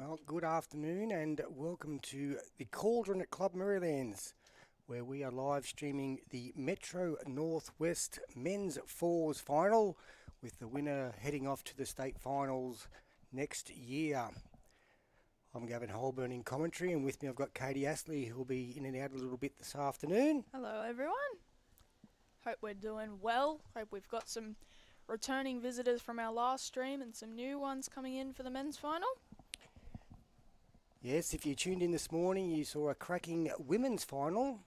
Well, good afternoon and welcome to the Cauldron at Club Marylands, where we are live streaming the Metro Northwest Men's Fours Final, with the winner heading off to the state finals next year. I'm Gavin Holborn in commentary, and with me I've got Katie Astley, who will be in and out a little bit this afternoon. Hello everyone. Hope we're doing well. Hope we've got some returning visitors from our last stream and some new ones coming in for the men's final. Yes, if you tuned in this morning, you saw a cracking women's final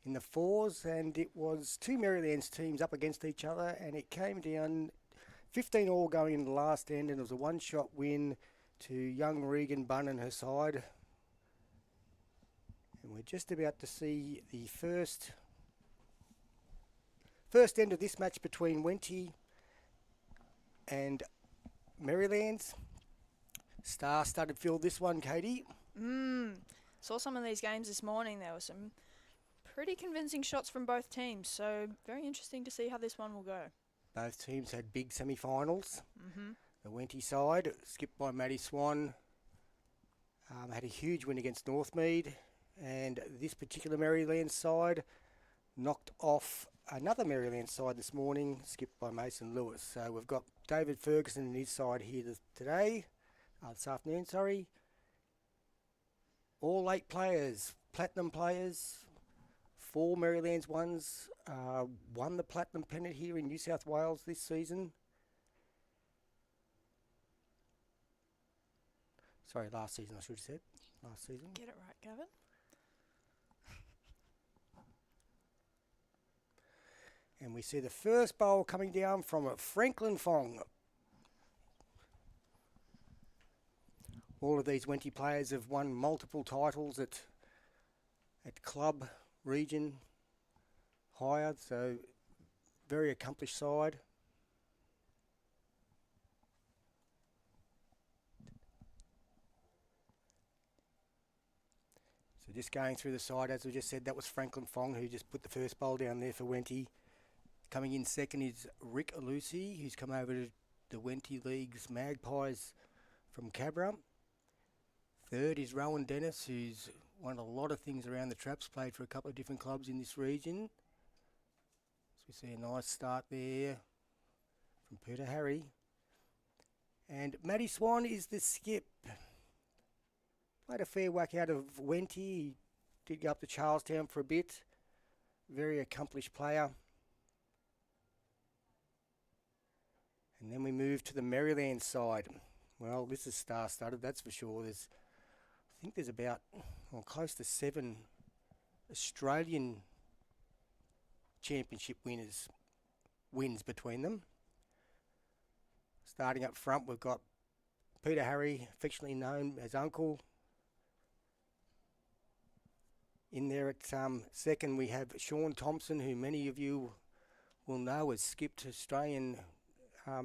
in the fours, and it was two Marylands teams up against each other, and it came down 15 all going in the last end, and it was a one-shot win to young Regan Bunn and her side. And we're just about to see the first end of this match between Wenty and Marylands. Star-studded field this one, Katie. Saw some of these games this morning. There were some pretty convincing shots from both teams, so very interesting to see how this one will go. Both teams had big semi-finals. The Wenty side, skipped by Swan, had a huge win against Northmead, and this particular Maryland side knocked off another Maryland side this morning, skipped by Mason Lewis. So we've got David Ferguson and his side here this afternoon. All 8 players, platinum players. 4 Marylands ones won the platinum pennant here in New South Wales this season. Sorry, last season I should have said. Last season. Get it right, Gavin. And we see the first bowl coming down from Franklin Fong. All of these Wenty players have won multiple titles at club, region, higher, so very accomplished side. So just going through the side, as we just said, that was Franklin Fong, who just put the first bowl down there for Wenty. Coming in second is Rick Lucey, who's come over to the Wenty League's Magpies from Cabra. Third is Rohan Dennis, who's won a lot of things around the traps, played for a couple of different clubs in this region. So we see a nice start there from Peter Harry. And Swan is the skip. Played a fair whack out of Wenty. He did go up to Charlestown for a bit. Very accomplished player. And then we move to the Maryland side. Well, this is star-studded, that's for sure. I think there's about close to 7 Australian championship wins between them. Starting up front, we've got Peter Harry, affectionately known as Uncle. In there at second, we have Shawn Thompson, who many of you will know has skipped Australian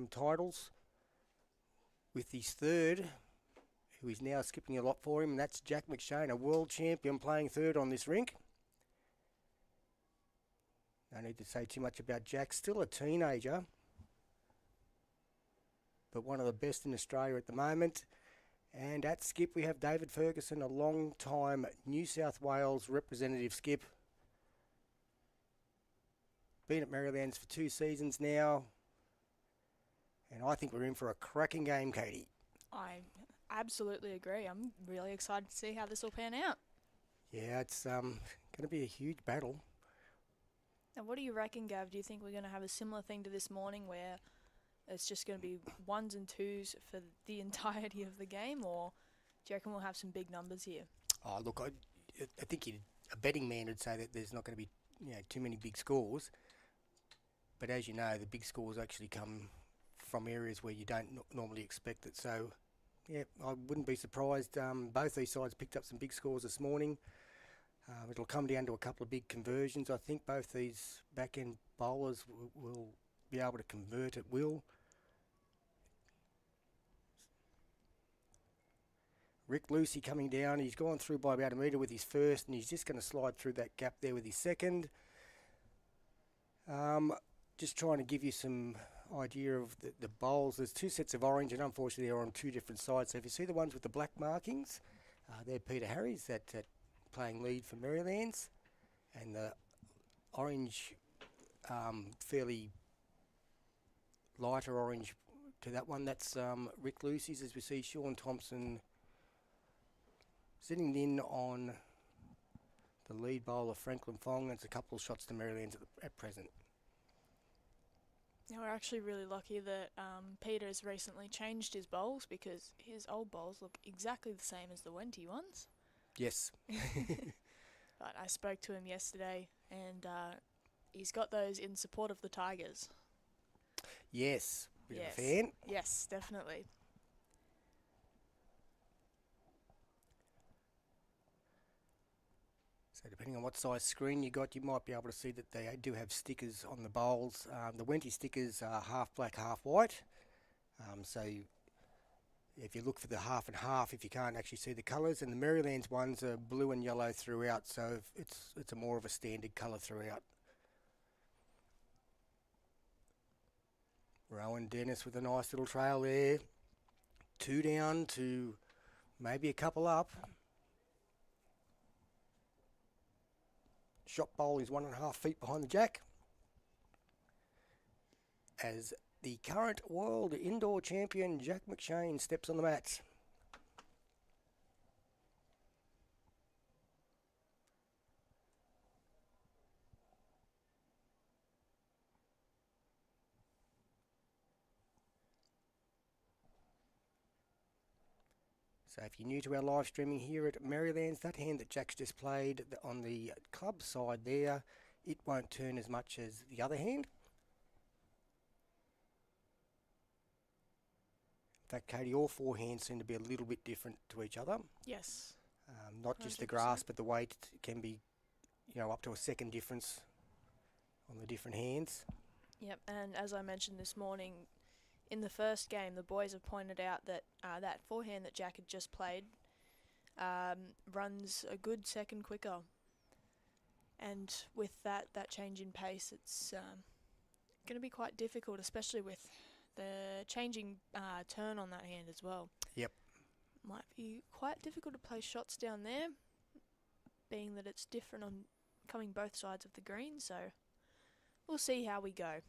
titles, with his third, who is now skipping a lot for him, and that's Jack McShane, a world champion, playing third on this rink. No need to say too much about Jack, still a teenager, but one of the best in Australia at the moment. And at skip we have David Ferguson, a long-time New South Wales representative skip. Been at Marylands for 2 seasons now. And I think we're in for a cracking game, Katie. I absolutely agree. I'm really excited to see how this will pan out. Yeah, it's going to be a huge battle. Now, what do you reckon, Gav? Do you think we're going to have a similar thing to this morning where it's just going to be 1s and 2s for the entirety of the game, or do you reckon we'll have some big numbers here? Oh, look, I think a betting man would say that there's not going to be too many big scores. But as you know, the big scores actually come from areas where you don't normally expect it. So, yeah, I wouldn't be surprised. Both these sides picked up some big scores this morning. It'll come down to a couple of big conversions. I think both these back-end bowlers will be able to convert at will. Rick Lucey coming down. He's gone through by about a metre with his first, and he's just going to slide through that gap there with his second. Just trying to give you some idea of the bowls. There's two sets of orange, and unfortunately they're on two different sides. So if you see the ones with the black markings, they're Peter Harry's that playing lead for Marylands, and the orange, fairly lighter orange to that one, that's Rick Lucey's, as we see Shawn Thompson sitting in on the lead bowler Franklin Fong. It's a couple of shots to Marylands at present. Now, we're actually really lucky that Peter's recently changed his bowls, because his old bowls look exactly the same as the Wenty ones. Yes. But I spoke to him yesterday, and he's got those in support of the Tigers. Yes. Bit Yes. of a fan. Yes, definitely. So depending on what size screen you got, you might be able to see that they do have stickers on the bowls. The Wenty stickers are half black, half white. So if you look for the half and half, if you can't actually see the colours, and the Marylands ones are blue and yellow throughout, so it's a more of a standard colour throughout. Rohan Dennis with a nice little trail there. 2 down to maybe a couple up. Shot bowl is 1.5 feet behind the jack, as the current world indoor champion Jack McShane steps on the mat. So if you're new to our live streaming here at Marylands, that hand that Jack's just played on the club side there, it won't turn as much as the other hand. In fact, Katie, all 4 hands seem to be a little bit different to each other. Yes. Not just the 100%. grasp, but the weight can be, up to a second difference on the different hands. Yep, and as I mentioned this morning, in the first game, the boys have pointed out that that forehand that Jack had just played runs a good second quicker. And with that change in pace, it's going to be quite difficult, especially with the changing turn on that hand as well. Yep. Might be quite difficult to play shots down there, being that it's different on coming both sides of the green, so we'll see how we go.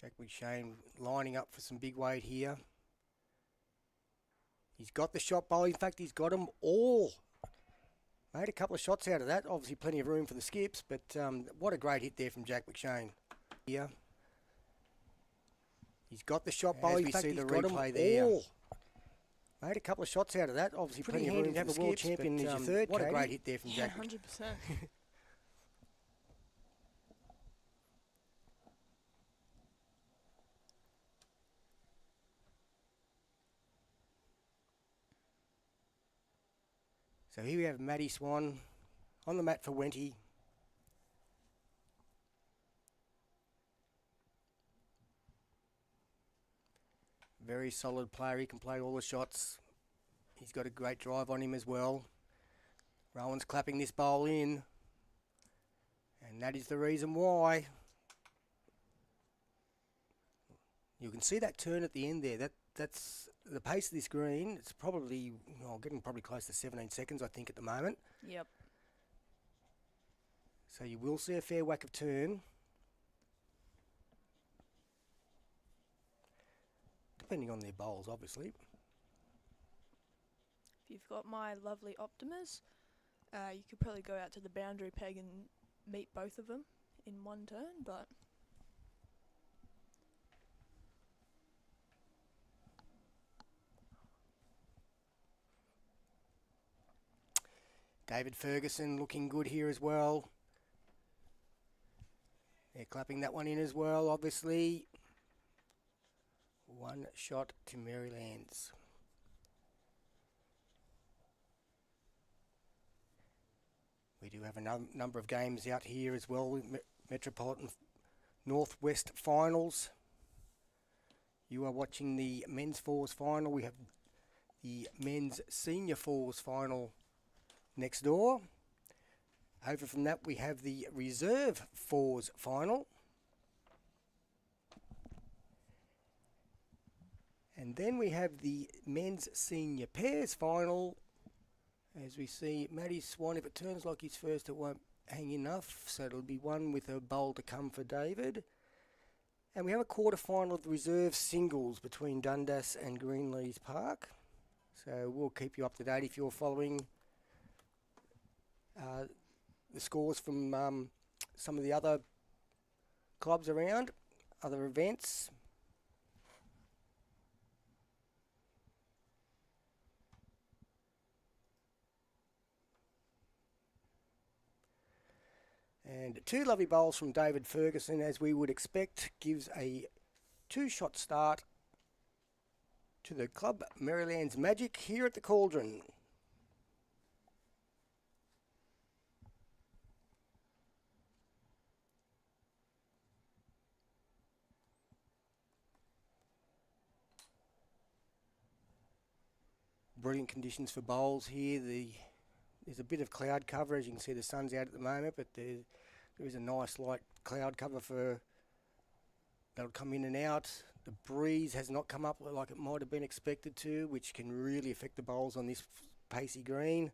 Jack McShane lining up for some big weight here. He's got the shot bowl. In fact, he's got them all. Made a couple of shots out of that. Obviously plenty of room for the skips, but what a great hit there from Jack McShane. Here. He's got the shot bowl. In fact, he's got them all. Made a couple of shots out of that. Obviously plenty of room to have a world champion as your third. What a great hit there from Jack. 100%. So here we have Matty Swan on the mat for Wenty. Very solid player. He can play all the shots. He's got a great drive on him as well. Rowan's clapping this bowl in, and that is the reason why. You can see that turn at the end there. That's the pace of this green. It's probably getting probably close to 17 seconds, I think, at the moment. Yep. So you will see a fair whack of turn. Depending on their bowls, obviously. If you've got my lovely Optimas, you could probably go out to the boundary peg and meet both of them in one turn, but David Ferguson looking good here as well. They're clapping that one in as well, obviously. 1 shot to Marylands. We do have a number of games out here as well with Metropolitan Northwest Finals. You are watching the Men's Fours Final. We have the Men's Senior Fours Final next door. Over from that, we have the reserve fours final. And then we have the men's senior pairs final. As we see, Matty Swan, if it turns like his first, it won't hang enough. So it'll be one with a bowl to come for David. And we have a quarter final of the reserve singles between Dundas and Greenleys Park. So we'll keep you up to date if you're following the scores from some of the other clubs around, other events. And two lovely bowls from David Ferguson, as we would expect, gives a two-shot start to the Club Maryland's Magic here at the Cauldron. Brilliant conditions for bowls here. There's a bit of cloud cover, as you can see the sun's out at the moment, but there is a nice light cloud cover that'll come in and out. The breeze has not come up like it might have been expected to, which can really affect the bowls on this pacey green.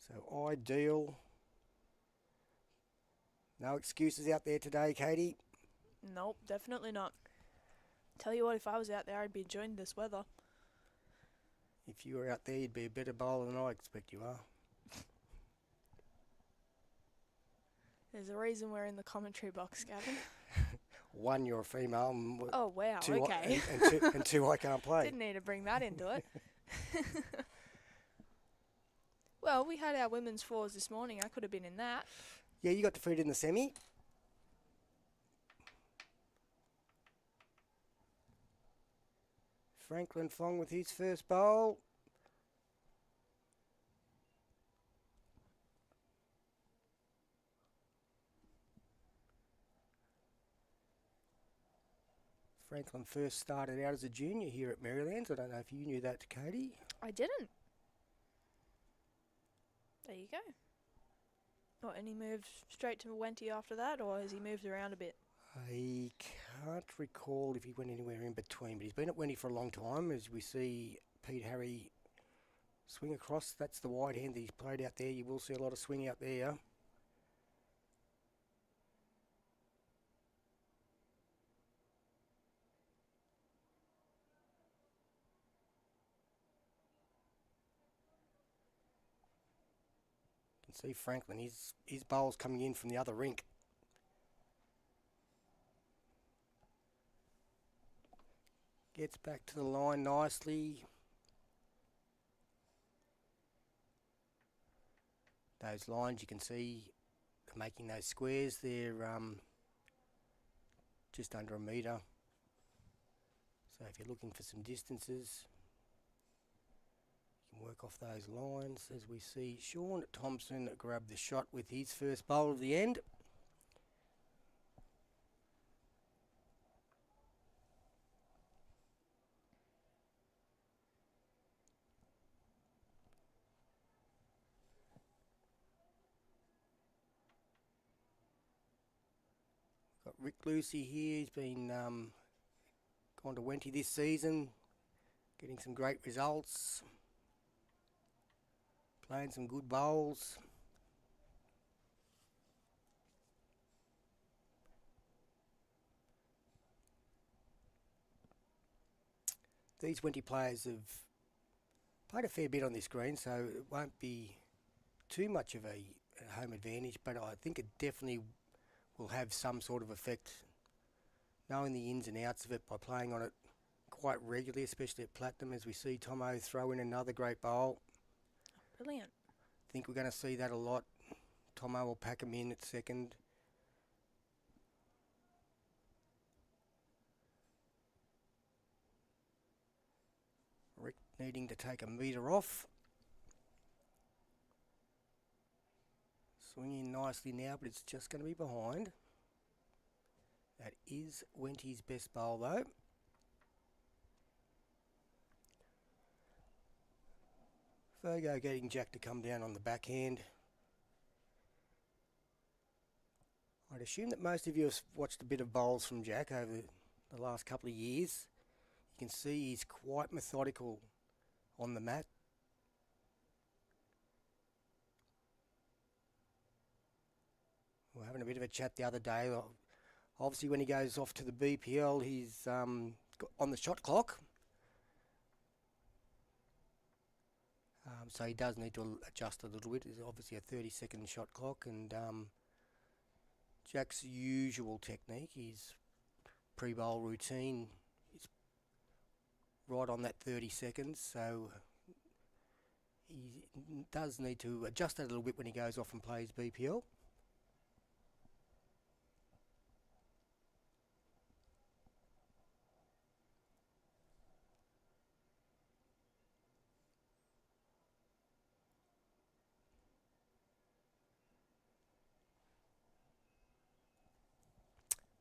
So ideal. No excuses out there today, Katie. Nope, definitely not. Tell you what, if I was out there, I'd be enjoying this weather. If you were out there, you'd be a better bowler than I expect you are. There's a reason we're in the commentary box, Gavin. One, you're a female. And oh, wow, two, okay. and two, I can't play. Didn't need to bring that into it. Well, we had our women's fours this morning. I could have been in that. Yeah, you got defeated in the semi. Franklin Fong with his first bowl. Franklin first started out as a junior here at Maryland's. I don't know if you knew that, Katie. I didn't. There you go. Oh, and he moved straight to Wenty after that, or has he moved around a bit? I can't recall if he went anywhere in between, but he's been at Wenty for a long time. As we see Pete Harry swing across, that's the wide hand that he's played out there. You will see a lot of swing out there. You can see Franklin, his bowl's coming in from the other rink. Gets back to the line nicely. Those lines you can see making those squares. They're just under a metre. So if you're looking for some distances, you can work off those lines. As we see Shawn Thompson grab the shot with his first bowl of the end. Got Rick Lucey here. He's been gone to Wenty this season, getting some great results, playing some good bowls. These Wenty players have played a fair bit on this green, so it won't be too much of a home advantage, but I think it definitely will have some sort of effect, knowing the ins and outs of it by playing on it quite regularly, especially at Platinum, as we see Tomo throw in another great bowl. Brilliant. I think we're going to see that a lot. Tomo will pack him in at second. Rick needing to take a metre off. Swinging nicely now, but it's just going to be behind. That is Wenty's best bowl though. Fergo getting Jack to come down on the backhand. I'd assume that most of you have watched a bit of bowls from Jack over the last couple of years. You can see he's quite methodical on the mat. We were having a bit of a chat the other day. Obviously, when he goes off to the BPL, he's got on the shot clock. So he does need to adjust a little bit. There's obviously a 30-second shot clock, and Jack's usual technique, his pre-bowl routine, is right on that 30 seconds. So he does need to adjust that a little bit when he goes off and plays BPL.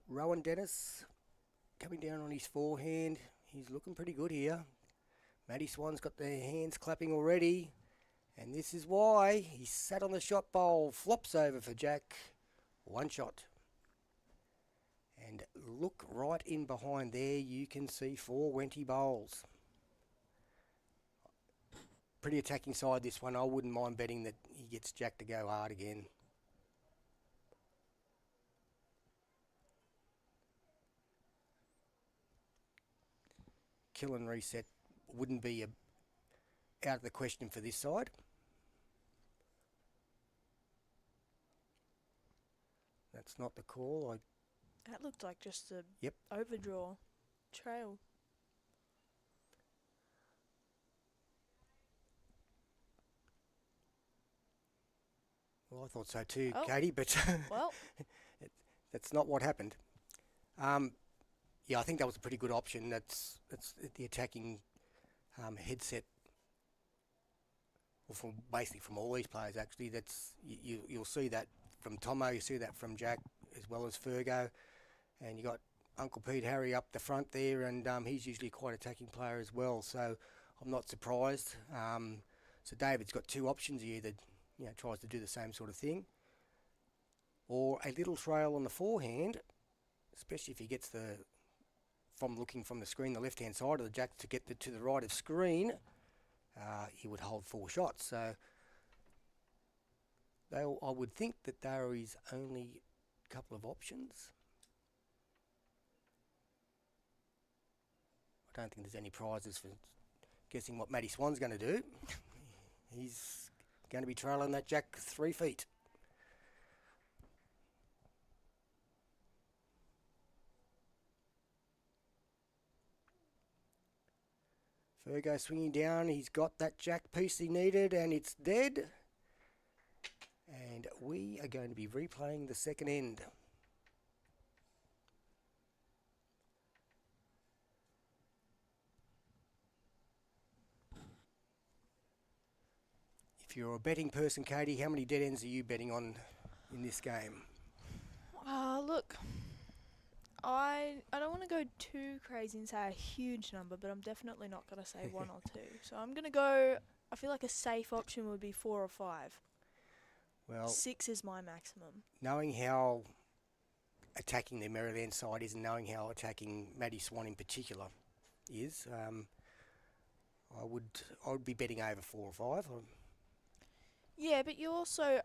Rohan Dennis coming down on his forehand. He's looking pretty good here. Matty Swan's got their hands clapping already. And this is why he sat on the shot bowl. Flops over for Jack. One shot. And look right in behind there. You can see 4 Wenty bowls. Pretty attacking side this one. I wouldn't mind betting that he gets Jack to go hard again. Kill and reset wouldn't be out of the question for this side. That's not the call. That looked like just a overdraw trail. Well, I thought so too, Katie, but well, that's not what happened. Yeah, I think that was a pretty good option. That's the attacking headset. Well, basically from all these players, actually, you'll see that from Tomo, you see that from Jack as well as Fergo, and you got Uncle Pete Harry up the front there, and he's usually quite an attacking player as well. So I'm not surprised. So David's got 2 options. He either tries to do the same sort of thing, or a little trail on the forehand, especially if he gets from looking from the screen, the left-hand side of the Jack to get to the right of screen, he would hold 4 shots. So I would think that there is only a couple of options. I don't think there's any prizes for guessing what Matty Swan's going to do. He's going to be trailing that Jack 3 feet. Fergo swinging down. He's got that Jack piece he needed, and it's dead. And we are going to be replaying the second end. If you're a betting person, Katie, how many dead ends are you betting on in this game? Look, I don't want to go too crazy and say a huge number, but I'm definitely not going to say 1 or 2. So I'm going to go, I feel like a safe option would be 4 or 5. Well, 6 is my maximum. Knowing how attacking the Maryland side is and knowing how attacking Matty Swan in particular is, I would be betting over 4 or 5. Yeah, but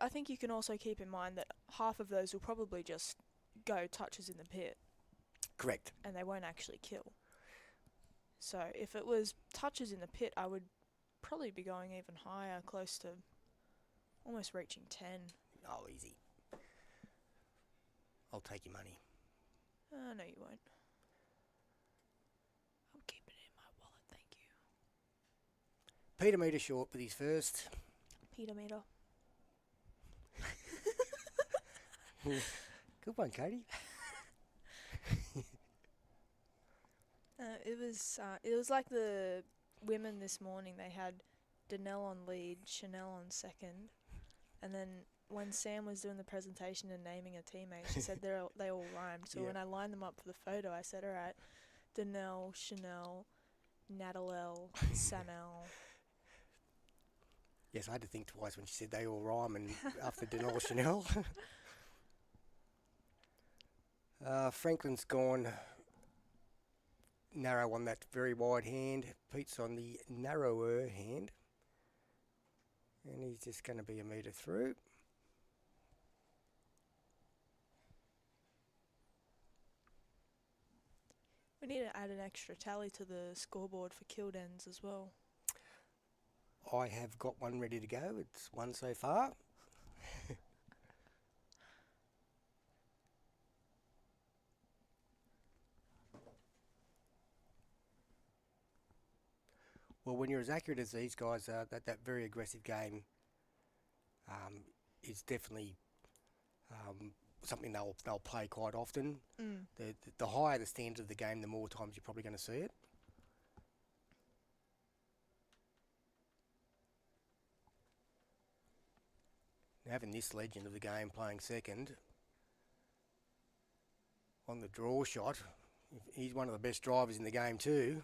I think you can also keep in mind that half of those will probably just go touches in the pit. Correct. And they won't actually kill. So if it was touches in the pit, I would probably be going even higher, close to almost reaching 10. Oh, easy. I'll take your money. No, you won't. I'll keep it in my wallet, thank you. Peter Meter short with his first. Peter Meter. Good one, Katie. It was like the women this morning. They had Danelle on lead, Chanel on second, and then when Sam was doing the presentation and naming a teammate, she said they all rhymed. So when I lined them up for the photo, I said, all right, Danelle, Chanel, Natalelle, Sanel. Yes, I had to think twice when she said they all rhyme and after Danelle Chanel. Franklin's gone narrow on that very wide hand. Pete's on the narrower hand. And he's just going to be a metre through. We need to add an extra tally to the scoreboard for killed ends as well. I have got one ready to go. It's one so far. Well, when you're as accurate as these guys are, that very aggressive game is definitely something they'll play quite often. The higher the standard of the game, the more times you're probably going to see it. Now, having this legend of the game playing second on the draw shot, he's one of the best drivers in the game too.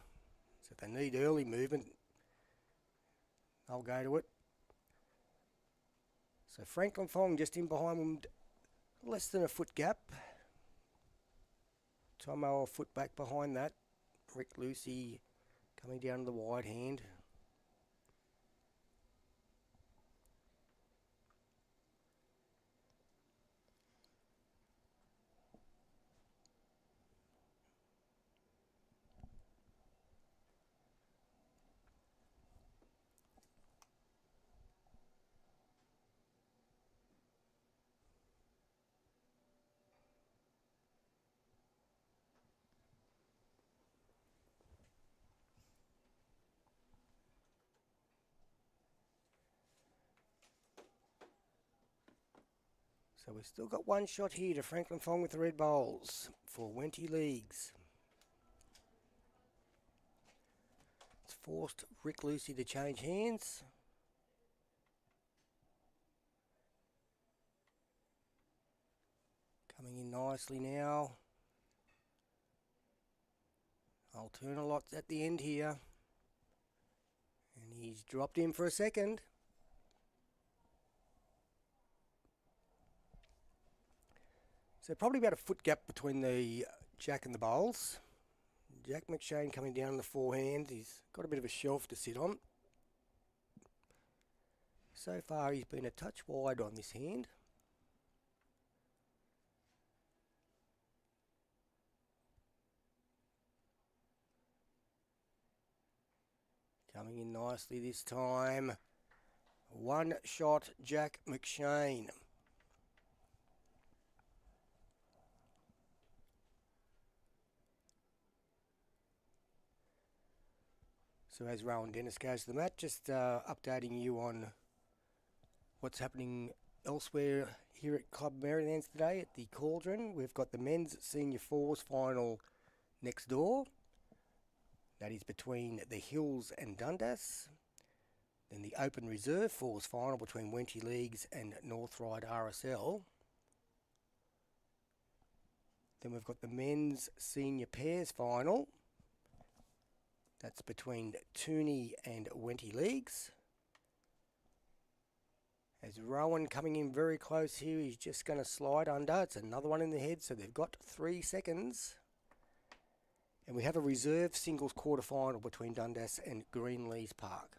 So if they need early movement, they'll go to it. So Franklin Fong just in behind him, less than a foot gap. Tomo a foot back behind that. Rick Lucey coming down to the wide hand. So we've still got one shot here to Franklin Fong with the red bowls for Wenty Leagues. It's forced Rick Lucey to change hands. Coming in nicely now. I'll turn a lot at the end here. And he's dropped in for a second. So probably about a foot gap between the Jack and the bowls. Jack McShane coming down in the forehand. He's got a bit of a shelf to sit on. So far he's been a touch wide on this hand. Coming in nicely this time. One shot Jack McShane. So as Rohan Dennis goes to the mat, just updating you on what's happening elsewhere here at Club Marylands today at the Cauldron. We've got the men's senior fours final next door. That is between the Hills and Dundas. Then the Open Reserve fours final between Wenty Leagues and Northride RSL. Then we've got the men's senior pairs final. That's between Tooney and Wenty Leagues. As Rohan coming in very close here, he's just going to slide under. It's another one in the head, so they've got 3 seconds. And we have a reserve singles quarter final between Dundas and Greenleys Park.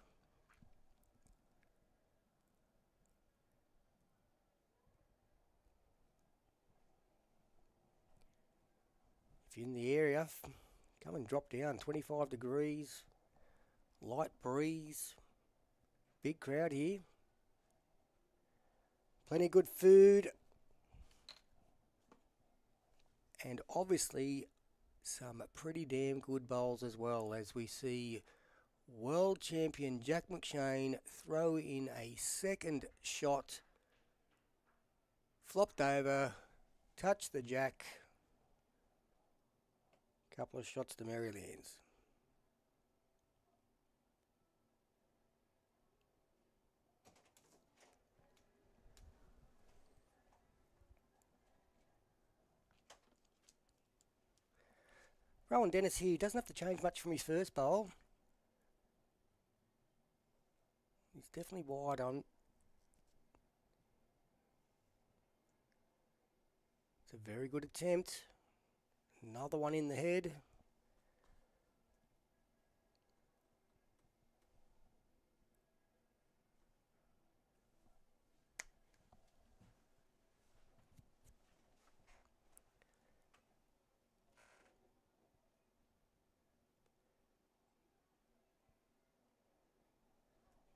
If you're in the area, come and drop down, 25 degrees, light breeze, big crowd here. Plenty of good food. And obviously some pretty damn good bowls as well, as we see world champion Jack McShane throw in a second shot. Flopped over, touched the jack. Couple of shots to Marylands. Rohan Dennis here doesn't have to change much from his first bowl. He's definitely wide on. It's a very good attempt. Another one in the head.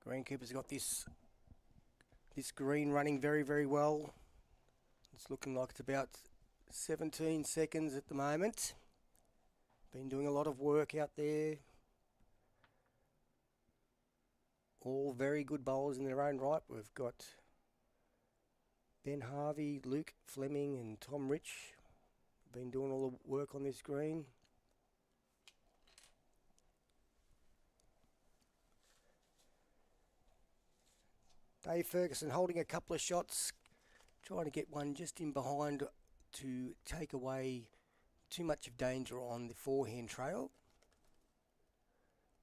Greenkeeper's got this green running very, very well. It's looking like it's about 17 seconds at the moment. Been doing a lot of work out there. All very good bowlers in their own right. We've got Ben Harvey, Luke Fleming and Tom Rich. Been doing all the work on this green. Dave Ferguson holding a couple of shots, trying to get one just in behind to take away too much of danger on the forehand trail.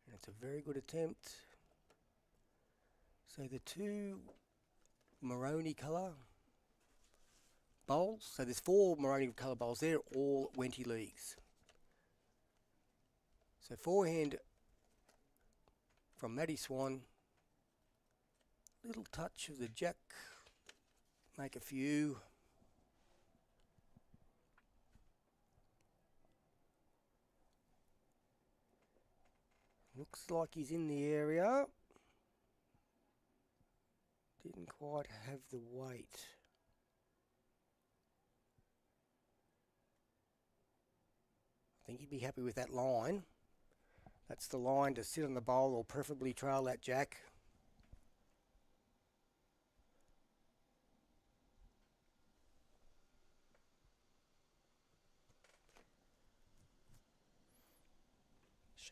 And it's a very good attempt. So the two maroony colour bowls, so there's 4 maroony colour bowls, they're all Wenty leagues. So forehand from Matty Swan. Little touch of the jack, make a few. Looks like he's in the area. Didn't quite have the weight. I think he'd be happy with that line. That's the line to sit on the bowl or preferably trail that jack.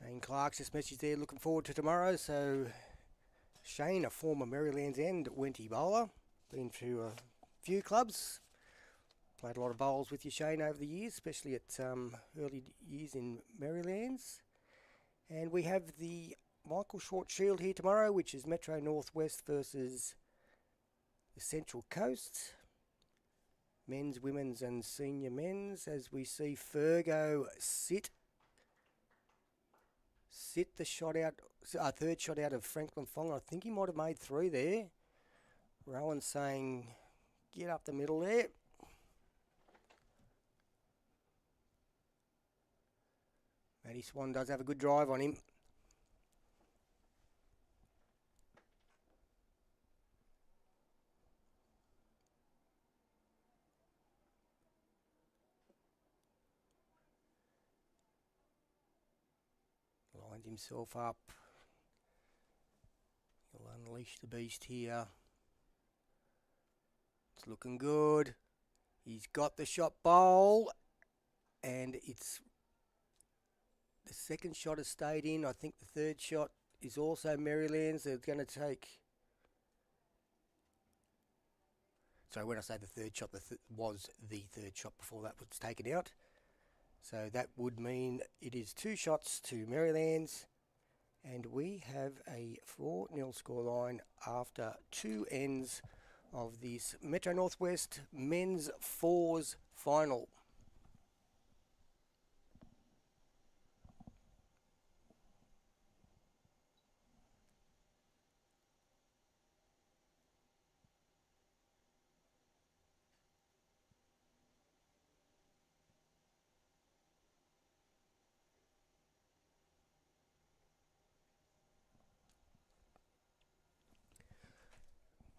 Shane Clark's just message there, looking forward to tomorrow. So Shane, a former Marylands and Wenty bowler, been to a few clubs, played a lot of bowls with you, Shane, over the years, especially at early years in Marylands. And we have the Michael Short Shield here tomorrow, which is Metro Northwest versus the Central Coast. Men's, women's and senior men's, as we see Fergo sit the shot out, third shot out of Franklin Fong. I think he might have made 3 there. Rohan saying, get up the middle there. Matty Swan does have a good drive on him. Lined himself up. He'll unleash the beast here. It's looking good. He's got the shot bowl, and it's the second shot has stayed in. I think the third shot is also Marylands. They're going to take. So when I say the third shot, was the third shot before that was taken out. So that would mean it is 2 shots to Marylands, and we have a 4-0 scoreline after 2 ends of this Metro Northwest Men's Fours final.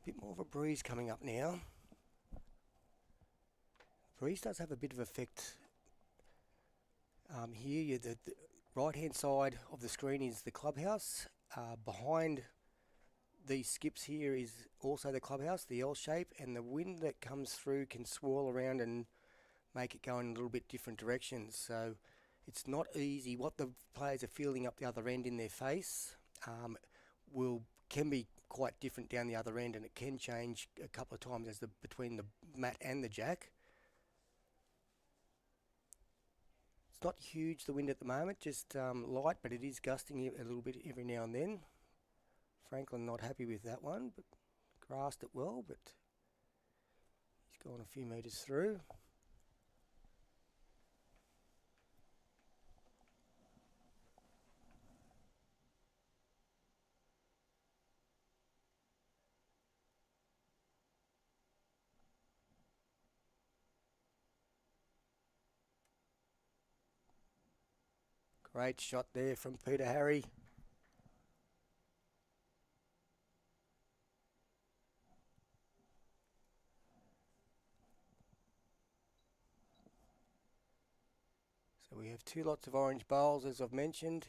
Bit more of a breeze coming up now. Breeze does have a bit of effect here. The right hand side of the screen is the clubhouse. Behind these skips here is also the clubhouse, the L shape, and the wind that comes through can swirl around and make it go in a little bit different directions. So it's not easy. What the players are feeling up the other end in their face can be quite different down the other end, and it can change a couple of times as between the mat and the jack. It's not huge, the wind at the moment, just light, but it is gusting a little bit every now and then. Franklin not happy with that one, but grasped it well, but he's gone a few metres through. Great shot there from Peter Harry. So we have 2 lots of orange bowls, as I've mentioned.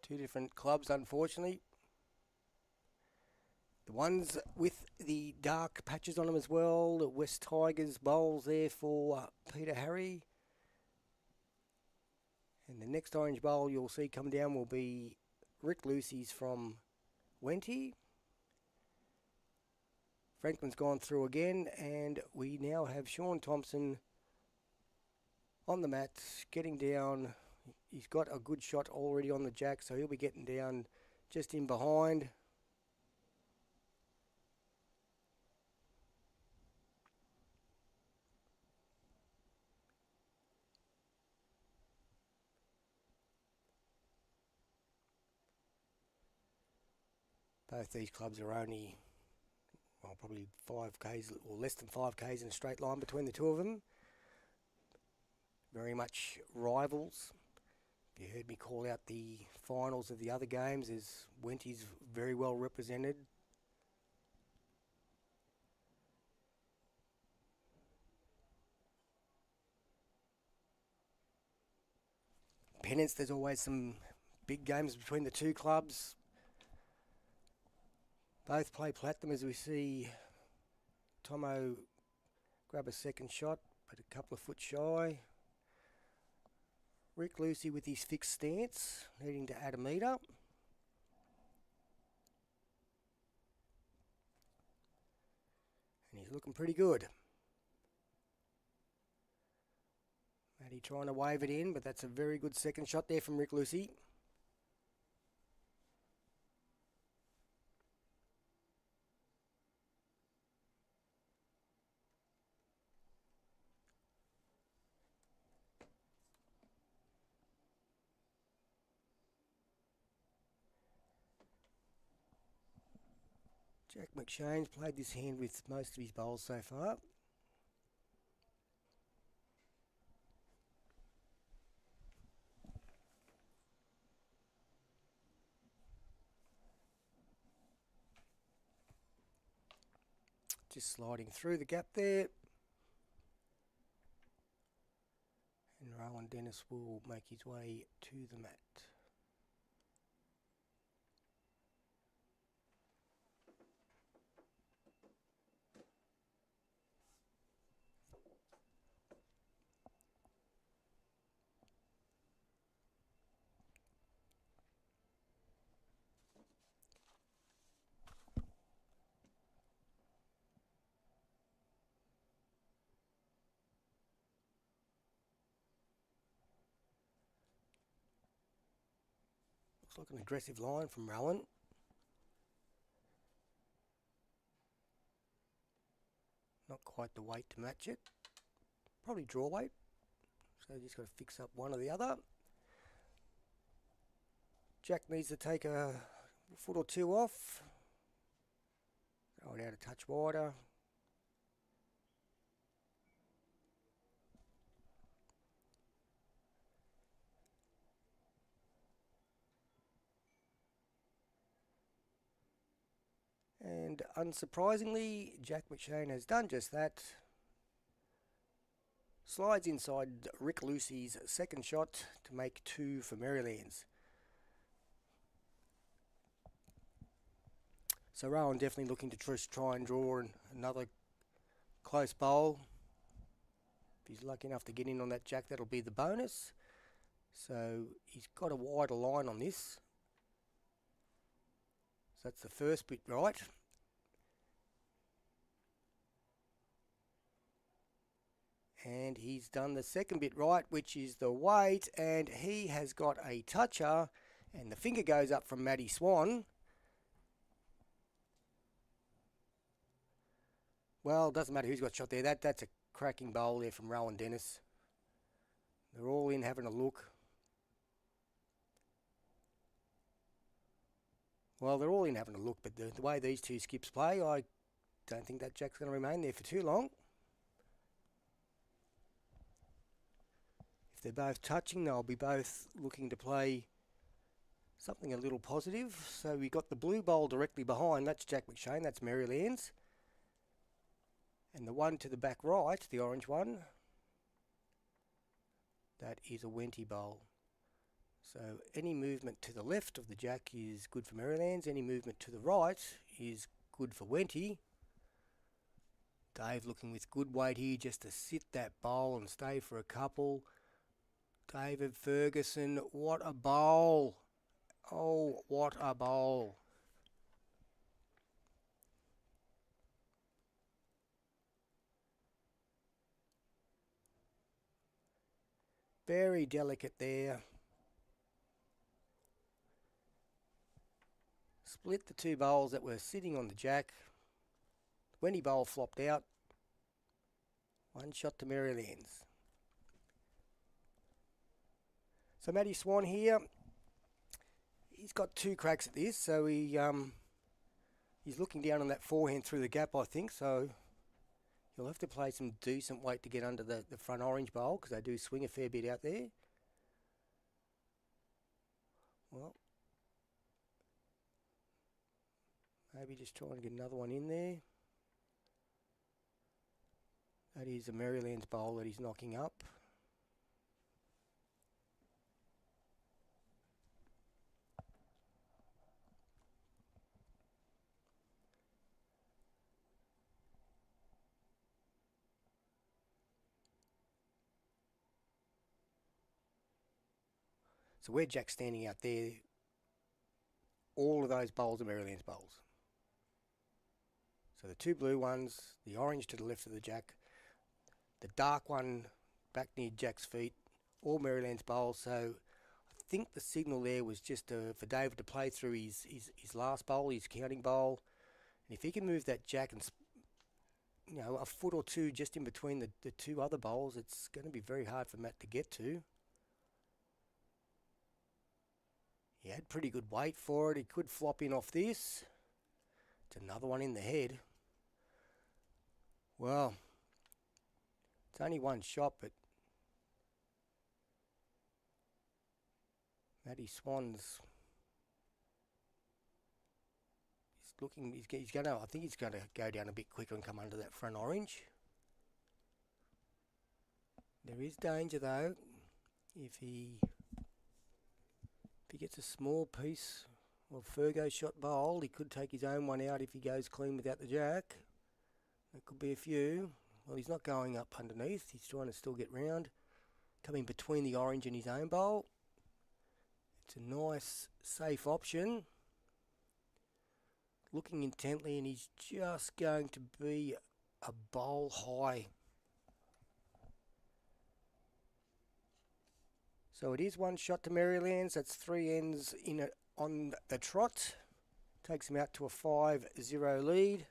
2 different clubs, unfortunately. The ones with the dark patches on them as well, the West Tigers bowls there for Peter Harry. And the next orange bowl you'll see come down will be Rick Lucey's from Wenty. Franklin's gone through again, and we now have Shawn Thompson on the mat, getting down. He's got a good shot already on the jack, so he'll be getting down just in behind. Both these clubs are only, well, probably 5Ks or less than 5Ks in a straight line between the two of them. Very much rivals. You heard me call out the finals of the other games, as Wenty's very well represented. Pennants, there's always some big games between the two clubs. Both play platinum, as we see Tomo grab a second shot, but a couple of foot shy. Rick Lucey with his fixed stance, needing to add a metre. And he's looking pretty good. Matty trying to wave it in, but that's a very good second shot there from Rick Lucey. Jack McShane's played this hand with most of his bowls so far. Just sliding through the gap there. And Rohan Dennis will make his way to the mat. Looks like an aggressive line from Rohan. Not quite the weight to match it. Probably draw weight. So just got to fix up one or the other. Jack needs to take a foot or two off. Throw it out a touch wider. And unsurprisingly, Jack McShane has done just that. Slides inside Rick Lucey's second shot to make 2 for Marylands. So Rohan definitely looking to try and draw another close bowl. If he's lucky enough to get in on that jack, that'll be the bonus. So he's got a wider line on this. So that's the first bit right. And he's done the second bit right, which is the weight, and he has got a toucher, and the finger goes up from Matty Swan. Well, it doesn't matter who's got shot there. That's a cracking bowl there from Rohan Dennis. They're all in having a look. Well, they're all in having a look, but the way these two skips play, I don't think that jack's going to remain there for too long. If they're both touching, they'll be both looking to play something a little positive. So we got the blue bowl directly behind. That's Jack McShane. That's Marylands. And the one to the back right, the orange one, that is a Wenty bowl. So any movement to the left of the Jack is good for Marylands. Any movement to the right is good for Wenty. Dave looking with good weight here just to sit that bowl and stay for a couple. David Ferguson, what a bowl. Oh, what a bowl. Very delicate there. Split the two bowls that were sitting on the Jack. Wenty bowl flopped out. One shot to Marylands. So Matty Swan here, he's got two cracks at this, so he's looking down on that forehand through the gap, I think, so he'll have to play some decent weight to get under the front orange bowl, because they do swing a fair bit out there. Well, maybe just try and get another one in there. That is a Marylands bowl that he's knocking up. So where Jack's standing out there, all of those bowls are Marylands bowls. So the two blue ones, the orange to the left of the Jack, the dark one back near Jack's feet, all Marylands bowls. So I think the signal there was just for David to play through his last bowl, his counting bowl. And if he can move that Jack and, a foot or two just in between the two other bowls, it's going to be very hard for Matt to get to. He had pretty good weight for it. He could flop in off this. It's another one in the head. Well, it's only one shot, but Matty Swan's I think he's going to go down a bit quicker and come under that front orange. There is danger though, if he gets a small piece of Fergo shot bowl, he could take his own one out if he goes clean without the Jack. There could be a few. Well, he's not going up underneath. He's trying to still get round. Coming between the orange and his own bowl. It's a nice, safe option. Looking intently, and he's just going to be a bowl high. So it is one shot to Marylands. That's 3 ends in it on the trot. Takes him out to a 5-0 lead.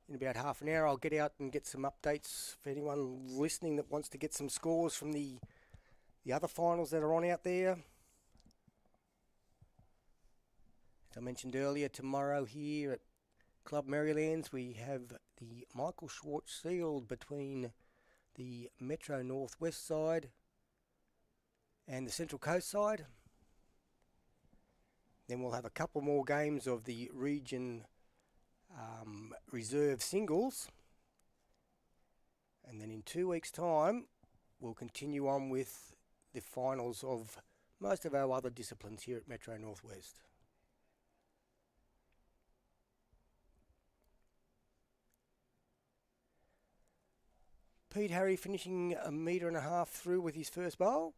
In about half an hour, I'll get out and get some updates for anyone listening that wants to get some scores from the other finals that are on out there. As I mentioned earlier, tomorrow here at Club Marylands, we have the Michael Schwartz Shield between the Metro Northwest side and the Central Coast side. Then we'll have a couple more games of the region reserve singles, and then in 2 weeks' time we'll continue on with the finals of most of our other disciplines here at Metro Northwest. Pete Harry finishing 1.5 meters through with his first bowl.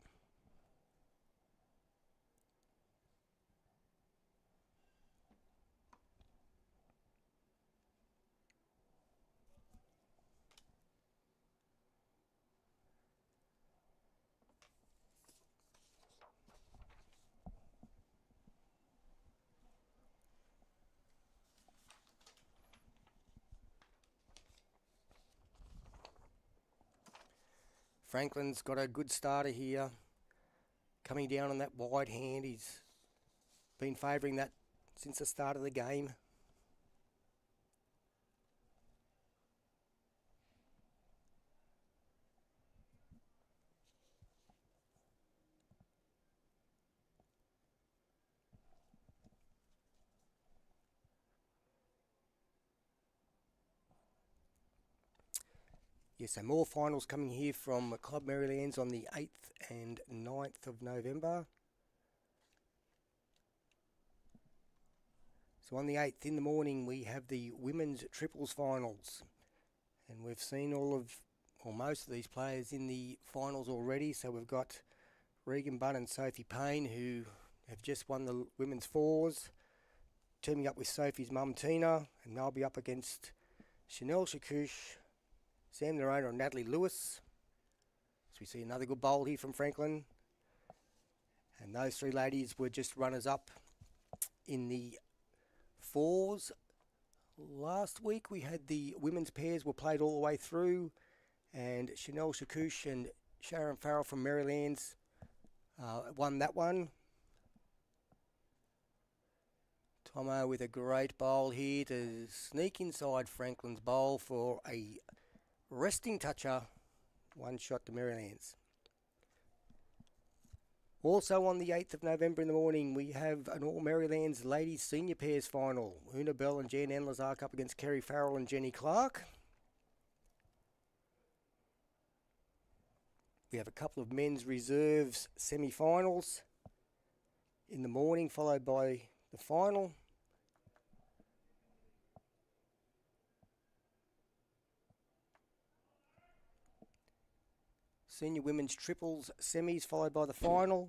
Franklin's got a good starter here. Coming down on that wide hand, he's been favouring that since the start of the game. Yes, so more finals coming here from Club Marylands on the 8th and 9th of November. So on the 8th in the morning, we have the women's triples finals. And we've seen most of these players in the finals already. So we've got Regan Bunn and Sophie Payne, who have just won the women's fours, teaming up with Sophie's mum, Tina, and they'll be up against Chanel Shakouche, Sam Nerona and Natalie Lewis. So we see another good bowl here from Franklin. And those three ladies were just runners-up in the fours. Last week we had the women's pairs were played all the way through, and Chanel Shakouche and Sharon Farrell from Marylands won that one. Tomo with a great bowl here to sneak inside Franklin's bowl for a resting toucher, one shot to Marylands. Also on the 8th of November in the morning, we have an All Marylands Ladies Senior Pairs final. Una Bell and Jan Enlazark up against Kerry Farrell and Jenny Clark. We have a couple of men's reserves semi-finals in the morning, followed by the final. Senior women's triples semis followed by the final.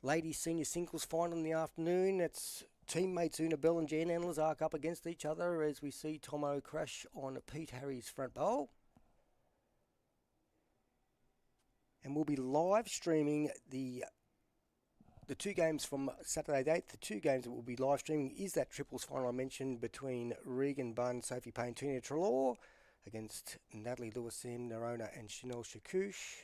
Ladies senior singles final in the afternoon. It's teammates Una Bell and Jan Enlazark up against each other as we see Tomo crash on Pete Harry's front bowl. And we'll be live streaming the two games from Saturday the 8th. The two games that we'll be live streaming is that triples final I mentioned between Regan Bunn, Sophie Payne, Tina Trelaw against Natalie Lewis, Sam Nerona and Chanel Shakouche.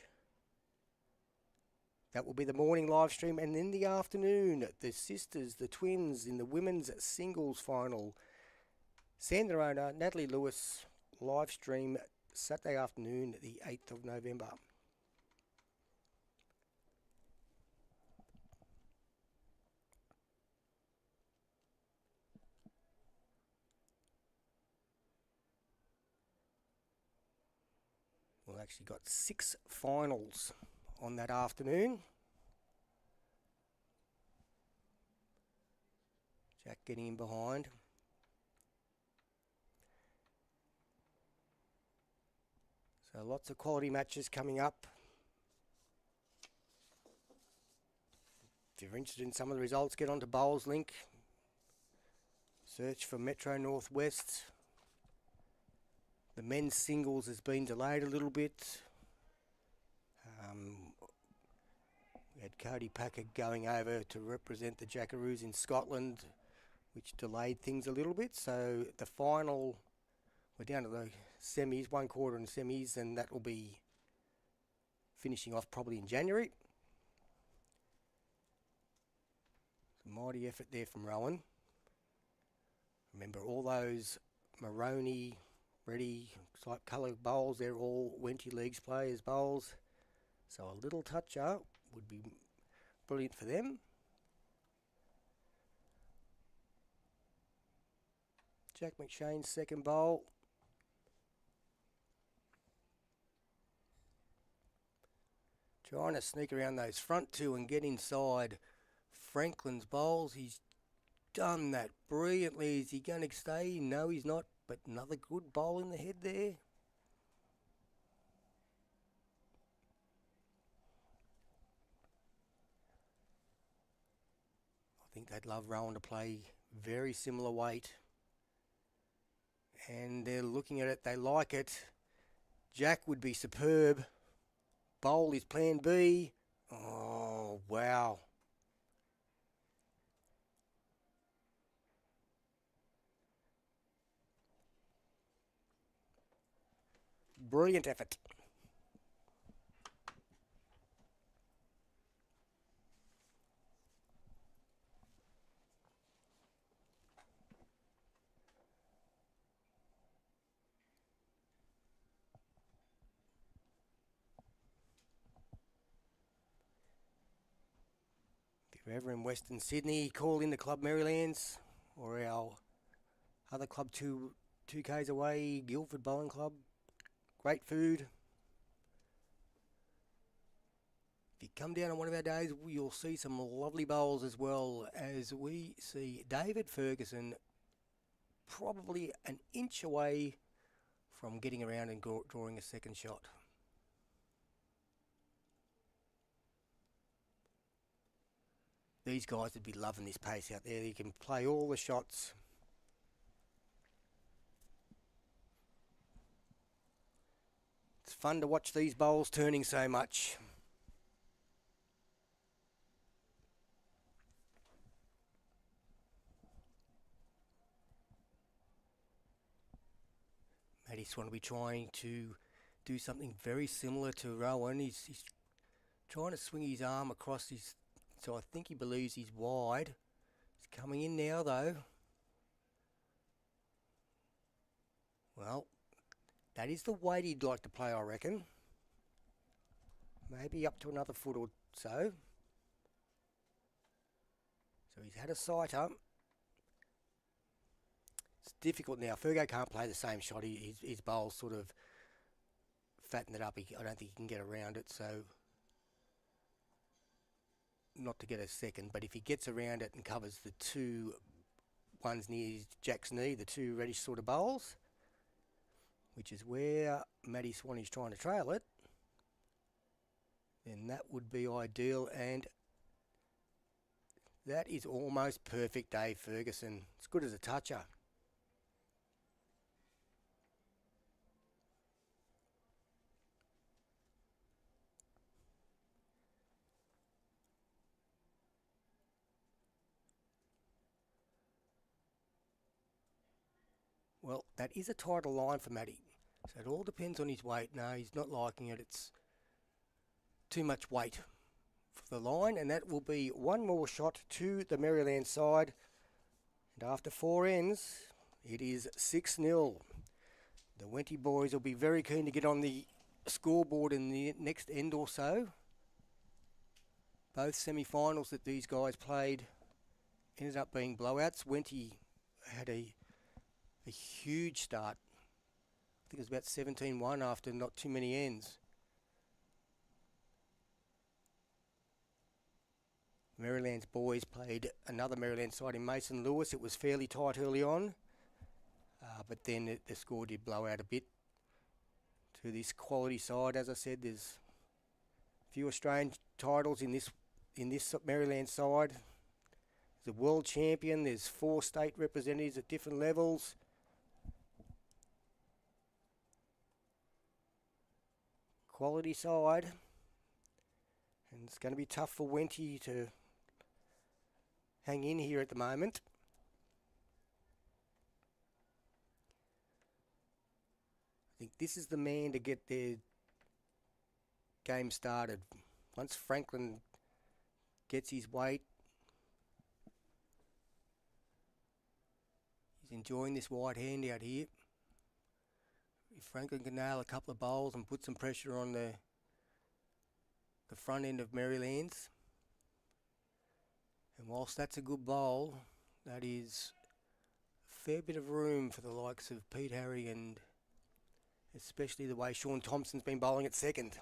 That will be the morning live stream. And in the afternoon, the sisters, the twins in the women's singles final. Sam Nerona, Natalie Lewis, live stream Saturday afternoon, the 8th of November. We've actually got 6 finals on that afternoon. Jack getting in behind. So lots of quality matches coming up. If you're interested in some of the results, get onto Bowls Link. Search for Metro Northwest. The men's singles has been delayed a little bit. We had Cody Packard going over to represent the Jackaroos in Scotland, which delayed things a little bit. So the final, we're down to the semis, one quarter in semis, and that will be finishing off probably in January. It's a mighty effort there from Rohan. Remember all those Maroney, Ready, type colour bowls, they're all Wenty Leagues players' bowls. So a little touch-up would be brilliant for them. Jack McShane's second bowl. Trying to sneak around those front two and get inside Franklin's bowls. He's done that brilliantly. Is he going to stay? No, he's not. But another good bowl in the head there. I think they'd love Rohan to play very similar weight. And they're looking at it, they like it. Jack would be superb. Bowl is plan B. Oh, wow. Brilliant effort. If you're ever in Western Sydney, call in the Club Marylands or our other club 2Ks away, Guildford Bowling Club. Great food. If you come down on one of our days, you'll see some lovely bowls as well, as we see David Ferguson probably an inch away from getting around and drawing a second shot. These guys would be loving this pace out there. You can play all the shots. It's fun to watch these bowls turning so much. Matty Swan will be trying to do something very similar to Rohan. He's trying to swing his arm across his, so I think he believes he's wide. He's coming in now though. Well, that is the weight he'd like to play, I reckon. Maybe up to another foot or so. So he's had a sight up. It's difficult now. Fergo can't play the same shot. His bowls sort of fatten it up. I don't think he can get around it, so not to get a second. But if he gets around it and covers the two ones near Jack's knee, the two reddish sort of bowls, which is where Matty Swan is trying to trail it, then that would be ideal. And that is almost perfect, Dave Ferguson. It's good as a toucher. Well, that is a tighter line for Matty. So it all depends on his weight. No, he's not liking it. It's too much weight for the line, and that will be one more shot to the Maryland side. And after 4 ends, it is 6-0. The Wenty boys will be very keen to get on the scoreboard in the next end or so. Both semi-finals that these guys played ended up being blowouts. Wenty had a huge start. I think it was about 17-1 after not too many ends. Maryland's boys played another Maryland side in Mason Lewis. It was fairly tight early on, but then the score did blow out a bit to this quality side. As I said, there's a few Australian titles in this Maryland side. There's a world champion. There's 4 state representatives at different levels. Quality side, and it's going to be tough for Wenty to hang in here at the moment. I think this is the man to get their game started. Once Franklin gets his weight, he's enjoying this wide hand out here. If Franklin can nail a couple of bowls and put some pressure on the front end of Maryland's, and whilst that's a good bowl, that is a fair bit of room for the likes of Pete Harry, and especially the way Shawn Thompson's been bowling at second.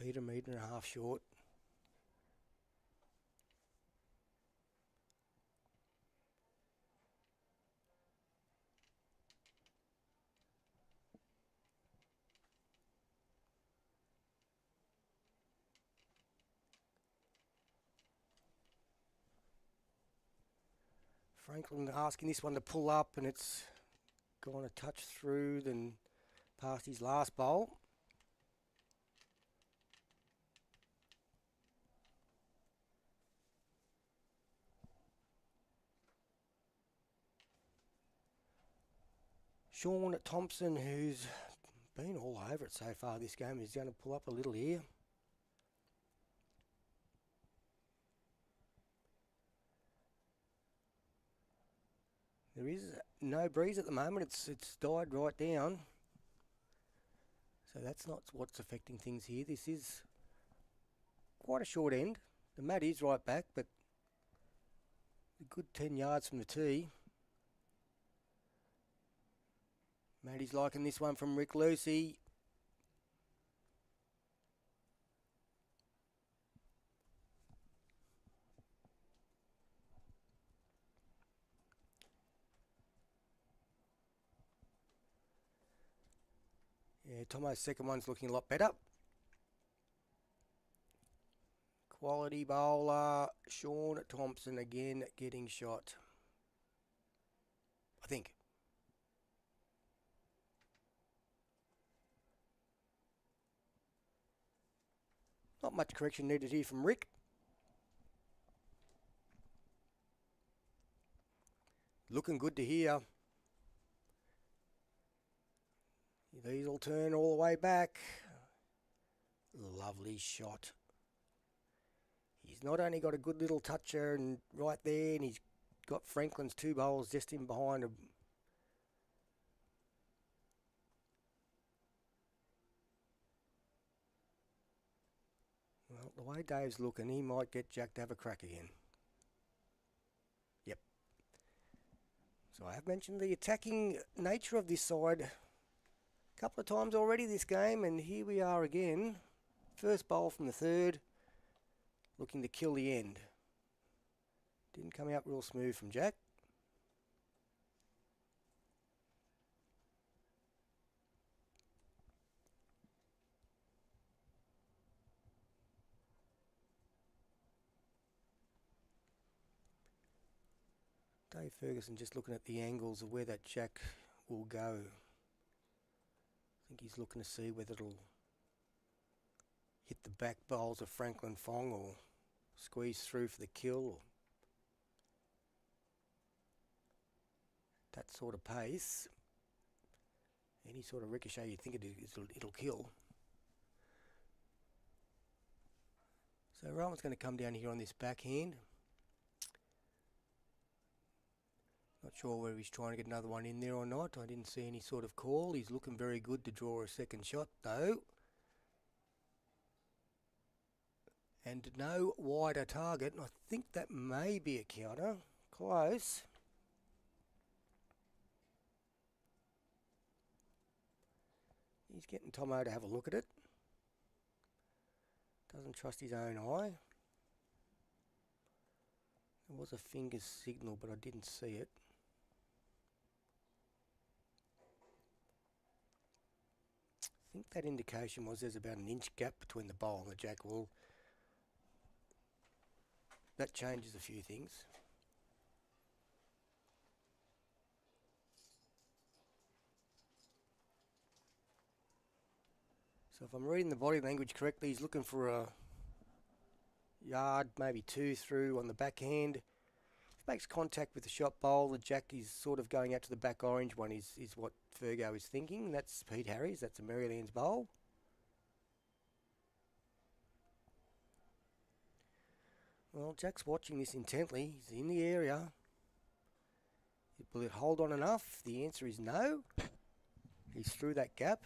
Peter, metre and a half short. Franklin asking this one to pull up, and it's gone a touch through, then past his last bowl. Shawn Thompson, who's been all over it so far this game, is going to pull up a little here. There is no breeze at the moment. It's died right down. So that's not what's affecting things here. This is quite a short end. The mat is right back, but a good 10 yards from the tee. Matty's liking this one from Rick Lucey. Yeah, Tomo's second one's looking a lot better. Quality bowler, Shawn Thompson again getting shot. I think. Not much correction needed here from Rick. Looking good to hear. These will turn all the way back. Lovely shot. He's not only got a good little toucher and right there, and he's got Franklin's two bowls just in behind him. Well, the way Dave's looking, he might get Jack to have a crack again. Yep. So I have mentioned the attacking nature of this side a couple of times already this game, and here we are again. First bowl from the third, looking to kill the end. Didn't come out real smooth from Jack. Dave Ferguson just looking at the angles of where that Jack will go. I think he's looking to see whether it'll hit the back bowls of Franklin Fong or squeeze through for the kill. Or that sort of pace. Any sort of ricochet you think it'll kill. So Rohan's going to come down here on this backhand. Not sure whether he's trying to get another one in there or not. I didn't see any sort of call. He's looking very good to draw a second shot though. And no wider target. And I think that may be a counter. Close. He's getting Tomo to have a look at it. Doesn't trust his own eye. There was a finger signal, but I didn't see it. I think that indication was there's about an inch gap between the bowl and the Jack. Well, that changes a few things. So if I'm reading the body language correctly, he's looking for a yard, maybe two through on the backhand. If he makes contact with the shot bowl, the Jack is sort of going out to the back orange one is what Fergo is thinking. That's Pete Harris, that's a Maryland's bowl. Well, Jack's watching this intently. He's in the area. Will it hold on enough? The answer is no. He's through that gap.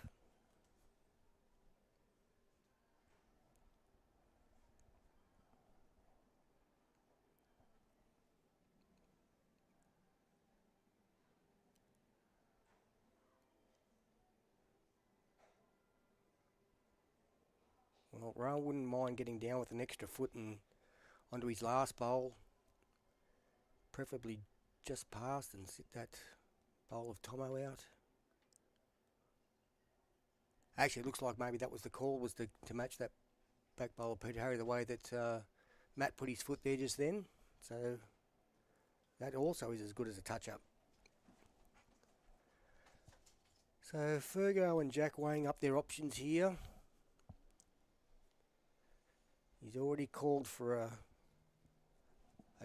Well, Rohan wouldn't mind getting down with an extra foot and onto his last bowl. Preferably just past and sit that bowl of Tomo out. Actually, it looks like maybe that was the call, was to match that back bowl of Peter Harry the way that Matt put his foot there just then. So that also is as good as a touch-up. So Fergo and Jack weighing up their options here. He's already called for a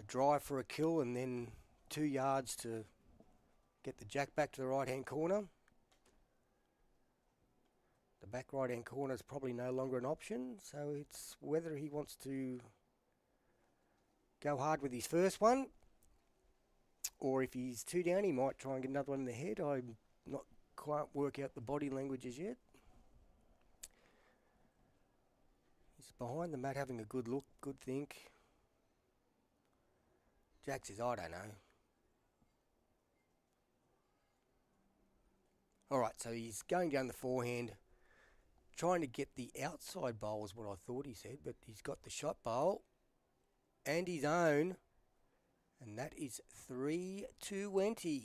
drive for a kill and then 2 yards to get the Jack back to the right-hand corner. The back right-hand corner is probably no longer an option, so it's whether he wants to go hard with his first one or if he's 2 down, he might try and get another one in the head. I'm not quite work out the body languages yet. He's behind the mat having a good look, good think. Jack says, I don't know. All right, so he's going down the forehand, trying to get the outside bowl is what I thought he said, but he's got the shot bowl and his own, and that is 3-20.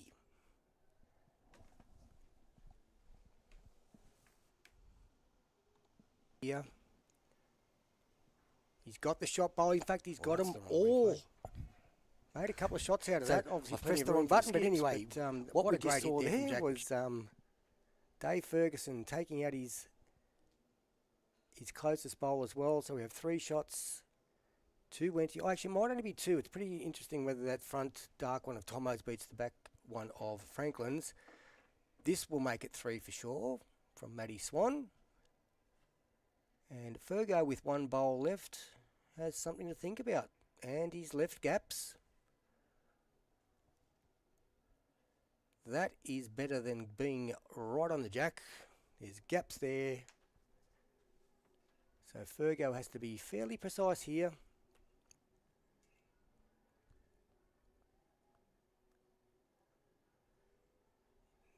Yeah. He's got the shot bowl. In fact, he's got them all. Made a couple of shots out of that. Obviously, I pressed the wrong button, but anyway, what a great hit there was Dave Ferguson taking out his closest bowl as well. So we have 3 shots, 2-20. Oh, actually, it might only be 2. It's pretty interesting whether that front dark one of Tomo's beats the back one of Franklin's. This will make it 3 for sure from Matty Swan. And Fergo with 1 bowl left has something to think about. And he's left gaps. That is better than being right on the jack. There's gaps there. So Fergo has to be fairly precise here.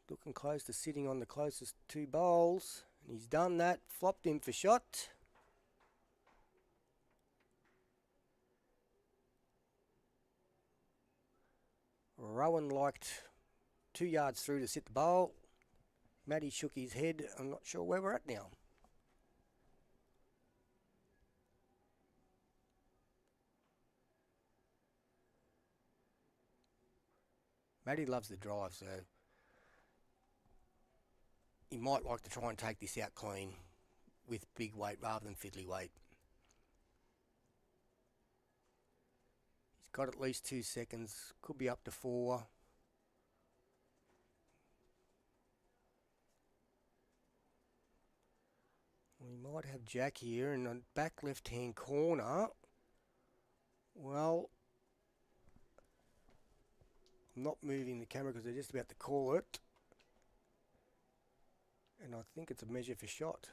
Looking close to sitting on the closest 2 bowls. And he's done that. Flopped him for shot. Rohan liked 2 yards through to sit the bowl. Matty shook his head. I'm not sure where we're at now. Matty loves the drive, so he might like to try and take this out clean with big weight rather than fiddly weight. He's got at least 2 seconds, could be up to 4. We might have Jack here in the back left-hand corner. Well, I'm not moving the camera because they're just about to call it. And I think it's a measure for shot.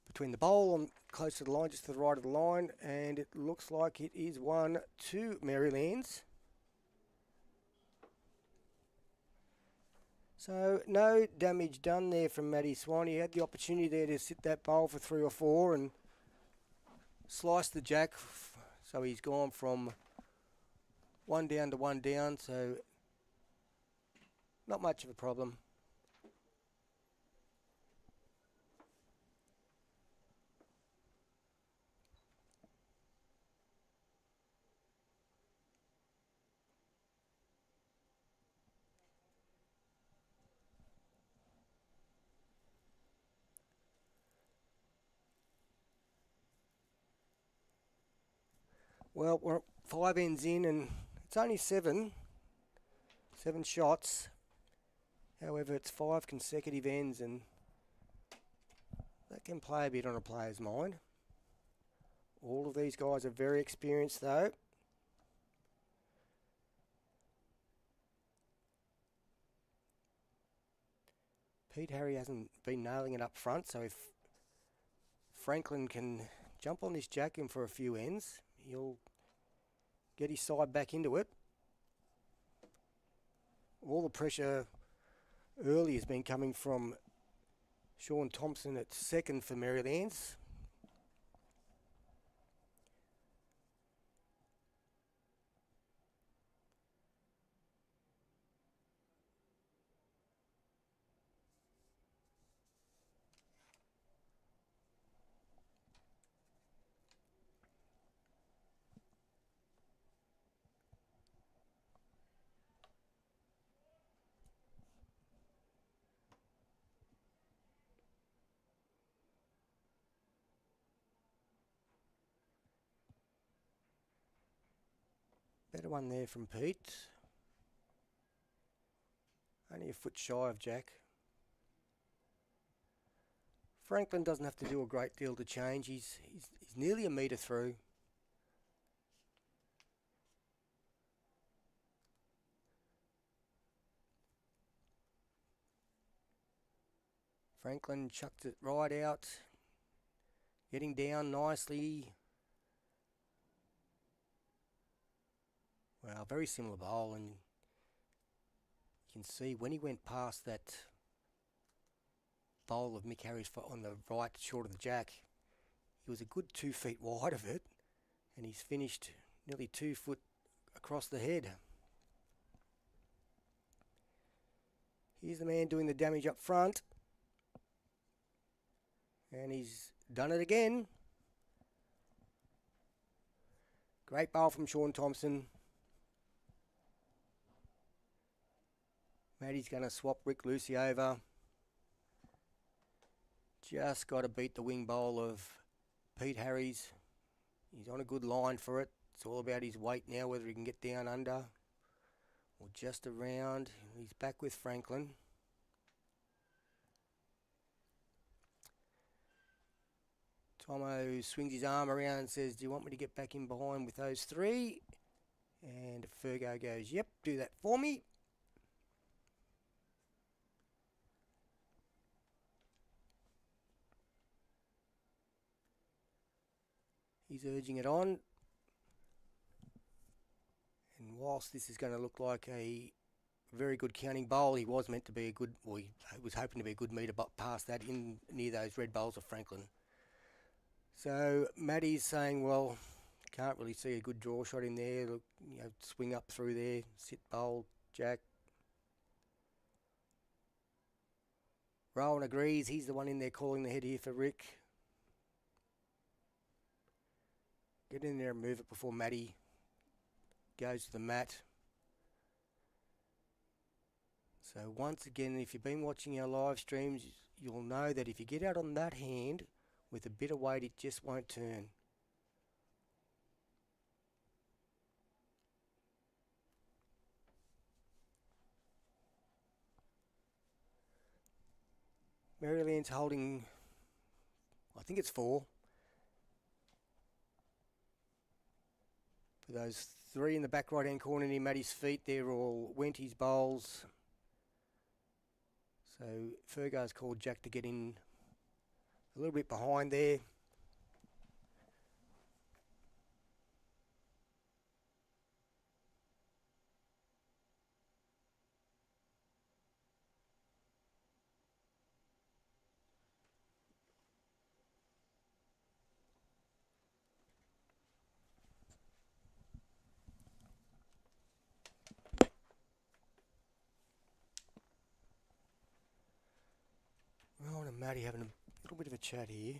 Between the bowl and close to the line, just to the right of the line, and it looks like it is 1-2 Marylands. So no damage done there from Matty Swan. He had the opportunity there to sit that bowl for 3 or 4 and slice the jack. So he's gone from 1 down to 1 down, so not much of a problem. Well, we're 5 ends in and it's only 7 shots. However, it's 5 consecutive ends and that can play a bit on a player's mind. All of these guys are very experienced though. Pete Harry hasn't been nailing it up front, so if Franklin can jump on this jack in for a few ends, he'll get his side back into it. All the pressure early has been coming from Shawn Thompson at second for Marylands. Better one there from Pete. Only a foot shy of Jack. Franklin doesn't have to do a great deal to change. He's nearly a metre through. Franklin chucked it right out. Getting down nicely. Well, very similar bowl, and you can see when he went past that bowl of Mick Harris on the right, short of the jack, he was a good 2 feet wide of it, and he's finished nearly 2 foot across the head. Here's the man doing the damage up front, and he's done it again. Great bowl from Shawn Thompson. Matty's going to swap Rick Lucey over. Just got to beat the wing bowl of Pete Harris. He's on a good line for it. It's all about his weight now, whether he can get down under or just around. He's back with Franklin. Tomo swings his arm around and says, do you want me to get back in behind with those three? And Fergo goes, yep, do that for me. He's urging it on. And whilst this is going to look like a very good counting bowl, he was meant to be a good, well, he was hoping to be a good metre past that in near those red bowls of Franklin. So Matty's saying, well, can't really see a good draw shot in there. Look, you know, swing up through there, sit bowl, jack. Rohan agrees. He's the one in there calling the head here for Rick. Get in there and move it before Matty goes to the mat. So once again, if you've been watching our live streams, you'll know that if you get out on that hand with a bit of weight, it just won't turn. Maryland's holding, I think it's 4. For those 3 in the back right hand corner near Matty's feet, they're all Wenty's bowls. So Fergo's called Jack to get in a little bit behind there. Rohan and Matty having a little bit of a chat here.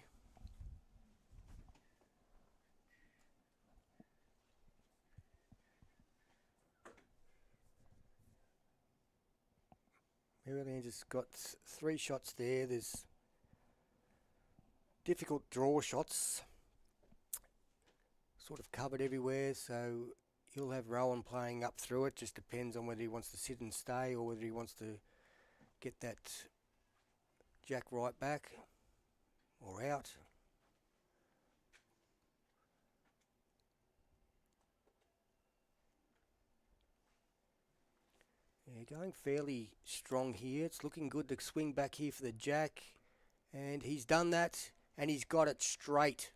Maryland just got 3 shots there. There's difficult draw shots sort of covered everywhere, so he'll have Rohan playing up through it. Just depends on whether he wants to sit and stay or whether he wants to get that jack right back or out. Yeah, going fairly strong here. It's looking good to swing back here for the jack. And he's done that, and he's got it straight.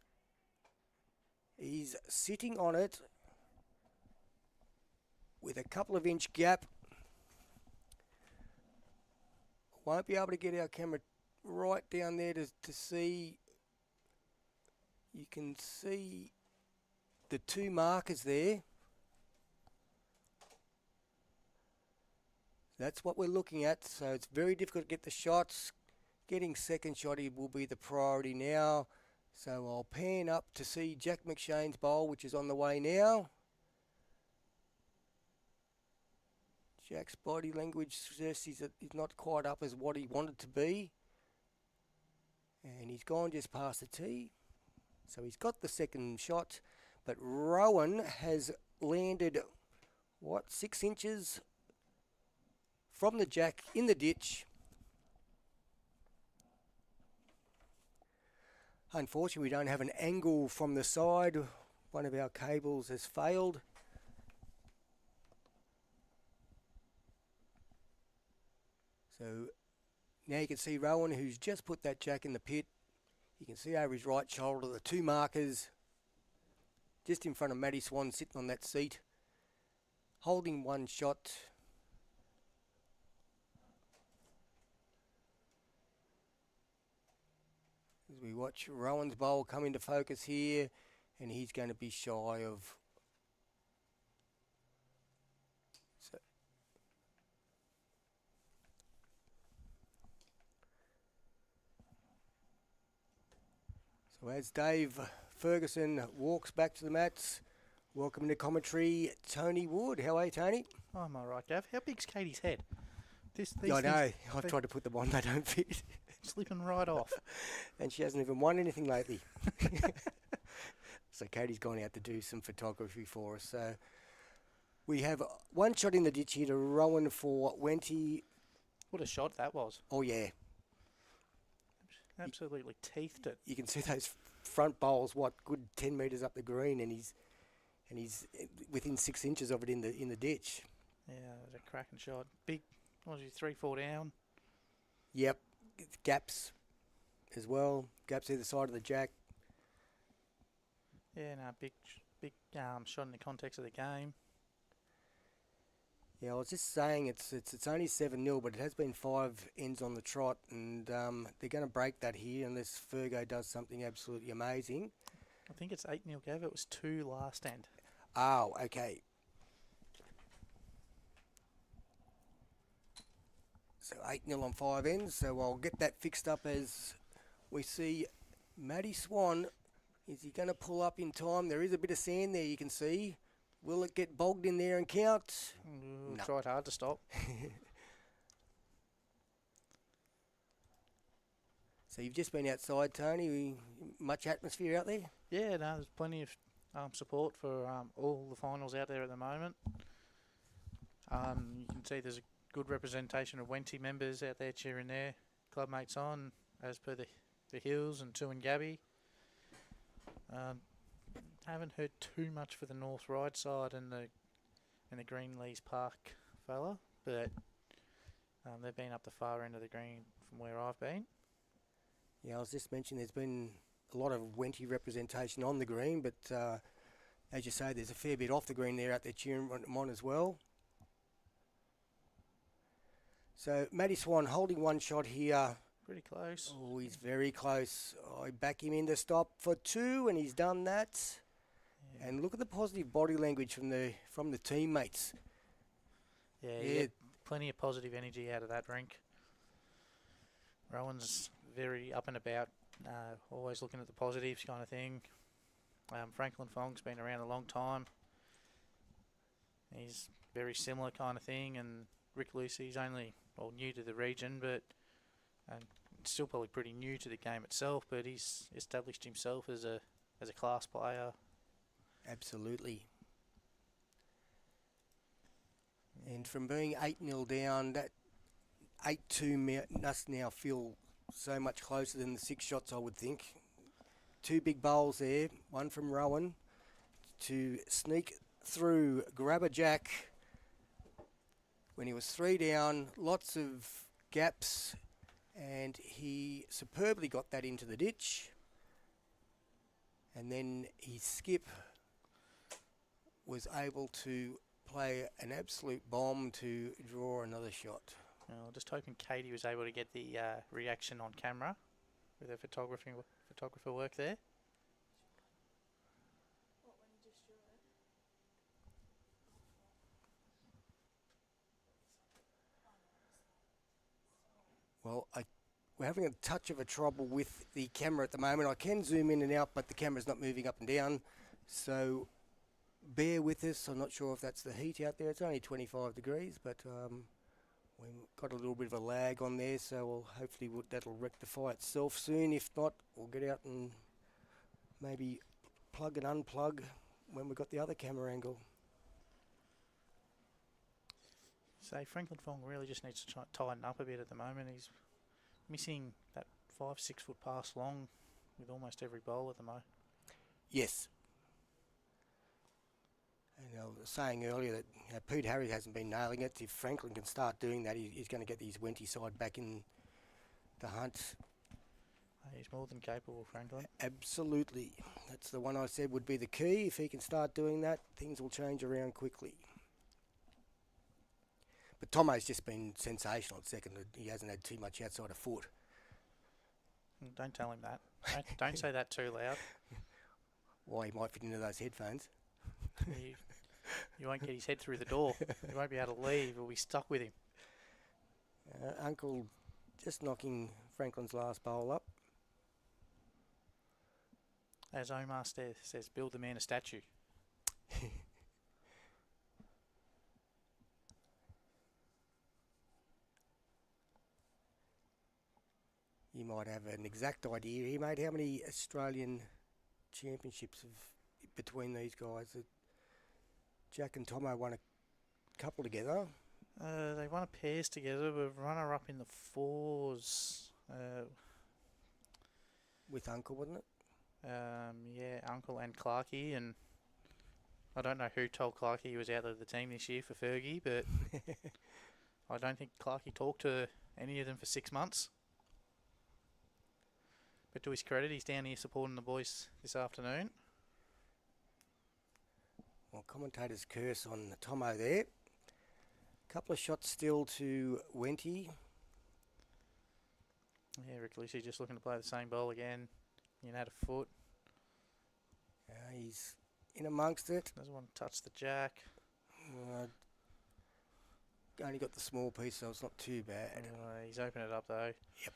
He's sitting on it with a couple of inch gap. Won't be able to get our camera right down there to see. You can see the 2 markers there. That's what we're looking at, so it's very difficult to get the shots. Getting second shot will be the priority now. So I'll pan up to see Jack McShane's bowl, which is on the way now. Jack's body language suggests he's not quite up as what he wanted to be. And he's gone just past the tee. So he's got the second shot. But Rohan has landed, 6 inches from the jack in the ditch. Unfortunately, we don't have an angle from the side. One of our cables has failed. So Now you can see Rohan, who's just put that jack in the pit. You can see over his right shoulder the two markers just in front of Matty Swan sitting on that seat, holding one shot. As we watch Rowan's bowl come into focus here, and he's going to be shy of... So as Dave Ferguson walks back to the mats, welcome to commentary, Tony Wood. How are you, Tony? Oh, I'm all right, Gav. How big's Katie's head? I know. I've tried to put them on. They don't fit. Slipping right off. And she hasn't even won anything lately. So Katie's gone out to do some photography for us. So we have one shot in the ditch here to Rowan for Wenty. What a shot that was. Oh, yeah. Absolutely teethed it. You can see those front bowls, good 10 metres up the green, and he's within 6 inches of it in the ditch. Yeah, it was a cracking shot. Big, what was he, 3-4 down? Yep, gaps as well. Gaps either side of the jack. Yeah, no, big shot in the context of the game. Yeah, I was just saying it's only 7-0, but it has been 5 ends on the trot, and they're going to break that here unless Fergo does something absolutely amazing. I think it's 8-0, Gav. It was 2 last end. Oh, okay. So 8-0 on 5 ends, so I'll get that fixed up as we see Matty Swan. Is he going to pull up in time? There is a bit of sand there, you can see. Will it get bogged in there and count? No. Tried hard to stop. So you've just been outside, Tony. Much atmosphere out there? Yeah, no, there's plenty of support for all the finals out there at the moment. You can see there's a good representation of Wenty members out there cheering their club mates on, as per the Hills and Two and Gabby. Haven't heard too much for the North Ride side and the Greenleys Park fella, but they've been up the far end of the green from where I've been. Yeah, I was just mentioning there's been a lot of Wenty representation on the green, but as you say, there's a fair bit off the green there out there cheering them on as well. So Matty Swan holding one shot here. Pretty close. Oh, he's very close. I back him in to stop for 2, and he's done that. Yeah. And look at the positive body language from the teammates. Yeah, plenty of positive energy out of that rink. Rowan's very up and about, always looking at the positives kind of thing. Franklin Fong's been around a long time. He's very similar kind of thing, and Rick Lucey's only new to the region, but still probably pretty new to the game itself, but he's established himself as a class player. Absolutely. And from being 8-0 down, that 8-2 must now feel so much closer than the 6 shots, I would think. 2 big bowls there, one from Rowan to sneak through, grab a jack when he was 3 down, lots of gaps, and he superbly got that into the ditch. And then his skip was able to play an absolute bomb to draw another shot. Just hoping Katie was able to get the reaction on camera with her photographer work there. Well, we're having a touch of a trouble with the camera at the moment. I can zoom in and out, but the camera's not moving up and down. So bear with us. I'm not sure if that's the heat out there. It's only 25 degrees, but we've got a little bit of a lag on there, so hopefully that'll rectify itself soon. If not, we'll get out and maybe plug and unplug when we've got the other camera angle. So Franklin Fong really just needs to tighten up a bit at the moment. He's missing that 5-6 foot pass long with almost every bowl at the moment. Yes. And I was saying earlier that Pete Harry hasn't been nailing it. If Franklin can start doing that, he's going to get his Wenty side back in the hunt. He's more than capable, Franklin. Absolutely. That's the one I said would be the key. If he can start doing that, things will change around quickly. But Tomo's just been sensational at second. He hasn't had too much outside of foot. Don't tell him that. Don't say that too loud. Why, he might fit into those headphones. You won't get his head through the door. You won't be able to leave. We'll be stuck with him. Uncle just knocking Franklin's last bowl up. As Omar says, build the man a statue. You might have an exact idea here, mate. How many Australian championships between these guys? Jack and Tomo won a couple together. They won a pairs together, but runner-up in the fours. With Uncle, wasn't it? Yeah, Uncle and Clarkey, and I don't know who told Clarkey he was out of the team this year for Fergie, but I don't think Clarkey talked to any of them for 6 months. But to his credit, he's down here supporting the boys this afternoon. Well, commentator's curse on Tomo there. Couple of shots still to Wenty. Yeah, Rick Lucey just looking to play the same ball again. At a foot. He's in amongst it. Doesn't want to touch the jack. Only got the small piece, so it's not too bad. He's opened it up though. Yep.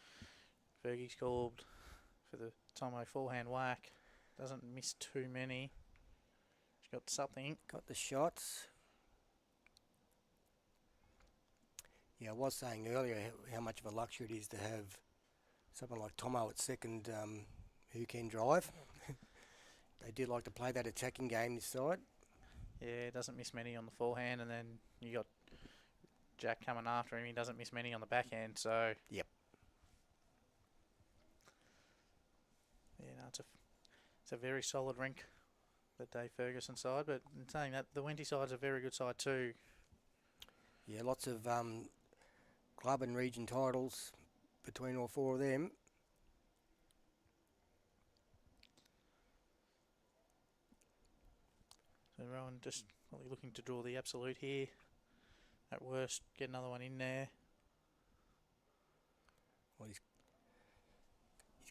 Fergie's called for the Tomo forehand whack. Doesn't miss too many. He's got something. Got the shots. Yeah, I was saying earlier how much of a luxury it is to have someone like Tomo at second who can drive. They do like to play that attacking game this side. Yeah, doesn't miss many on the forehand, and then you got Jack coming after him. He doesn't miss many on the backhand, so... Yep. Yeah, no, it's a very solid rink, the Dave Ferguson side, but in saying that, the Wenty side's a very good side too. Yeah, lots of club and region titles between all four of them. So Rohan just probably looking to draw the absolute here. At worst, get another one in there. Well, he's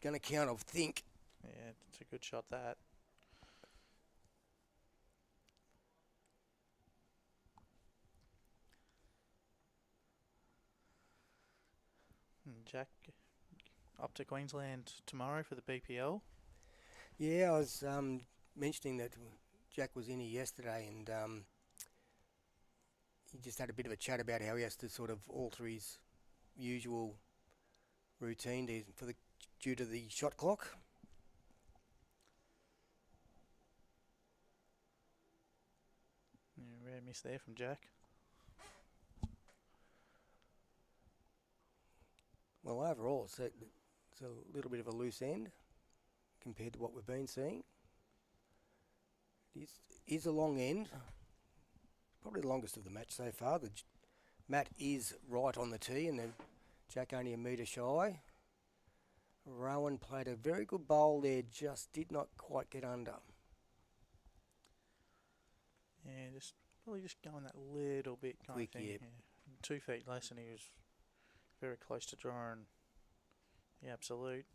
going to count, I think. Yeah, it's a good shot, that. And Jack up to Queensland tomorrow for the BPL. Yeah, I was mentioning that Jack was in here yesterday, and he just had a bit of a chat about how he has to sort of alter his usual routine due to the shot clock. Yeah, rare miss there from Jack. Well, overall, it's a little bit of a loose end compared to what we've been seeing. It is a long end, probably the longest of the match so far. Matt is right on the tee, and then Jack only a metre shy. Rohan played a very good bowl there, just did not quite get under. Yeah, probably just going that little bit kind Quick, of thing. yeah. 2 feet less, and he was very close to drawing the absolute.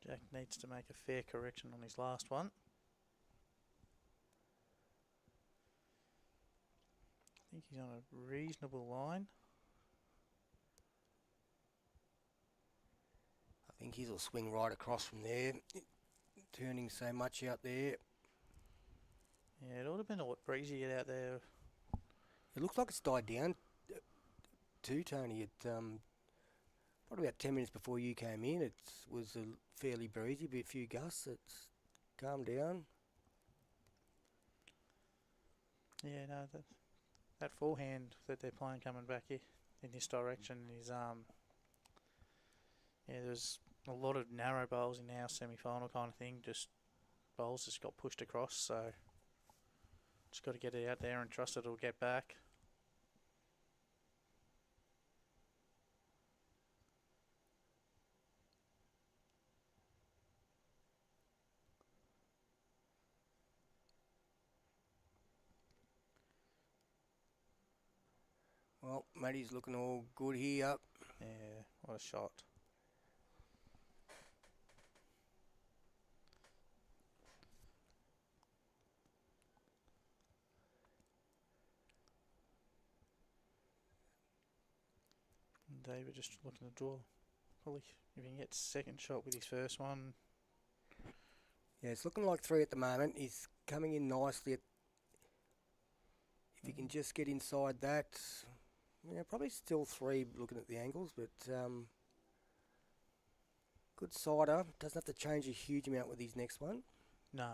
Jack needs to make a fair correction on his last one. I think he's on a reasonable line. I think he'll swing right across from there, turning so much out there. Yeah, it would have been a lot breezy out there. It looks like it's died down too, Tony. It probably about 10 minutes before you came in, it was a fairly breezy, but a few gusts. It's calmed down. Yeah, no, that forehand that they're playing coming back here in this direction is yeah, there's a lot of narrow bowls in our semi-final kind of thing. Just bowls just got pushed across, so just got to get it out there and trust it'll get back. Well, Matty's looking all good here. Yeah, what a shot. And David just looking to draw. Probably if he can get second shot with his first one. Yeah, it's looking like 3 at the moment. He's coming in nicely. If he can just get inside that, yeah, probably still 3 looking at the angles, but good sider. Doesn't have to change a huge amount with his next one. No.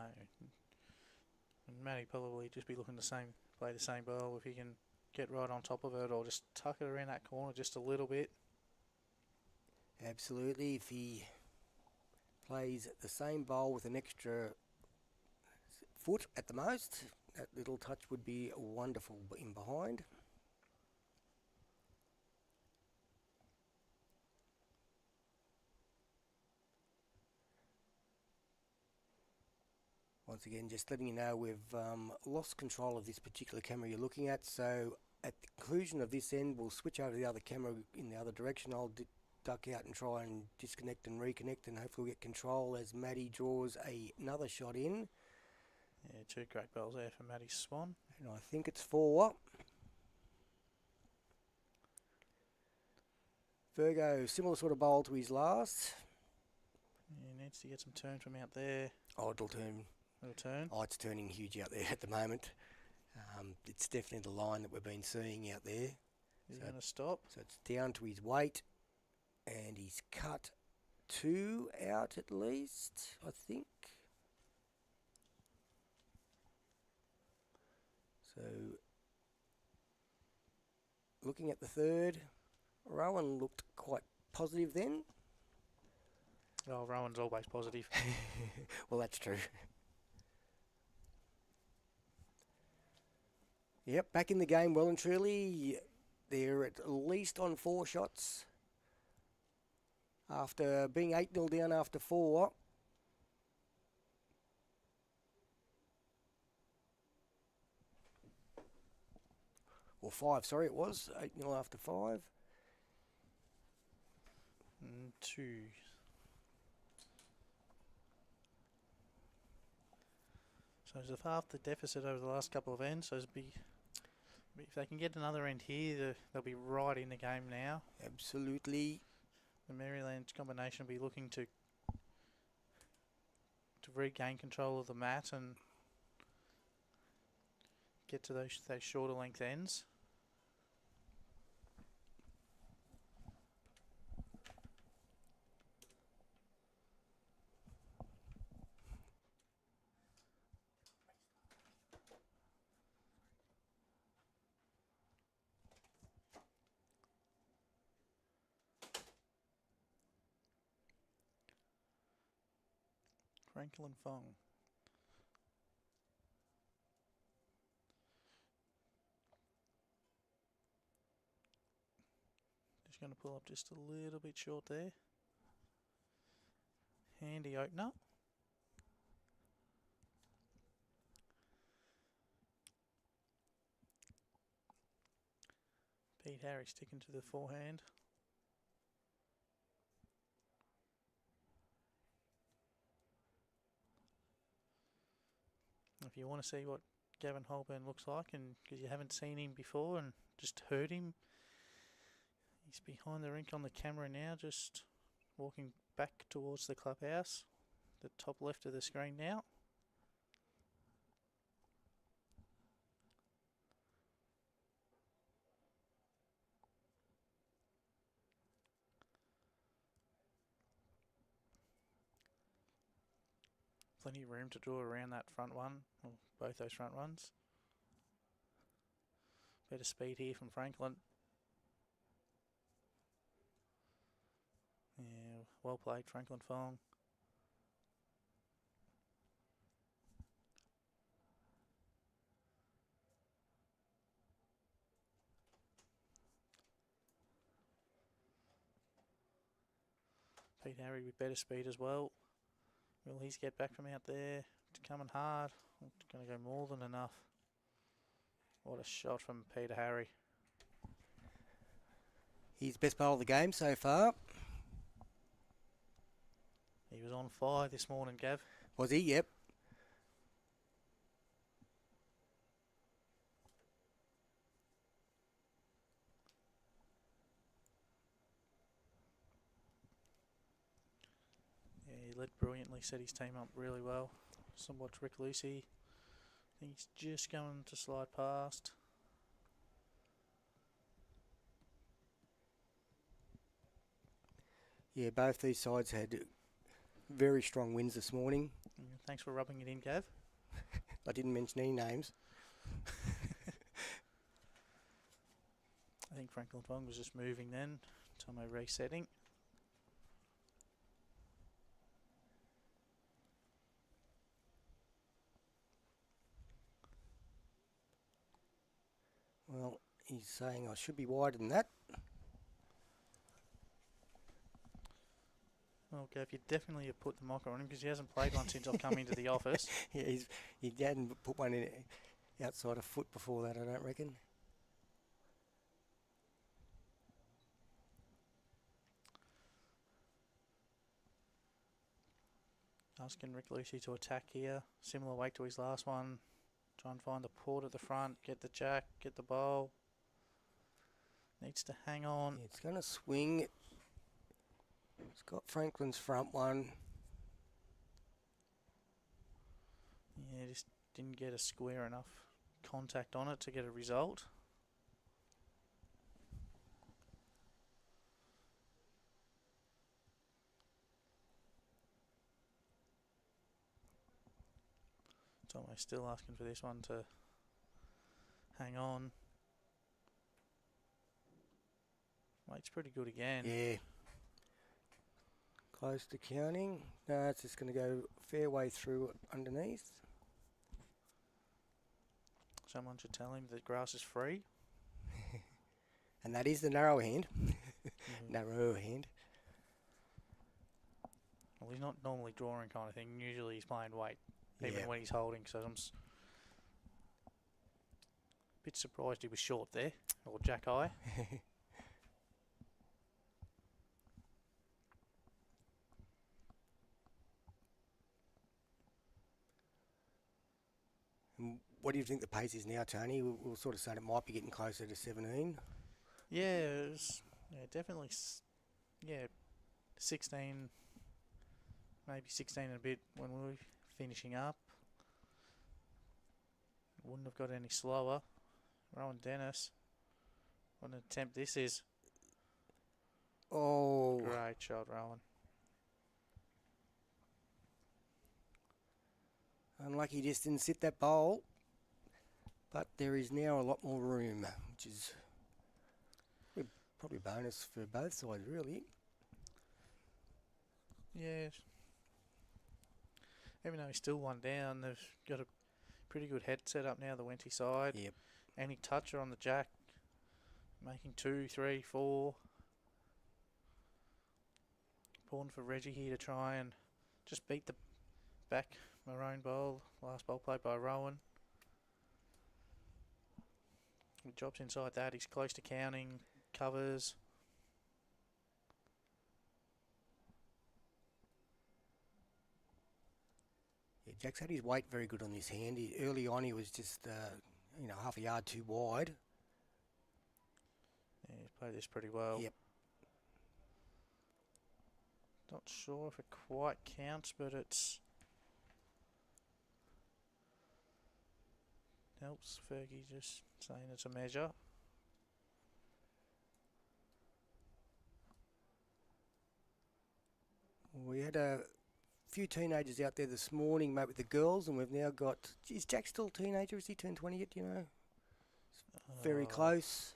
And Matty probably just be looking to play the same ball if he can get right on top of it or just tuck it around that corner just a little bit. Absolutely. If he plays the same bowl with an extra foot at the most, that little touch would be wonderful in behind. Once again, just letting you know we've lost control of this particular camera you're looking at, so at the conclusion of this end we'll switch over to the other camera in the other direction. I'll duck out and try and disconnect and reconnect and hopefully get control as Matty draws another shot in. Yeah, 2 great balls there for Matty Swan. And I think it's 4. Virgo, similar sort of bowl to his last. He needs to get some turn from out there. Oh, it'll turn. Little turn. Oh, it's turning huge out there at the moment. It's definitely the line that we've been seeing out there. Is he going to stop? So it's down to his weight, and he's cut 2 out at least, I think. So, looking at the third, Rohan looked quite positive then. Oh, Rowan's always positive. Well, that's true. Yep, back in the game well and truly. They're at least on 4 shots. After being 8-0 down after 4. Or 5, sorry, it was. 8-0 after 5. 2. So it's half the deficit over the last couple of ends. So if they can get another end here, they'll be right in the game now. Absolutely. The Maryland combination will be looking to regain control of the mat and get to those shorter length ends. Franklin Fong. Just going to pull up just a little bit short there. Handy opener. Pete Harry sticking to the forehand. If you want to see what Gavin Holborn looks like, and because you haven't seen him before and just heard him, he's behind the rink on the camera now, just walking back towards the clubhouse, the top left of the screen now. Plenty of room to draw around that front one, or both those front ones. Better speed here from Franklin. Yeah, well played, Franklin Fong. Pete Harry with better speed as well. Will he get back from out there? It's coming hard. It's going to go more than enough. What a shot from Peter Harry. He's best bowler of the game so far. He was on fire this morning, Gav. Was he? Yep. Yeah, he led brilliantly, set his team up really well. So watch Rick Lucey. I think he's just going to slide past. Yeah, both these sides had very strong wins this morning. Thanks for rubbing it in, Gav. I didn't mention any names. I think Franklin Fong was just moving then. Time resetting. Well, he's saying I should be wider than that. Well, Gav, you definitely have put the mocker on him because he hasn't played one since I've come into the office. Yeah, he hadn't put one in outside a foot before that, I don't reckon. Asking Rick Lucey to attack here. Similar weight to his last one. Try and find the port at the front. Get the jack. Get the bowl. Needs to hang on. Yeah, it's going to swing. It's got Franklin's front one. Yeah, just didn't get a square enough contact on it to get a result. Tomo still asking for this one to hang on. Weight's pretty good again. Yeah. Close to counting. No, it's just going to go fair way through underneath. Someone should tell him that grass is free. And that is the narrow hand. Narrow hand. Well, he's not normally drawing kind of thing. Usually he's playing weight, even Yeah. when he's holding. So I'm a bit surprised he was short there, or jack high. What do you think the pace is now, Tony? We'll sort of say it might be getting closer to 17. Yeah, it was, yeah, definitely. 16, maybe 16 and a bit when we were finishing up. Wouldn't have got any slower. Rohan Dennis. What an attempt this is. Oh. Great shot, Rohan. Unlucky he just didn't sit that bowl. But there is now a lot more room, which is probably a bonus for both sides, really. Yeah. Even though he's still one down, they've got a pretty good head set up now, the Wenty side. Yep. Any toucher on the jack, making 2, 3, 4. Important for Reggie here to try and just beat the back maroon bowl. Last bowl played by Rohan. He drops inside that. He's close to counting. Covers. Yeah, Jack's had his weight very good on this hand. Early on, he was just, half a yard too wide. Yeah, he's played this pretty well. Yep. Not sure if it quite counts, but it's helps Fergie just saying it's a measure. We had a few teenagers out there this morning, mate, with the girls, and we've now got... Is Jack still a teenager? Has he turned 20 yet, do you know? Very close.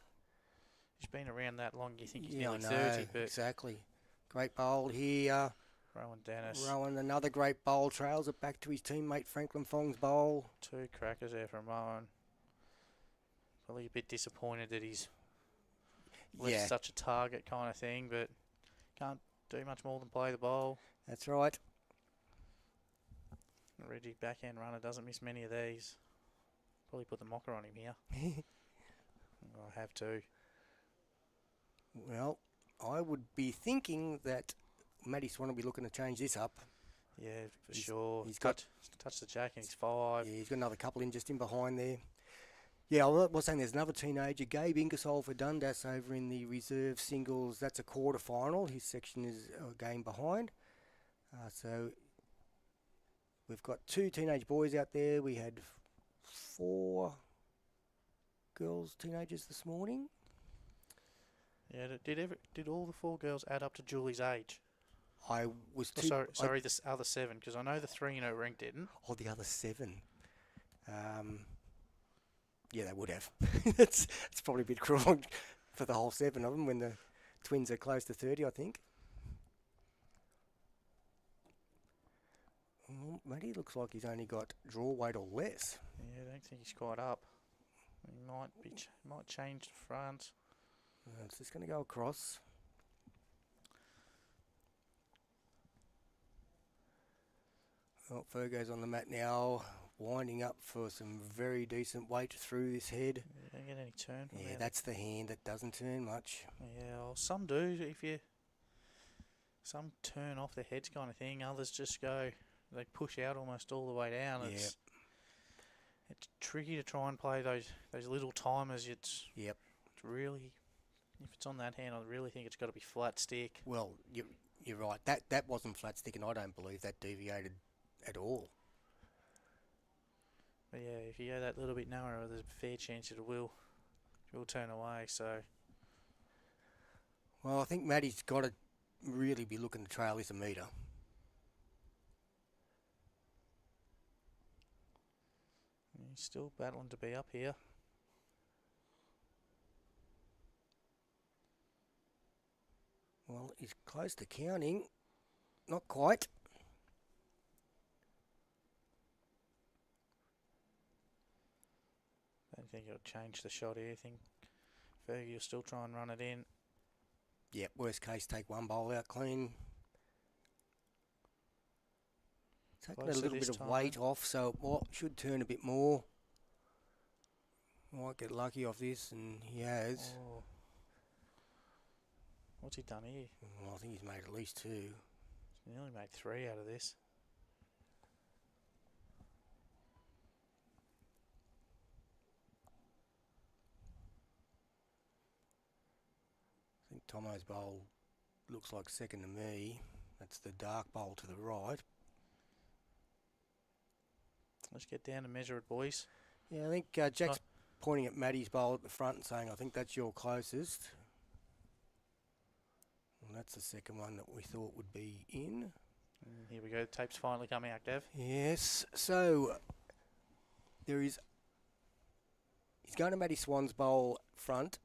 He's been around that long, you think he's Yeah, nearly I know, 30, but exactly. Great bowl here. Rohan Dennis. Rohan, another great bowl, trails it back to his teammate Franklin Fong's bowl. 2 crackers there from Rohan. Probably a bit disappointed that he's left such a target kind of thing, but can't do much more than play the bowl. That's right. Reggie backhand runner doesn't miss many of these. Probably put the mocker on him here. I have to. Well, I would be thinking that Matty Swan will be looking to change this up. Yeah, for sure. He's touch the jack and he's 5. Yeah, he's got another couple in just in behind there. Yeah, I was saying there's another teenager, Gabe Ingersoll for Dundas over in the reserve singles. That's a quarter final. His section is a game behind. So we've got 2 teenage boys out there. We had 4 girls, teenagers this morning. Yeah, did all the 4 girls add up to Julie's age? I was Sorry, the other 7, because I know the 3 in her rank didn't. Oh, the other 7. Yeah, they would have. It's probably a bit cruel for the whole 7 of them when the twins are close to 30, I think. Well, Matty looks like he's only got draw weight or less. Yeah, I don't think he's quite up. He might change the front. It's just going to go across. Well, Fergo's on the mat now, winding up for some very decent weight through this head. You don't get any turn from Yeah, there. that's the hand that doesn't turn much. Yeah, well, some do. Some turn off their heads kind of thing. Others just go, they push out almost all the way down. Yeah. It's tricky to try and play those little timers. It's really, if it's on that hand, I really think it's got to be flat stick. Well, you're right. That wasn't flat stick, and I don't believe that deviated at all. But yeah, if you go that little bit narrower, there's a fair chance it will turn away. So, Well, I think Matty's got to really be looking to trail this a metre. he's still battling to be up here. Well, he's close to counting. Not quite. I don't think it'll change the shot here. I think Fergie will still try and run it in. Yep, worst case, take one bowl out clean. Taking a Closer little this bit of time. weight off, so it should turn a bit more. Might get lucky off this, and he has. Oh. What's he done here? Well, I think he's made at least 2. He's nearly made 3 out of this. I think Tomo's bowl looks like second to me. That's the dark bowl to the right. Let's get down and measure it, boys. Yeah, I think Jack's pointing at Matty's bowl at the front and saying, I think that's your closest. And that's the second one that we thought would be in. Here we go. The tape's finally coming out, Dev. Yes, so he's going to Matty Swan's bowl front.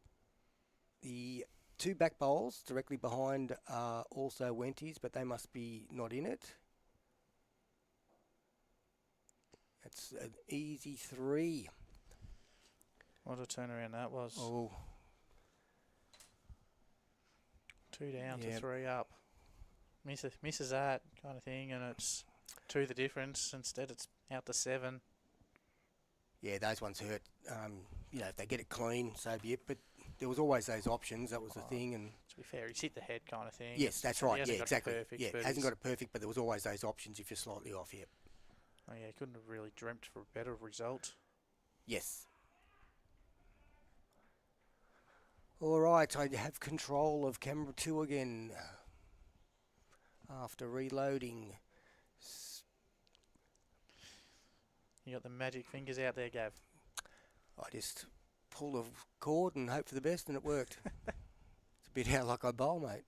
The 2 back bowls directly behind are also Wenty's, but they must be not in it. That's an easy 3. What a turnaround that was. Oh, 2 down Yeah. to 3 up. Misses that kind of thing, and it's 2 the difference. Instead, it's out to 7. yeah, those ones hurt. If they get it clean, so be it. But there was always those options. That was the thing. And To be fair, he's hit the head kind of thing. yes, that's He right. hasn't Yeah, got it exactly. perfect, Yeah, but hasn't he's- got it perfect, but there was always those options if you're slightly off. Yep. Oh yeah, he couldn't have really dreamt for a better result. Yes. All right, I have control of camera 2 again after reloading. You got the magic fingers out there, Gav. I just pulled a cord and hope for the best, and it worked. It's a bit how like I bowl, mate.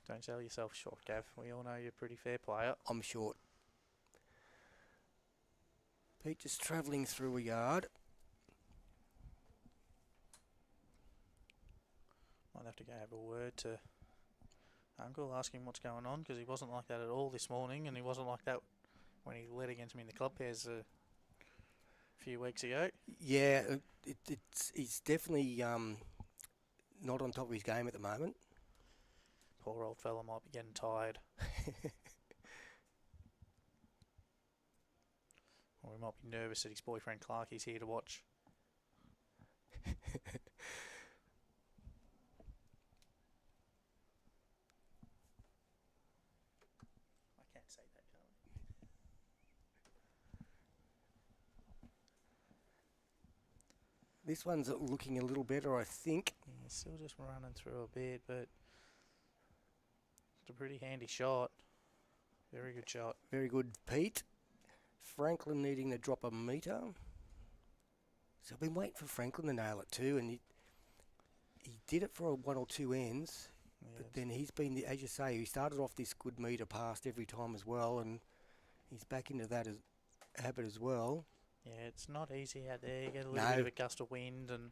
Don't sell yourself short, Gav. We all know you're a pretty fair player. I'm short. Pete just travelling through a yard. Might have to go have a word to Uncle, ask him what's going on, because he wasn't like that at all this morning, and he wasn't like that when he led against me in the club pairs a few weeks ago. Yeah, he's definitely not on top of his game at the moment. Poor old fella might be getting tired. Or he might be nervous that his boyfriend Clarkie's here to watch. This one's looking a little better, I think. Yeah, still just running through a bit, but it's a pretty handy shot. Very good shot. Very good, Pete. Franklin needing to drop a metre. So I've been waiting for Franklin to nail it too, and he did it for one or two ends, Yeah, but then he's been, as you say, he started off this good metre past every time as well, and he's back into that habit as well. yeah, it's not easy out there. You get a little bit of a gust of wind, and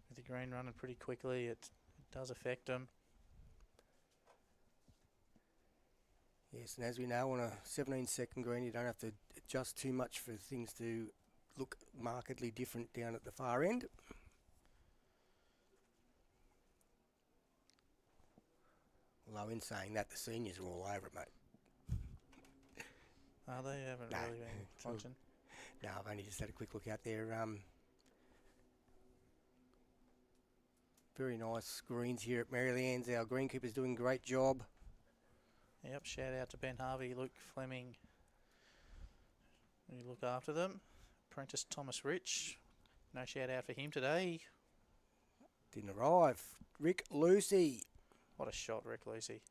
with the green running pretty quickly, it does affect them. Yes, and as we know, on a 17-second green, you don't have to adjust too much for things to look markedly different down at the far end. Although in saying that, the seniors are all over it, mate. They haven't really been watching. No, I've only just had a quick look out there. Very nice greens here at Maryland's. Our greenkeeper's doing a great job. Yep, shout out to Ben Harvey, Luke Fleming, who look after them. Apprentice Thomas Rich, no shout out for him today. Didn't arrive. Rick Lucey. What a shot, Rick Lucey.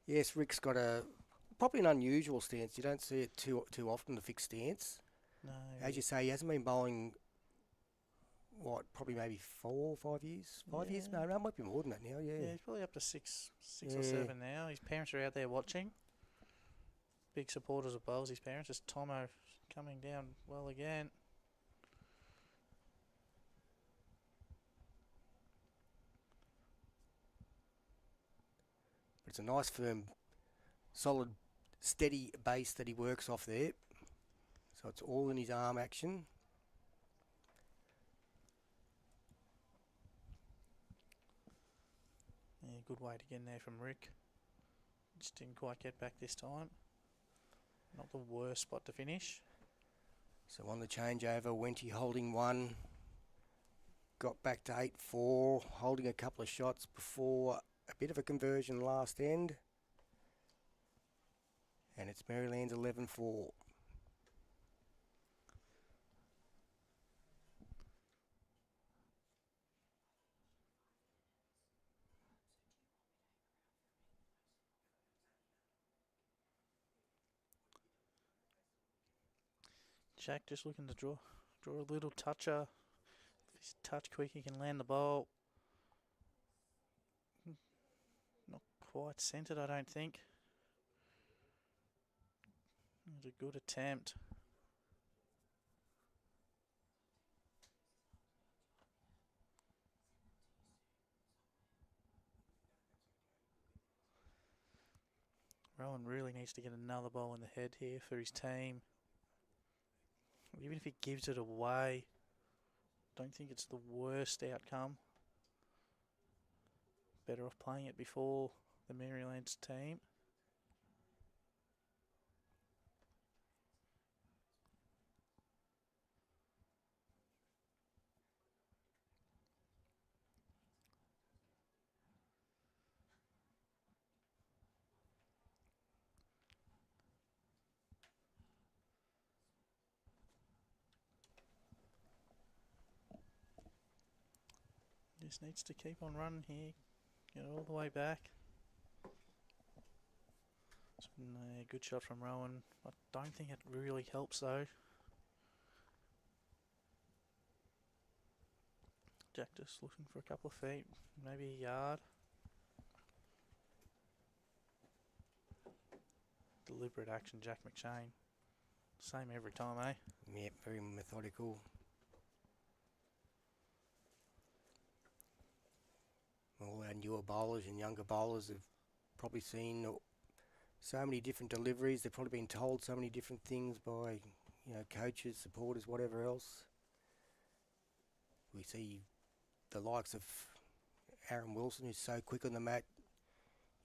Yes, Rick's got probably an unusual stance. You don't see it too often, the fixed stance. No. As you say, he hasn't been bowling, probably maybe 4 or 5 years? 5 years? No, it might be more than that now, yeah. Yeah, he's probably up to six or seven now. His parents are out there watching. Big supporters of bowls, his parents. Just Tomo coming down well again. It's a nice, firm, solid, steady base that he works off there. So it's all in his arm action. Yeah, good way to get in there from Rick. Just didn't quite get back this time. Not the worst spot to finish. So on the changeover, Wenty holding one. Got back to 8-4, holding a couple of shots before a bit of a conversion last end. And it's Maryland's 11-4. Jack just looking to draw a little toucher. If he's touch quick, he can land the ball. Not quite centred, I don't think. It was a good attempt. Rohan really needs to get another ball in the head here for his team. Even if he gives it away, don't think it's the worst outcome. Better off playing it before the Maryland's team. Just needs to keep on running here, get all the way back. It's been a good shot from Rohan. I don't think it really helps though. Jack just looking for a couple of feet, maybe a yard. Deliberate action, Jack McShane. Same every time, eh? Yep, very methodical. All our newer bowlers and younger bowlers have probably seen so many different deliveries. They've probably been told so many different things by, coaches, supporters, whatever else. We see the likes of Aaron Wilson, who's so quick on the mat.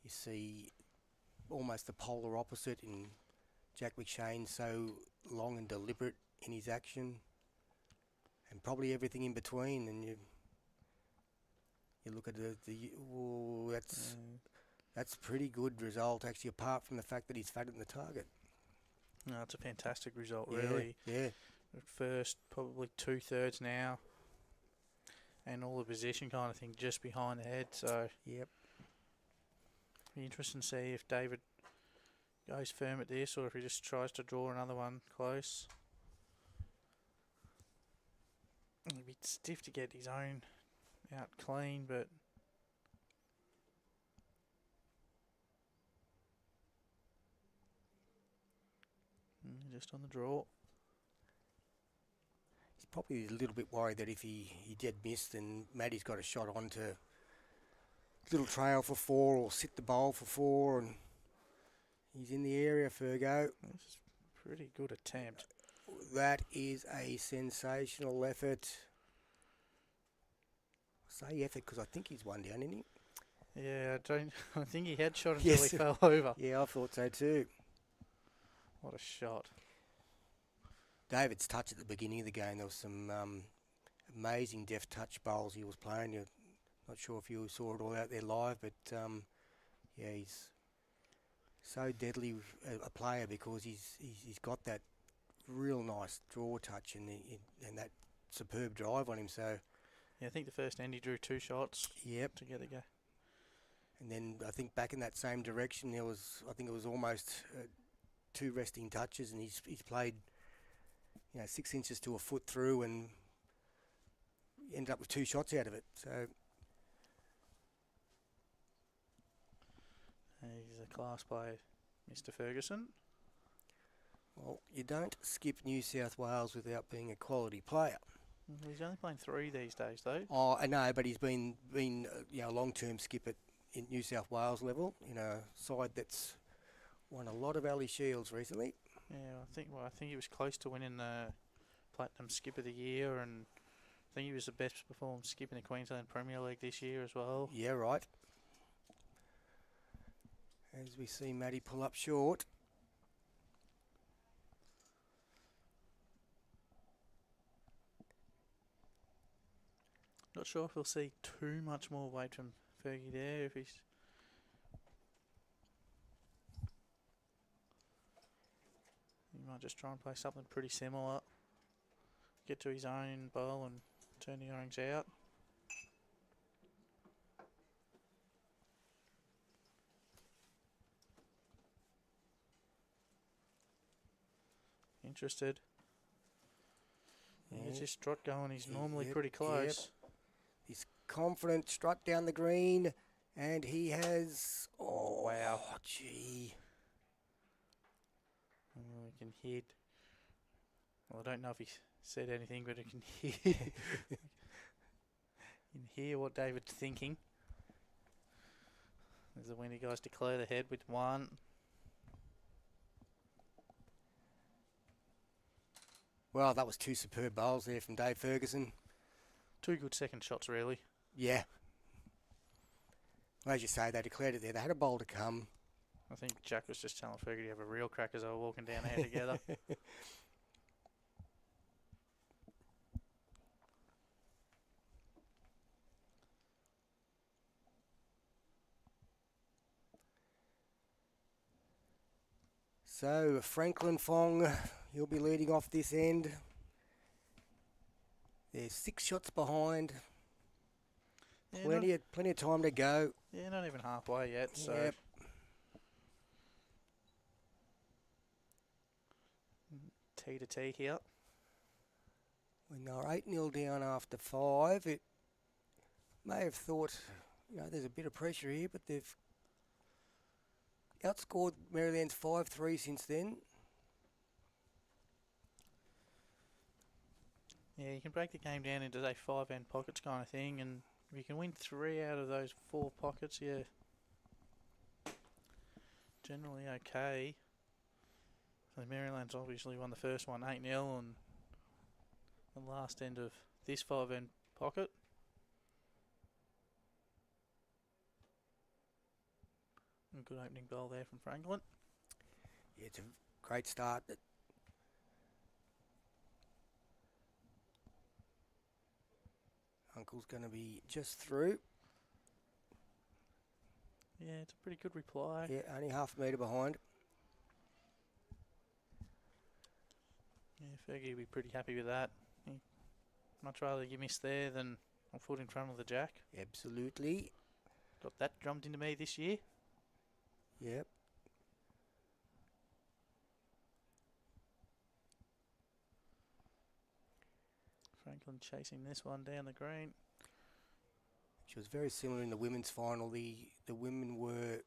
You see almost the polar opposite in Jack McShane, so long and deliberate in his action, and probably everything in between. And you look at That's a pretty good result, actually, apart from the fact that he's fat in the target. No, it's a fantastic result, Yeah, really. yeah. First, probably 2/3 now. And all the position kind of thing just behind the head. So, Yep. be interesting to see if David goes firm at this or if he just tries to draw another one close. It'd be stiff to get his own out clean, but just on the draw. He's probably a little bit worried that if he did miss, then Matty's got a shot onto little trail for 4 or sit the bowl for 4, and he's in the area, Fergo. This is a pretty good attempt. That is a sensational effort. I say effort because I think he's one down, isn't he? Yeah, I think he had shot until Yes. he fell over. Yeah, I thought so too. What a shot. David's touch at the beginning of the game, there was some amazing deft touch bowls he was playing. You're not sure if you saw it all out there live, but yeah, he's so deadly a player because he's got that real nice draw touch and that superb drive on him. So Yeah, I think the first end he drew 2 shots yep. to get the go. And then I think back in that same direction, I think it was almost 2 resting touches, and he's played 6 inches to a foot through and ended up with 2 shots out of it. So He's a class by Mr. Ferguson. well, you don't skip New South Wales without being a quality player. He's only playing 3 these days, though. Oh, I know, but he's been a long-term skip in New South Wales level, in a side that's won a lot of Alley Shields recently. Yeah, I think he was close to winning the Platinum Skip of the Year, and I think he was the best performed skip in the Queensland Premier League this year as well. Yeah, right. As we see Matty pull up short. Not sure if we'll see too much more weight from Fergie there. If he's he might just try and play something pretty similar. Get to his own bowl and turn the orange out. Interested. Yeah, Yeah. just strut going. He's normally Yep, pretty close. He's confident, strut down the green, and he has... Oh, wow. Oh, gee. Oh, I can hear. Well, I don't know if he said anything, but I can hear. You can hear what David's thinking. As the windy guys declare the head with 1. Well, that was 2 superb bowls there from Dave Ferguson. 2 good second shots, really. Yeah. Well, as you say, they declared it there. They had a bowl to come. I think Jack was just telling Fergie to have a real crack as they were walking down there together. So, Franklin Fong, he'll be leading off this end. They're 6 shots behind. Yeah, Plenty of time to go. Yeah, not even halfway yet. So Yep. T to T here. When they were 8-0 down after 5, it may have thought, there's a bit of pressure here, but they've outscored Maryland's 5-3 since then. Yeah, you can break the game down into, say, 5-end pockets kind of thing, and if you can win 3 out of those 4 pockets, yeah, generally okay. So Maryland's obviously won the first one 8-0, and the last end of this 5-end pocket. A good opening bowl there from Franklin. Yeah, it's a great start. Uncle's going to be just through. Yeah, it's a pretty good reply. Yeah, only half a metre behind. Yeah, Fergie will be pretty happy with that. He'd much rather you miss there than a foot in front of the jack. Absolutely. Got that drummed into me this year. Yep. Franklin chasing this one down the green. She was very similar in the women's final. The women were,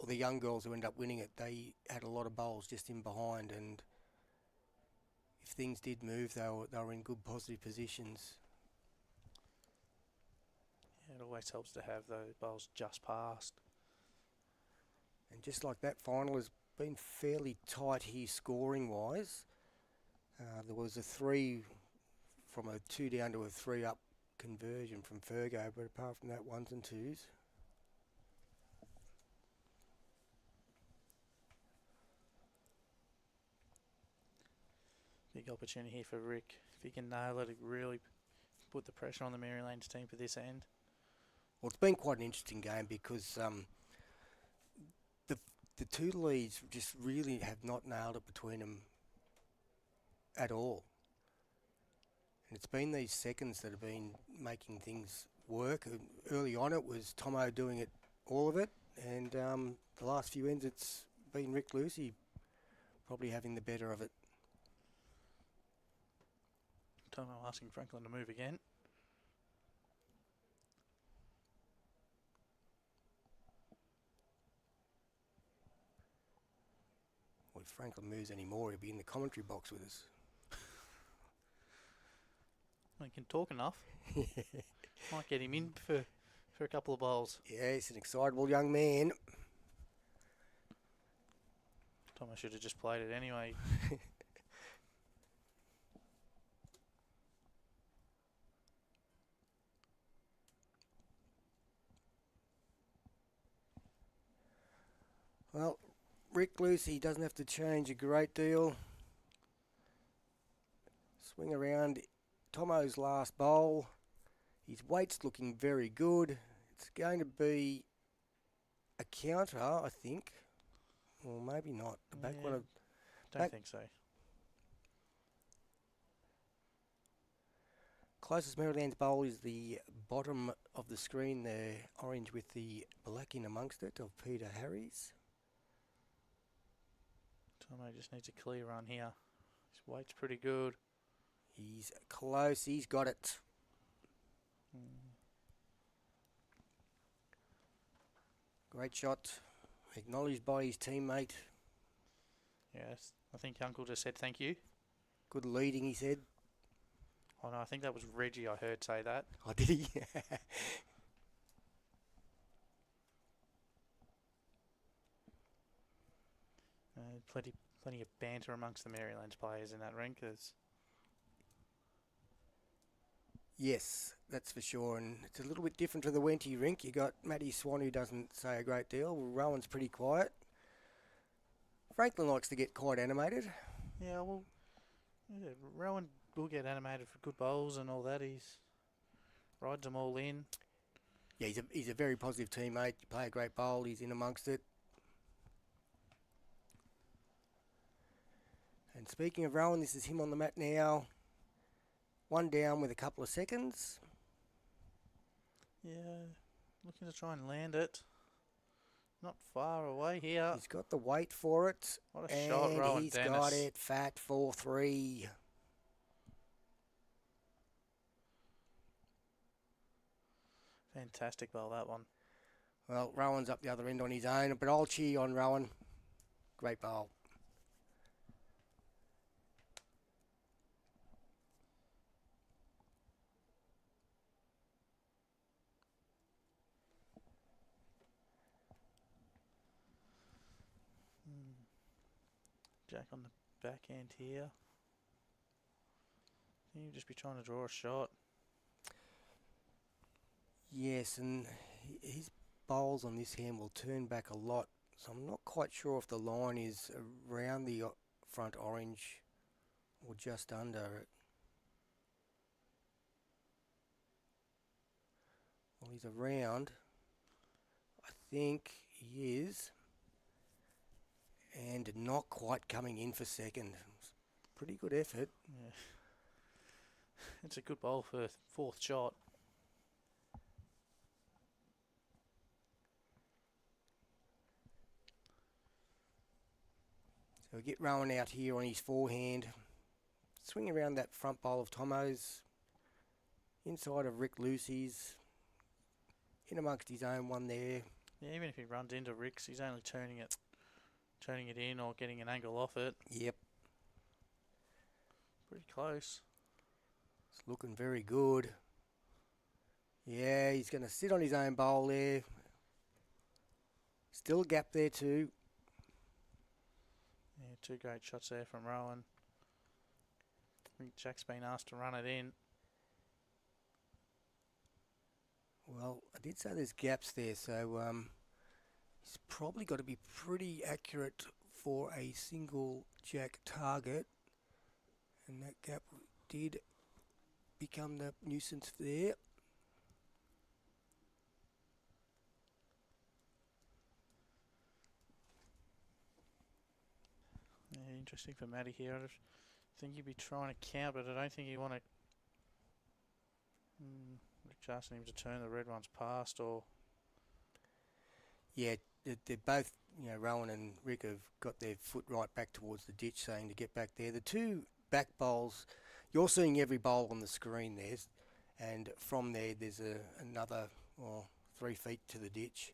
the young girls who ended up winning it, they had a lot of bowls just in behind, and if things did move, they were in good positive positions. Yeah, it always helps to have those bowls just past. And just like that, final has been fairly tight here scoring-wise. There was a 3 from a 2 down to a 3 up conversion from Fergo, but apart from that, 1s and 2s. Big opportunity here for Rick. If he can nail it, it really put the pressure on the Marylands team for this end. Well, it's been quite an interesting game because the two leads just really have not nailed it between them at all. And it's been these seconds that have been making things work. Early on it was Tomo doing it, all of it, and the last few ends it's been Rick Lucey probably having the better of it. Tomo asking Franklin to move again. Well, if Franklin moves anymore, he'll be in the commentary box with us. He can talk enough. Might get him in for a couple of bowls. Yeah, he's an excitable young man. Tomo should have just played it anyway. Well, Rick Lucey doesn't have to change a great deal. Swing around Tomo's last bowl. His weight's looking very good. It's going to be a counter, I think. Or maybe not. The back one. Don't think so. Closest Maryland's bowl is the bottom of the screen there, orange with the black in amongst it, of Peter Harries. Tomo just needs a clear run here. His weight's pretty good. He's close, he's got it. Great shot, acknowledged by his teammate. Yes, I think Uncle just said thank you. Good leading, he said. Oh no, I think that was Reggie I heard say that. Oh, did he? Plenty of banter amongst the Marylands players in that rink. Yes, that's for sure, and it's a little bit different to the Wenty rink. You got Matty Swan, who doesn't say a great deal. Rohan's pretty quiet. Franklin likes to get quite animated. Yeah, well, yeah, Rohan will get animated for good bowls and all that. He rides them all in. Yeah, he's a very positive teammate. You play a great bowl, he's in amongst it. And speaking of Rohan, this is him on the mat now. 1 down with a couple of seconds. Yeah, looking to try and land it. Not far away here. He's got the weight for it. What a shot, Rohan he's Dennis. got it fat 4-3. Fantastic bowl, that one. Well, Rohan's up the other end on his own, but I'll cheer on Rohan. Great bowl. Jack on the backhand here. He'll just be trying to draw a shot. Yes, and his bowls on this hand will turn back a lot, so I'm not quite sure if the line is around the front orange or just under it. Well, he's around. think he is. And not quite coming in for second. Pretty good effort. Yeah. It's a good bowl for fourth shot. So we get Rohan out here on his forehand. Swing around that front bowl of Tomo's. Inside of Rick Lucey's. In amongst his own one there. Yeah, even if he runs into Rick's, he's only turning it in or getting an angle off it. Yep. Pretty close. It's looking very good. Yeah, he's going to sit on his own bowl there. Still a gap there too. Yeah, two great shots there from Rohan. I think Jack's been asked to run it in. Well, I did say there's gaps there, so he's probably got to be pretty accurate for a single Jack target. And that gap did become the nuisance there. Yeah, interesting for Matty here. I just think he'd be trying to count, but I don't think he'd want to. Rick's asking him to turn the red ones past, or. Yeah, they're both, Rohan and Rick have got their foot right back towards the ditch, saying to get back there. The two back bowls, you're seeing every bowl on the screen there, and from there there's another 3 feet to the ditch.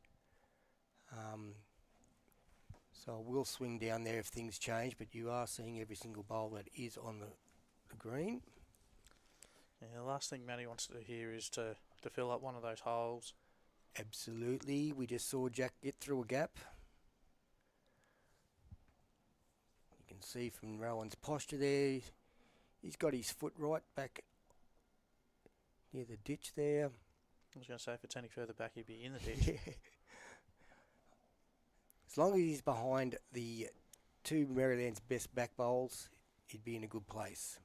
So we'll swing down there if things change, but you are seeing every single bowl that is on the green. Yeah, the last thing Matty wants to do here is to fill up one of those holes. Absolutely. We just saw Jack get through a gap. You can see from Rowan's posture there, he's got his foot right back near the ditch there. I was going to say, if it's any further back, he'd be in the ditch. Yeah. As long as he's behind the two Maryland's best back bowls, he'd be in a good place.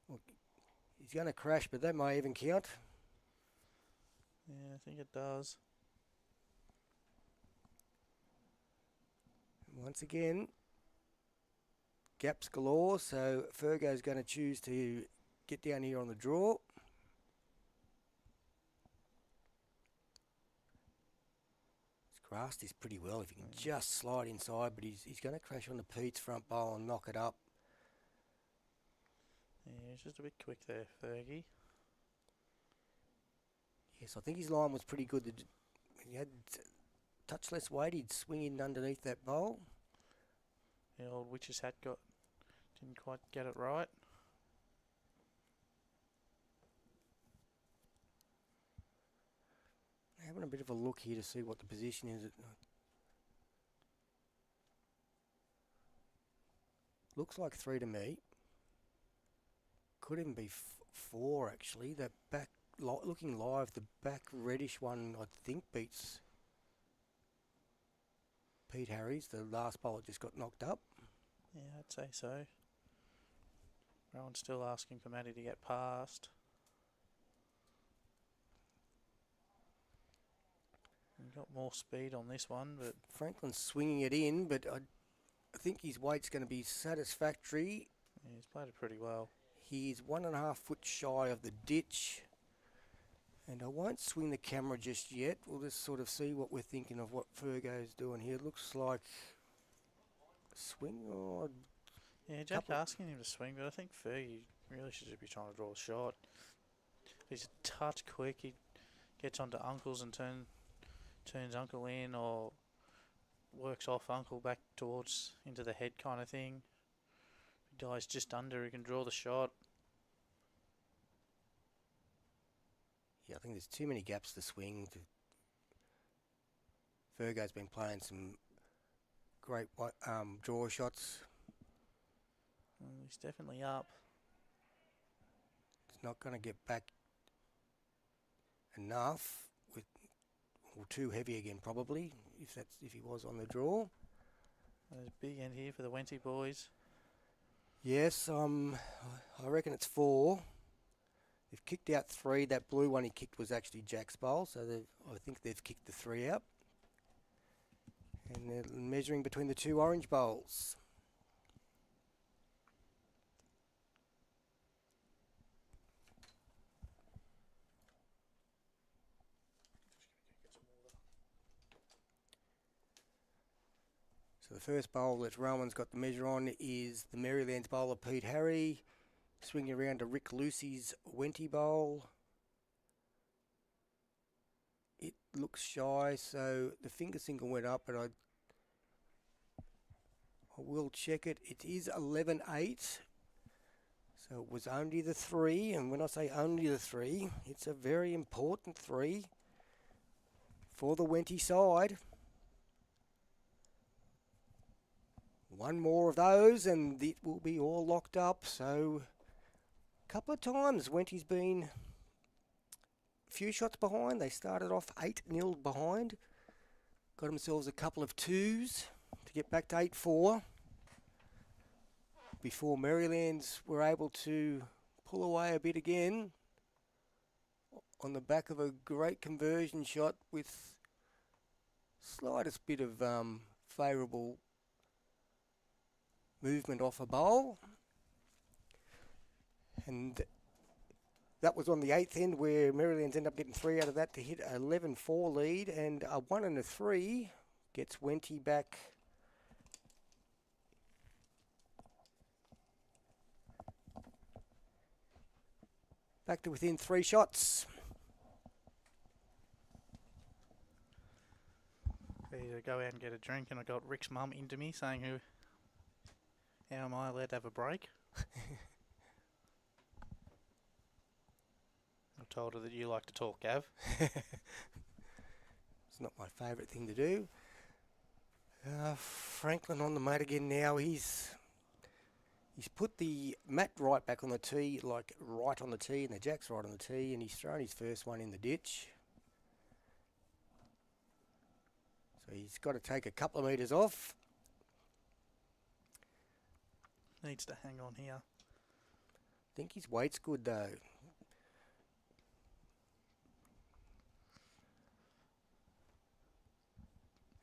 Look, he's going to crash, but that might even count. Yeah, I think it does. Once again, gaps galore, so Fergo's going to choose to get down here on the draw. He's grasped this pretty well if he can just slide inside, but he's going to crash on the Pete's front bowl and knock it up. Yeah, he's just a bit quick there, Fergie. Yes, I think his line was pretty good. He had touch less weight, he'd swing in underneath that bowl. The old witch's hat didn't quite get it right. Having a bit of a look here to see what the position is. Looks like 3 to me. Could even be 4 actually. That back, looking live, the back reddish one I think beats Pete Harris. The last bowler just got knocked up. Yeah, I'd say so. Rowan's still asking for Matty to get past. We've got more speed on this one, but Franklin's swinging it in, but I think his weight's going to be satisfactory. yeah, he's played it pretty well. He's 1.5 foot shy of the ditch. And I won't swing the camera just yet. We'll just sort of see what we're thinking of what Fergo's doing here. Looks like a swing or... Yeah, Jack asking him to swing, but I think Fergie really should just be trying to draw a shot. He's a touch quick. He gets onto Uncle's and turns Uncle in, or works off Uncle back towards into the head kind of thing. If he dies just under, he can draw the shot. Yeah, I think there's too many gaps to swing. Fergo's been playing some great draw shots. He's definitely up. He's not going to get back enough, or too heavy again probably, if he was on the draw. There's a big end here for the Wenty boys. Yes, I reckon it's 4. They've kicked out 3. That blue one he kicked was actually Jack's bowl, so I think they've kicked the 3 out. And they're measuring between the 2 orange bowls. So the first bowl that Rohan's got the measure on is the Marylands bowler Pete Harry, swinging around to Rick Lucey's Wenty bowl. It looks shy, so the finger single went up, but I will check it. It is 11-8, so it was only the 3, and when I say only the 3, it's a very important 3 for the Wenty side. One more of those and it will be all locked up. So a couple of times Wenty's been a few shots behind. They started off 8-0 behind. Got themselves a couple of 2s to get back to 8-4 before Marylands were able to pull away a bit again on the back of a great conversion shot with slightest bit of favourable movement off a bowl. And that was on the 8th end where Marylands end up getting 3 out of that to hit a 11-4 lead, and a 1 and a 3 gets Wenty back to within 3 shots. Ready to go out and get a drink, and I got Rick's mum into me saying, how am I allowed to have a break? I told her that you like to talk, Gav. It's not my favourite thing to do. Franklin on the mat again now. He's put the mat right back on the tee, like right on the tee, and the jack's right on the tee, and he's thrown his first one in the ditch. So he's got to take a couple of metres off. Needs to hang on here. I think his weight's good though.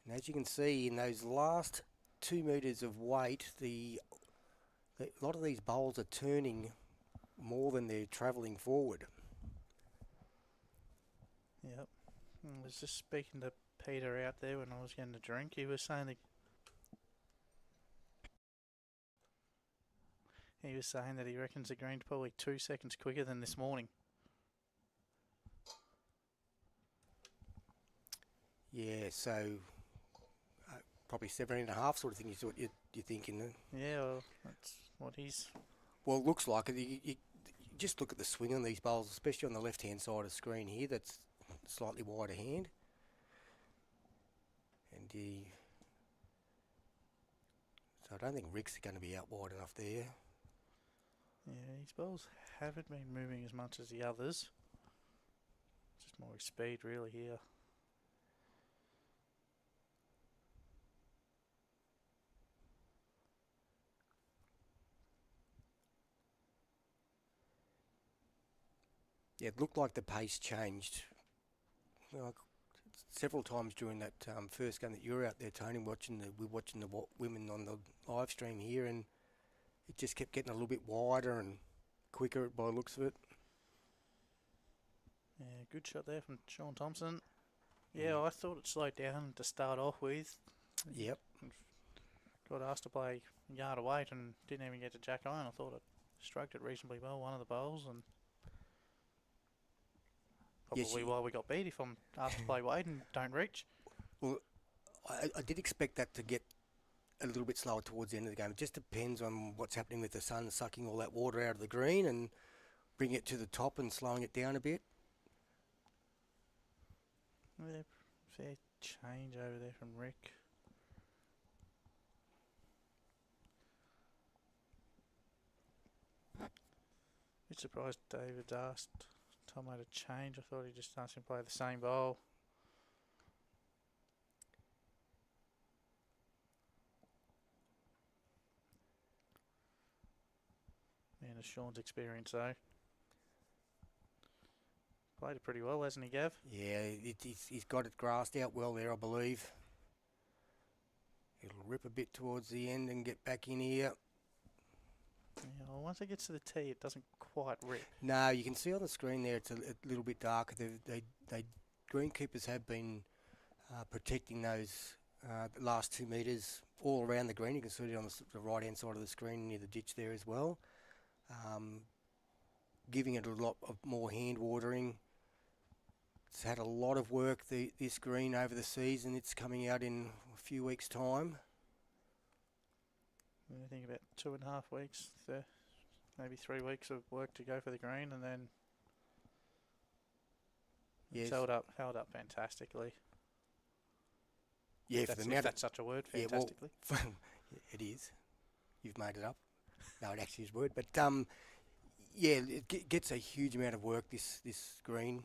And as you can see in those last 2 metres of weight, a lot of these bowls are turning more than they're travelling forward. Yep. I was just speaking to Peter out there when I was getting a drink. He was saying that he reckons the green's probably 2 seconds quicker than this morning. Yeah, so probably 17.5 sort of thing is what you're thinking. Yeah, well, that's what he's... Well, it looks like it. You just look at the swing on these bowls, especially on the left-hand side of the screen here. That's slightly wider hand. And so I don't think Rick's going to be out wide enough there. Yeah, his balls haven't been moving as much as the others. Just more speed really here. Yeah, it looked like the pace changed. Well, several times during that first game that you were out there, Tony, we're watching the women on the live stream here, and it just kept getting a little bit wider and quicker by the looks of it. Yeah, good shot there from Shawn Thompson. Yeah, I thought it slowed down to start off with. Yep. Got asked to play a yard away and didn't even get to jack iron. I thought it stroked it reasonably well, one of the bowls, and probably why we got beat if I'm asked to play wide and don't reach. Well, I did expect that to get a little bit slower towards the end of the game. It just depends on what's happening with the sun sucking all that water out of the green and bringing it to the top and slowing it down a bit. Yeah, fair change over there from Rick. Bit surprised David asked Tomo to change. I thought he just asked him to play the same bowl. Man, it's Shawn's experience though. Played it pretty well, hasn't he, Gav? Yeah, he's got it grassed out well there, I believe. It'll rip a bit towards the end and get back in here. Yeah, well, once it gets to the tee, it doesn't quite rip. No, you can see on the screen there it's a little bit darker. Greenkeepers have been protecting those the last 2 metres all around the green. You can see it on the right-hand side of the screen near the ditch there as well. Giving it a lot of more hand watering. It's had a lot of work, this green, over the season. It's coming out in a few weeks' time. I think about 2.5 weeks, maybe 3 weeks of work to go for the green, and then it's held up fantastically. Yeah, if that's such a word, fantastically. Yeah, well, it is. You've made it up. No, it actually is a word. But yeah, it gets a huge amount of work, this green.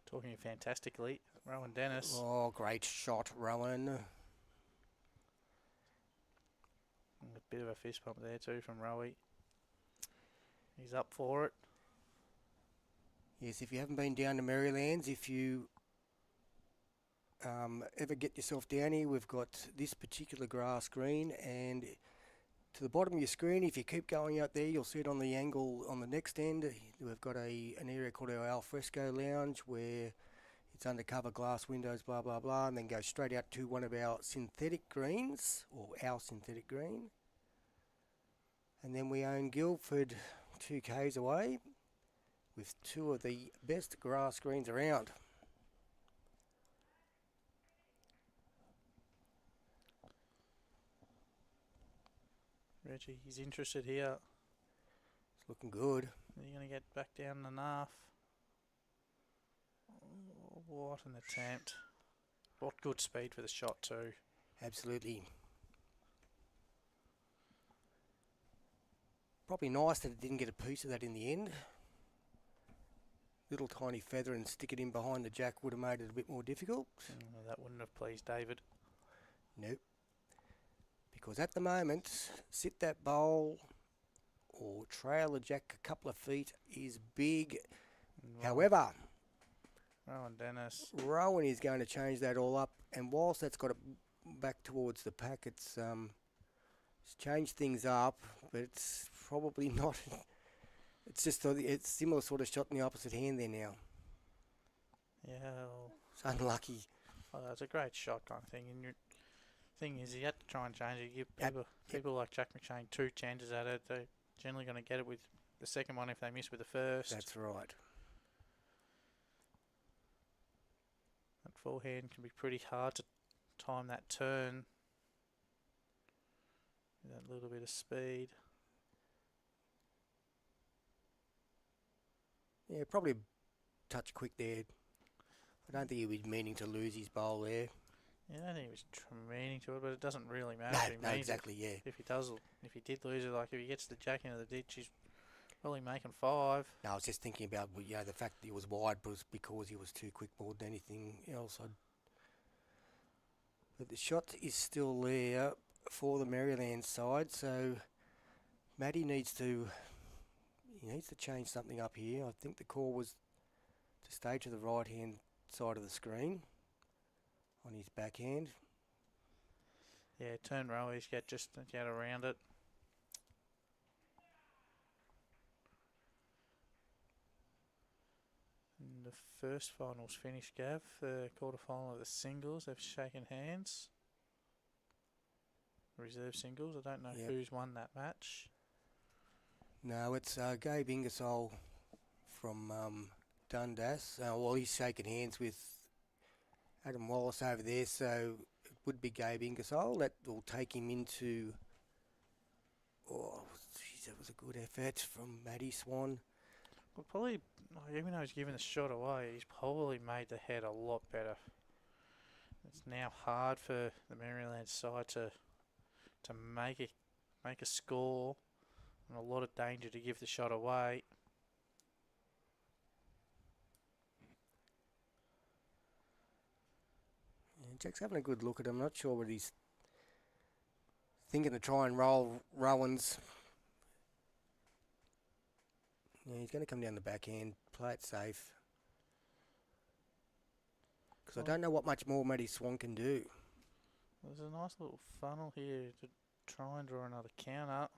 Talking fantastically, Rohan Dennis. Oh, great shot, Rohan. A bit of a fist pump there too from Rowie. He's up for it. Yes, if you haven't been down to Marylands, if you ever get yourself down here, we've got this particular grass green, and to the bottom of your screen, if you keep going out there, you'll see it on the angle on the next end. We've got an area called our Al Fresco Lounge, where it's undercover glass windows, blah, blah, blah, and then go straight out to one of our synthetic greens, or our synthetic green. And then we own Guildford 2 k's away with 2 of the best grass greens around. Reggie, he's interested here. It's looking good. Are you going to get back down enough? Oh, what an attempt. What good speed for the shot too. Absolutely. Probably nice that it didn't get a piece of that in the end. Little tiny feather and stick it in behind the jack would have made it a bit more difficult. That wouldn't have pleased David. Nope. Because at the moment, sit that bowl or trail the jack a couple of feet is big. However, Rowan is going to change that all up, and whilst that's got it back towards the pack, it's changed things up, but it's probably not. It's just it's similar sort of shot in the opposite hand there now. Yeah, well, it's unlucky. Well, that's a great shot kind of thing, and your thing is you had to try and change it. Give people like Jack McShane 2 chances at it. They're generally going to get it with the second one if they miss with the first. That's right. That forehand can be pretty hard to time that turn. With that little bit of speed. Yeah, probably a touch quick there. I don't think he was meaning to lose his bowl there. Yeah, I don't think he was meaning to it, but it doesn't really matter. No, exactly, yeah. If he did lose it, like if he gets the jack into the ditch, he's probably making 5. No, I was just thinking about the fact that he was wide was because he was too quick more than anything else. But the shot is still there for the Maryland side, so Matty needs to change something up here. I think the call was to stay to the right-hand side of the screen on his backhand. Yeah, turn row, he's get around it. And the first finals finished, Gav. The quarterfinal of the singles, they've shaken hands. Reserve singles, I don't know who's won that match. No, it's Gabe Ingersoll from Dundas. Well, he's shaking hands with Adam Wallace over there, so it would be Gabe Ingersoll. That will take him into... Oh, geez, that was a good effort from Matty Swan. Well, probably, even though he's given the shot away, he's probably made the head a lot better. It's now hard for the Maryland side to make a score, and a lot of danger to give the shot away. Yeah, Jack's having a good look at him. I'm not sure what he's thinking to try and roll Rowan's. Yeah, he's going to come down the backhand, play it safe. Because I don't know what much more Matty Swan can do. There's a nice little funnel here to try and draw another counter.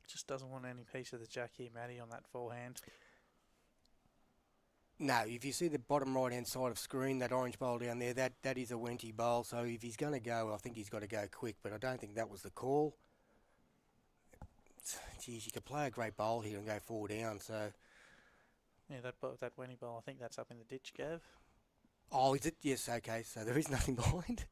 Just doesn't want any piece of the jack here, Matty, on that forehand. No, if you see the bottom right-hand side of screen, that orange bowl down there, that is a Wenty bowl. So if he's going to go, I think he's got to go quick. But I don't think that was the call. Geez, you could play a great bowl here and go 4 down. So. Yeah, that Wenty bowl, I think that's up in the ditch, Gav. Oh, is it? Yes, okay. So there is nothing behind.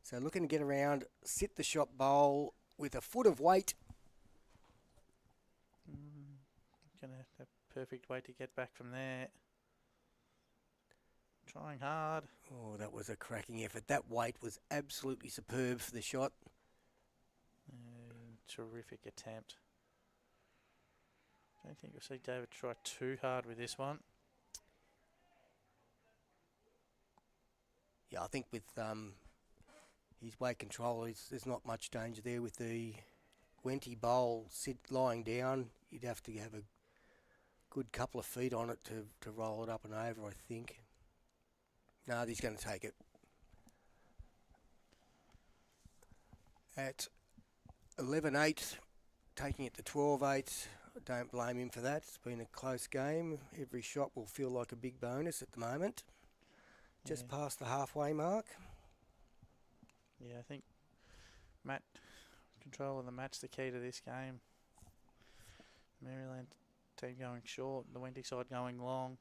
So looking to get around, sit the shot bowl with a foot of weight. Gonna have a perfect way to get back from there. Trying hard. Oh, that was a cracking effort. That weight was absolutely superb for the shot. Terrific attempt. Don't think you'll see David try too hard with this one. Yeah, I think with his weight control, there's not much danger there with the Wenty bowl lying down. You'd have to have a good couple of feet on it to roll it up and over, I think. No, he's going to take it. At 11-8, taking it to 12-8. I don't blame him for that. It's been a close game. Every shot will feel like a big bonus at the moment. Just past the halfway mark. Yeah, I think control of the match the key to this game. Maryland team going short, the Wenty side going long.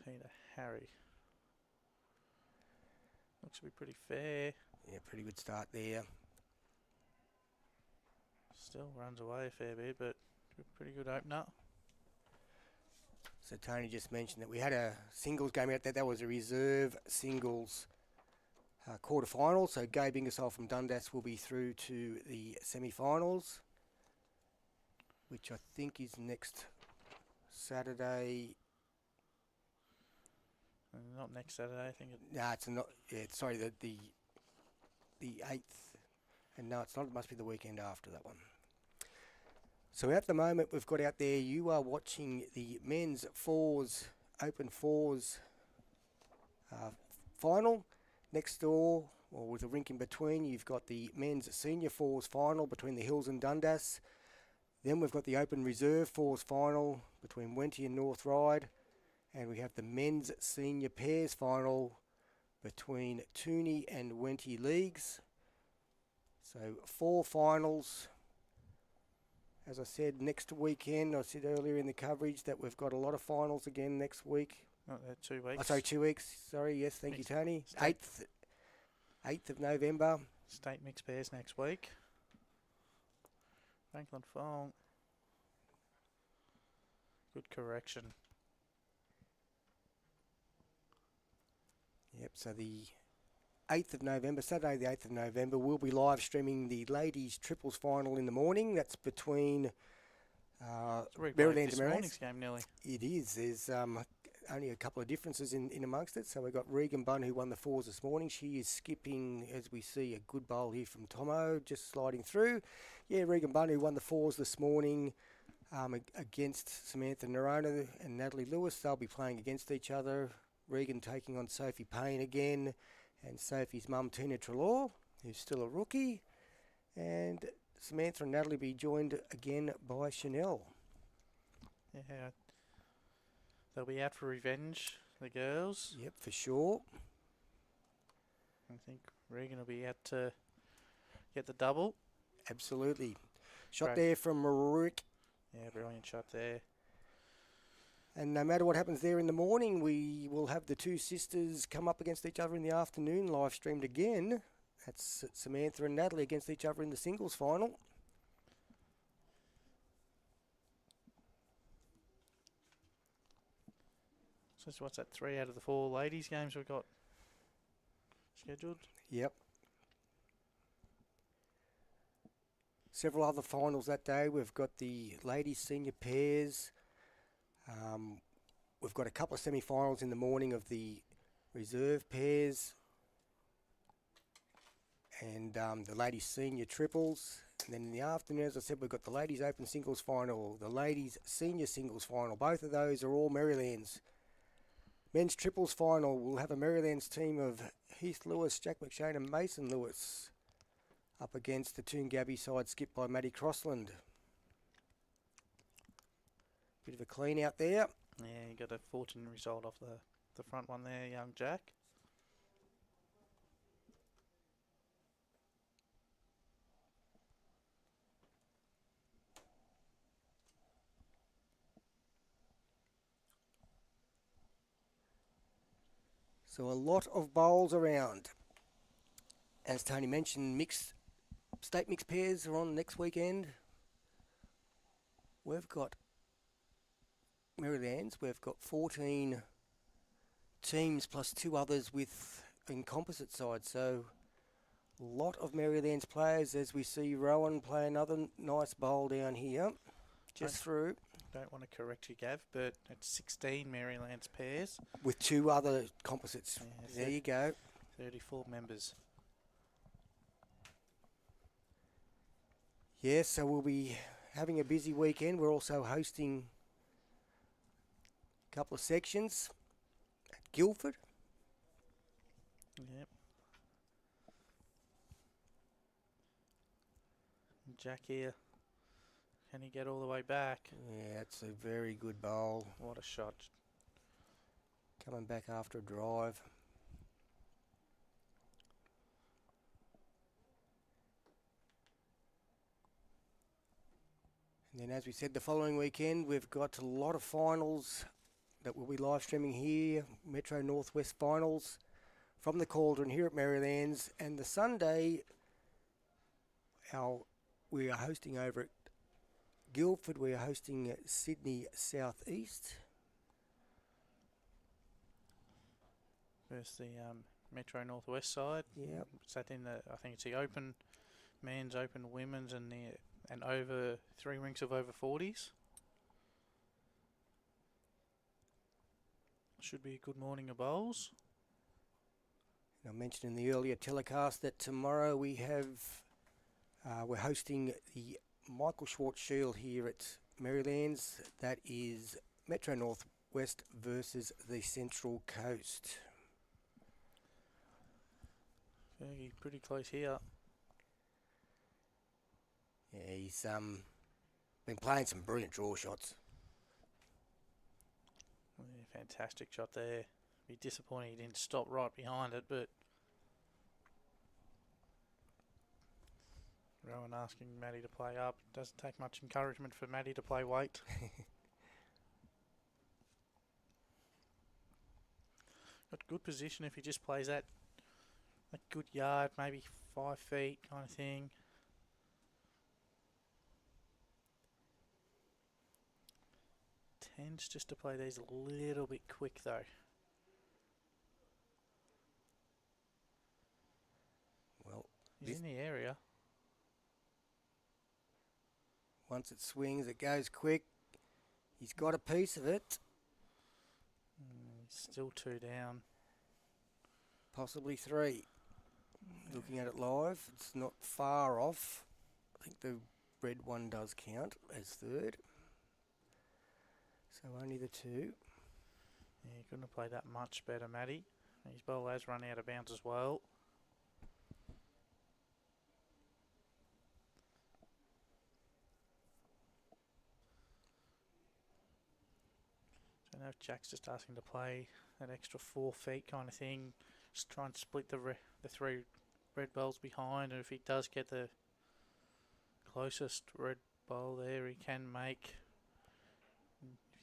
Peter Harry. Looks to be pretty fair. Yeah, pretty good start there. Still runs away a fair bit, but pretty good opener. So Tony just mentioned that we had a singles game out there. That was a reserve singles quarter-final. So Gabe Ingersoll from Dundas will be through to the semi-finals, which I think is next Saturday. Not next Saturday, I think. No, it's not. Yeah, sorry, the 8th. And no, it's not. It must be the weekend after that one. So at the moment, we've got out there, you are watching the men's fours, open fours final. Next door, or with a rink in between, you've got the men's senior fours final between the Hills and Dundas. Then we've got the open reserve fours final between Wenty and North Ryde. And we have the men's senior pairs final between Tooney and Wenty Leagues. So 4 finals. As I said, next weekend, I said earlier in the coverage that we've got a lot of finals again next week. 2 weeks. Oh, sorry, 2 weeks. Sorry, yes, thank you, Tony. 8th of November. State mixed pairs next week. Franklin Fong. Good correction. Yep, so the 8th of November, Saturday the 8th of November, we'll be live streaming the ladies triples final in the morning. That's between Maryland and morning's game nearly. It is. There's only a couple of differences in amongst it. So we've got Regan Bunn, who won the fours this morning. She is skipping, as we see, a good bowl here from Tomo, just sliding through. Yeah, Regan Bunn, who won the fours this morning against Samantha Nerona and Natalie Lewis. They'll be playing against each other. Regan taking on Sophie Payne again, and Sophie's mum, Tina Trelaw, who's still a rookie. And Samantha and Natalie be joined again by Chanel. Yeah, they'll be out for revenge, the girls. Yep, for sure. I think Regan will be out to get the double. Absolutely. Shot Great. there from Rick. Yeah, brilliant shot there. And no matter what happens there in the morning, we will have the two sisters come up against each other in the afternoon, live streamed again. That's Samantha and Natalie against each other in the singles final. So what's that, 3 out of the 4 ladies games we've got scheduled? Yep. Several other finals that day. We've got the ladies senior pairs. We've got a couple of semi-finals in the morning of the reserve pairs and the ladies senior triples. And then in the afternoon, as I said, we've got the ladies open singles final, the ladies senior singles final. Both of those are all Marylands. Men's triples final, we'll have a Marylands team of Heath Lewis, Jack McShane and Mason Lewis up against the Toongabbie side skipped by Maddie Crossland. Bit of a clean out there. Yeah, you got a fortunate result off the front one there, young Jack. So a lot of bowls around. As Tony mentioned, state mixed pairs are on next weekend. We've got Marylands. We've got 14 teams plus 2 others in composite side. So a lot of Marylands players as we see Rohan play another nice bowl down here. Just through. Don't want to correct you, Gav, but it's 16 Marylands pairs. With 2 other composites. Yeah, there you go. 34 members. Yes, so we'll be having a busy weekend. We're also hosting a couple of sections at Guildford. Yep. Jack here. Can he get all the way back? Yeah, it's a very good bowl. What a shot. Coming back after a drive. And then, as we said, the following weekend, we've got a lot of finals that we'll be live streaming here. Metro Northwest finals from the Cauldron here at Marylands. And the Sunday, we are hosting over at Guildford. We are hosting at Sydney South East. Versus the Metro Northwest side. Yep. Is that in I think it's the open, men's, open, women's, and over 3 rinks of over 40s. Should be a good morning of bowls. I mentioned in the earlier telecast that tomorrow we're hosting the Michael Schwartz Shield here at Marylands. That is Metro Northwest versus the Central Coast. Fergie pretty close here. Yeah, he's been playing some brilliant draw shots. Yeah, fantastic shot there. Be disappointing he didn't stop right behind it, but Rohan asking Maddie to play up. Doesn't take much encouragement for Maddie to play weight. Got good position if he just plays that a good yard, maybe 5 feet kind of thing. Tends just to play these a little bit quick though. Well, he's in the area. Once it swings, it goes quick. He's got a piece of it. Still 2 down. Possibly 3. Looking at it live, it's not far off. I think the red one does count as third. So only the 2. Yeah, he couldn't have played that much better, Matty. His ball has run out of bounds as well. So now Jack's just asking to play that extra 4 feet kind of thing. Just try and split the 3 red balls behind, and if he does get the closest red ball there, he can make.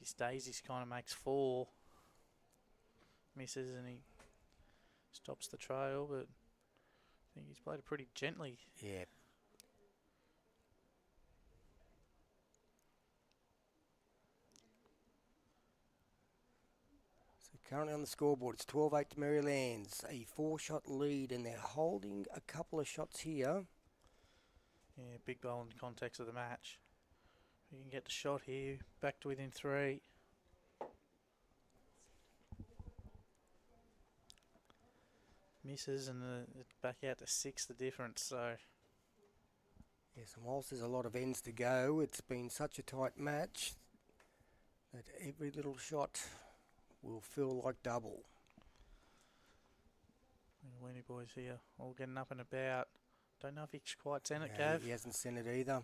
If he stays, he kind of makes 4. Misses and he stops the trail, but I think he's played it pretty gently. Yeah. So currently on the scoreboard, it's 12-8 to Marylands. A 4-shot lead, and they're holding a couple of shots here. Yeah, big bowl in the context of the match. You can get the shot here, back to within 3. Misses and it's back out to 6 the difference, so... Yes, and whilst there's a lot of ends to go, it's been such a tight match that every little shot will feel like double. The Weenie boys here, all getting up and about. Don't know if he's quite sent it, No, Gav. he hasn't sent it either.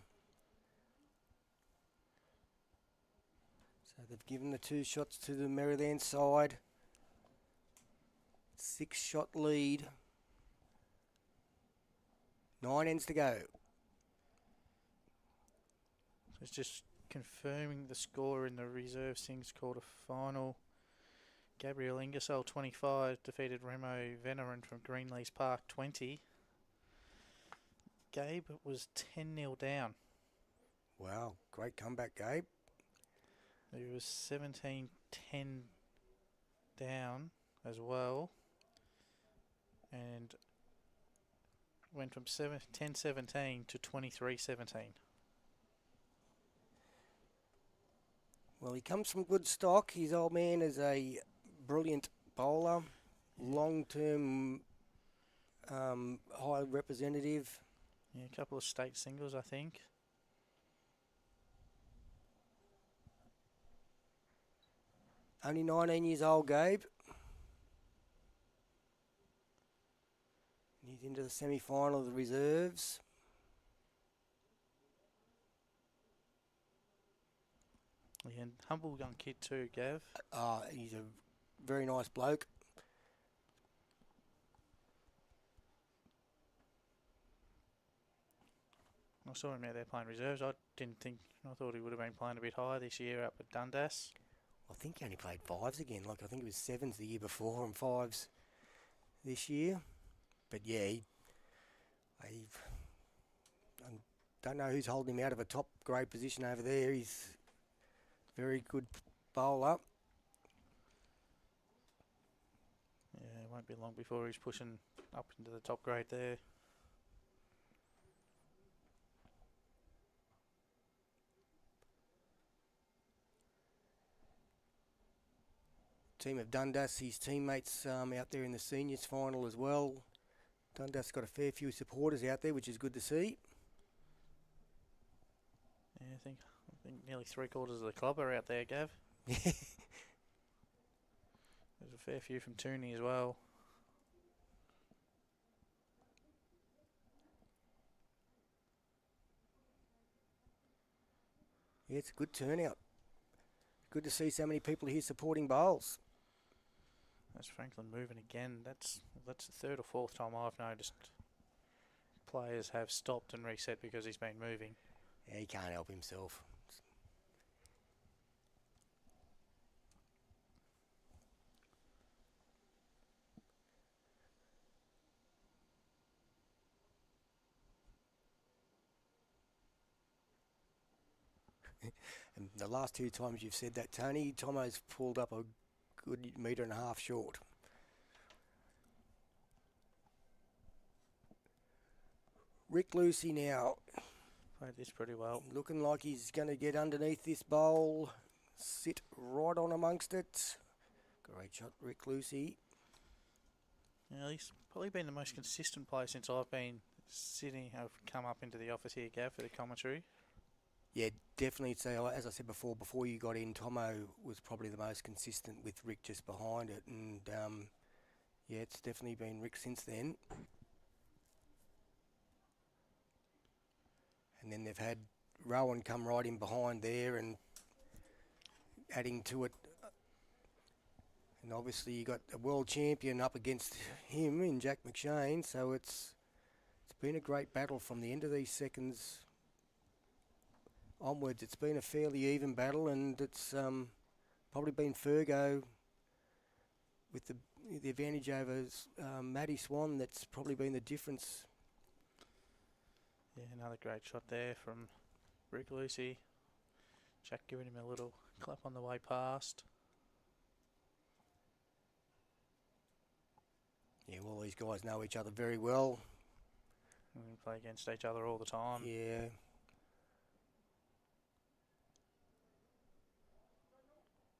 So they've given the 2 shots to the Maryland side. 6-shot lead. 9 ends to go. It's just confirming the score in the reserve sings quarter final. Gabriel Ingersoll 25 defeated Remo Venerin from Greenleys Park 20. Gabe was 10-0 down. Wow, great comeback, Gabe. He was 17-10 down as well. And went from 10-17 to 23-17. Well, he comes from good stock. His old man is a brilliant bowler, long-term high representative. Yeah, a couple of state singles, I think. Only 19 years old, Gabe. He's into the semi-final of the reserves. Yeah, and humble young kid too, Gav. He's a very nice bloke. I saw him out there playing reserves. I thought he would have been playing a bit higher this year up at Dundas. I think he only played 5s again. Like, I think it was 7s the year before and 5s this year. But yeah, I don't know who's holding him out of a top grade position over there. He's very good bowler. Yeah, it won't be long before he's pushing up into the top grade there. Team of Dundas, his teammates out there in the seniors final as well. Dundas got a fair few supporters out there, which is good to see. Yeah, I think nearly 3/4 of the club are out there, Gav. There's a fair few from Tooney as well. Yeah, it's a good turnout. Good to see so many people here supporting bowls. That's Franklin moving again. That's the 3rd or 4th time I've noticed players have stopped and reset because he's been moving. Yeah, he can't help himself. And the last 2 times you've said that, Tony, Tomo's pulled up a good 1.5 metres short. Rick Lucey now. Played this pretty well. Looking like he's going to get underneath this bowl, sit right on amongst it. Great shot, Rick Lucey. Yeah, he's probably been the most consistent player since I've been sitting. I've come up into the office here, Gav, for the commentary. Yeah, definitely. So, as I said before you got in, Tomo was probably the most consistent with Rick just behind it. And, yeah, it's definitely been Rick since then. And then they've had Rohan come right in behind there and adding to it. And obviously you got a world champion up against him in Jack McShane. So it's been a great battle from the end of these seconds onwards. It's been a fairly even battle, and it's probably been Fergo with the advantage over Maddie Swan. That's probably been the difference. Yeah, another great shot there from Rick Lucey. Jack giving him a little clap on the way past. Yeah, all these guys know each other very well. And we play against each other all the time. Yeah.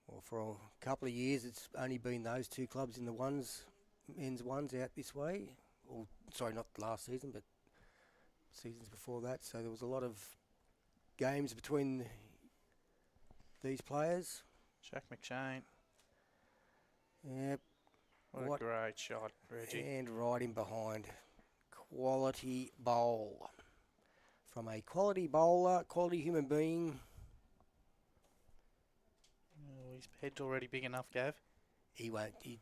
Well, for a couple of years, it's only been those two clubs in the men's ones out this way. Or, sorry, not last season, but seasons before that. So there was a lot of games between these players. Jack McShane. Yep. What a great shot, Reggie. And right in behind. Quality bowl. From a quality bowler, quality human being. Oh, his head's already big enough, Gav. He won't. He's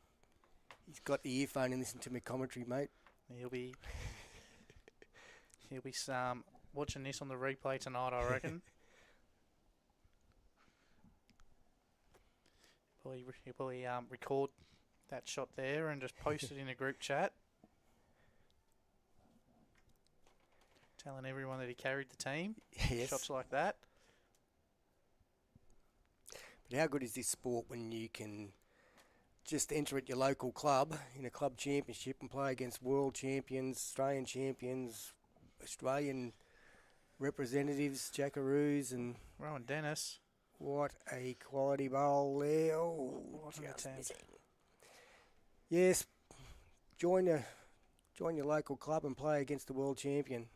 got the earphone and listen to my commentary, mate. He'll be watching this on the replay tonight, I reckon. He'll probably record that shot there and just post it in a group chat, telling everyone that he carried the team. Yes. Shots like that. But how good is this sport when you can just enter at your local club in a club championship and play against world champions, Australian champions, Australian representatives, Jackaroos, and Rohan Dennis. what a quality bowl there. Oh, What an just attempt. missing. Yes, join your local club and play against the world champion.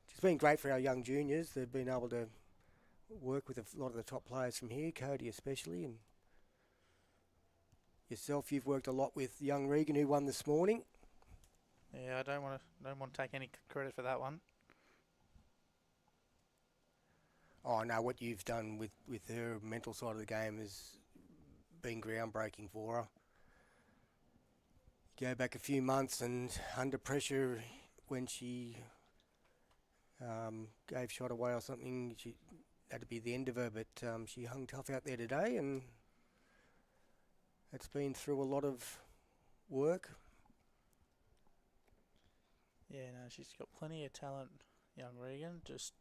It's been great for our young juniors. They've been able to work with a lot of the top players from here, Cody especially, and yourself. You've worked a lot with young Regan, who won this morning. Yeah, I don't want to take any credit for that one. Oh no, what you've done with her mental side of the game has been groundbreaking for her. Go back a few months and under pressure when she gave shot away or something, that'd be the end of her, but she hung tough out there today, and it's been through a lot of work. Yeah, no, she's got plenty of talent, young Regan. Just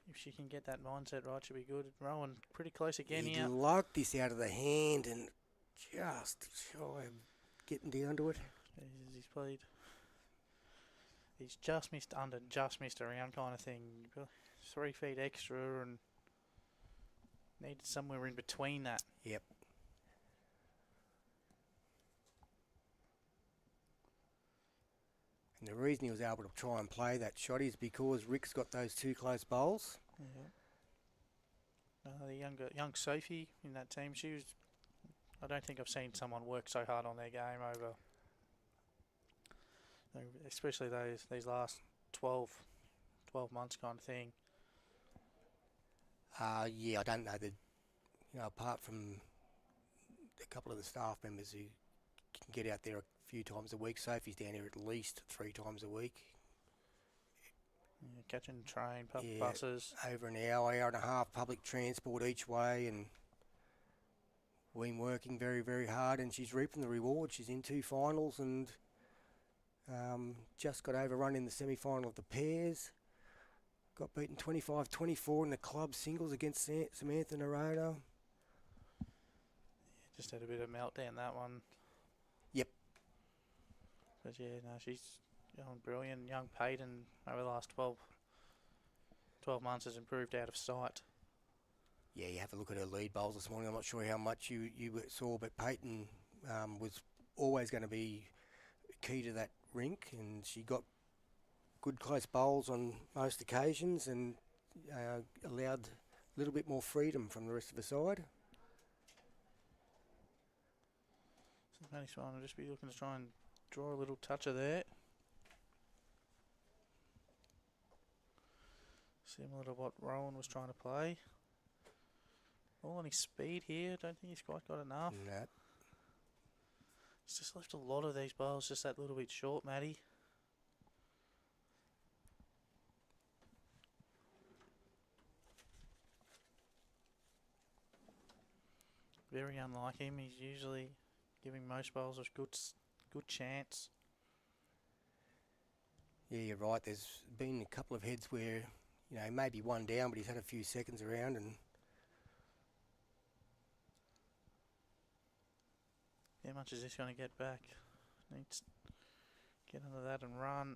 if she can get that mindset right, she'll be good. Rowan pretty close again He here. locked this out of the hand and just shy of getting down to it. He's played. He's just missed under, just missed around kind of thing. 3 feet extra and needed somewhere in between that. Yep. And the reason he was able to try and play that shot is because Rick's got those two close bowls. Yeah. The young Sophie in that team, I don't think I've seen someone work so hard on their game over, especially these last 12 months kind of thing. Yeah, I don't know apart from a couple of the staff members who can get out there a few times a week, Sophie's down here at least 3 times a week. Yeah, catching train, Yeah, buses. over an hour and a half public transport each way, and been working very, very hard, and she's reaping the reward. She's in 2 finals and just got overrun in the semi-final of the pairs. Got beaten 25-24 in the club singles against Samantha Narona. Just had a bit of meltdown that one. Yep. But yeah, no, she's going brilliant. Young Peyton over the last 12 months has improved out of sight. Yeah, you have a look at her lead bowls this morning. I'm not sure how much you saw, but Peyton was always going to be key to that rink, and she got good close bowls on most occasions and allowed a little bit more freedom from the rest of the side. So Matty Swan will just be looking to try and draw a little toucher there. Similar to what Rowan was trying to play. All on his speed here. Don't think he's quite got enough. No. He's just left a lot of these bowls just that little bit short, Matty. very unlike him. He's usually giving most bowlers a good chance. Yeah, you're right. There's been a couple of heads where, maybe one down, but he's had a few seconds around and... How much is this going to get back? Needs to get under that and run.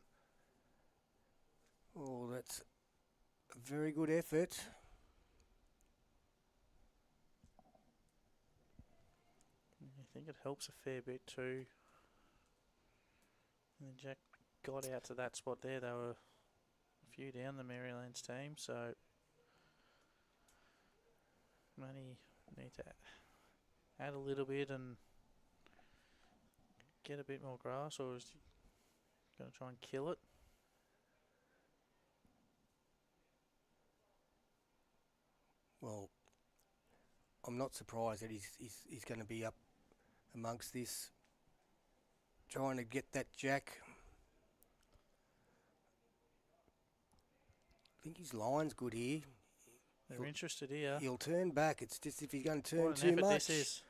Oh, that's a very good effort. I think it helps a fair bit too. And Jack got out to that spot there. They were a few down, the Maryland's team, so Money need to add a little bit and get a bit more grass, or is he going to try and kill it? Well, I'm not surprised that he's going to be up amongst this, trying to get that jack. I think his line's good here. They're interested here. He'll turn back. It's just if he's going to turn What too an effort much. this is.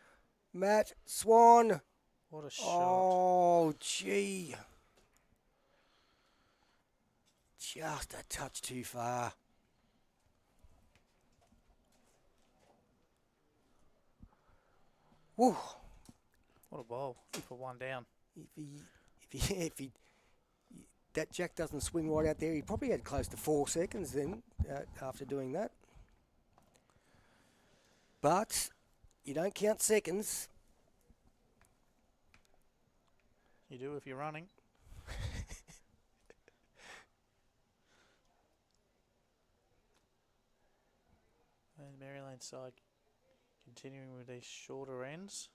Matt Swan. What a shot. Oh, gee. Just a touch too far. Woo. What a bowl for one down. If he that jack doesn't swing right out there, he probably had close to 4 seconds then after doing that. But you don't count seconds. You do if you're running. And Maryland side continuing with these shorter ends.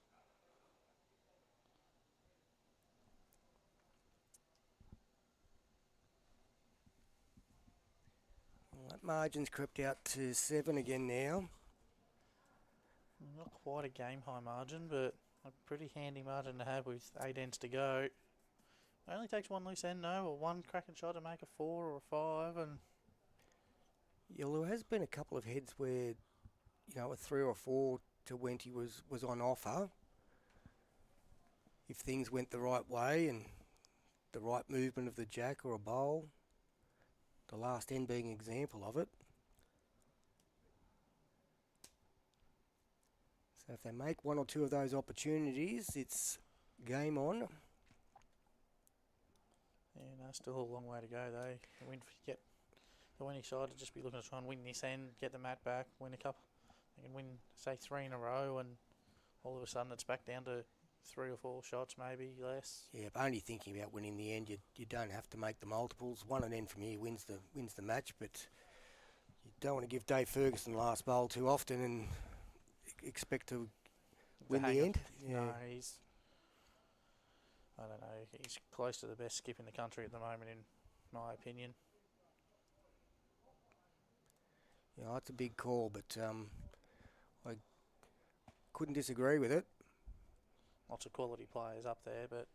Well, that margin's crept out to 7 again now. Not quite a game high margin, but a pretty handy margin to have with 8 ends to go. It only takes one loose end, no, or one cracking shot to make a 4 or a 5, and Yeah, there has been a couple of heads where, a 3 or 4 to Wenty was on offer. If things went the right way and the right movement of the jack or a bowl, the last end being an example of it. So if they make 1 or 2 of those opportunities, it's game on. yeah, no, still a long way to go though. The winning side to just be looking to try and win this end, get the mat back, win a couple. They can win, say, 3 in a row, and all of a sudden it's back down to 3 or 4 shots, maybe less. Yeah, but only thinking about winning the end, you don't have to make the multiples. 1 and end from here wins the match, but you don't want to give Dave Ferguson last bowl too often and expect to win the end. Yeah. No, I don't know, he's close to the best skip in the country at the moment, in my opinion. Yeah, it's a big call, but I couldn't disagree with it. Lots of quality players up there, but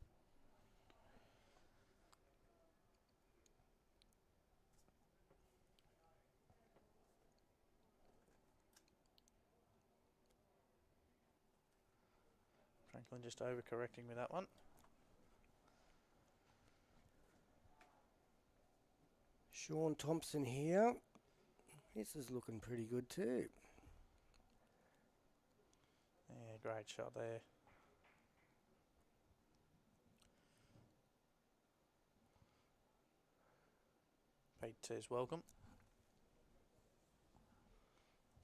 Franklin just overcorrecting with that one. Shawn Thompson here. This is looking pretty good too. Yeah, great shot there. Pete says welcome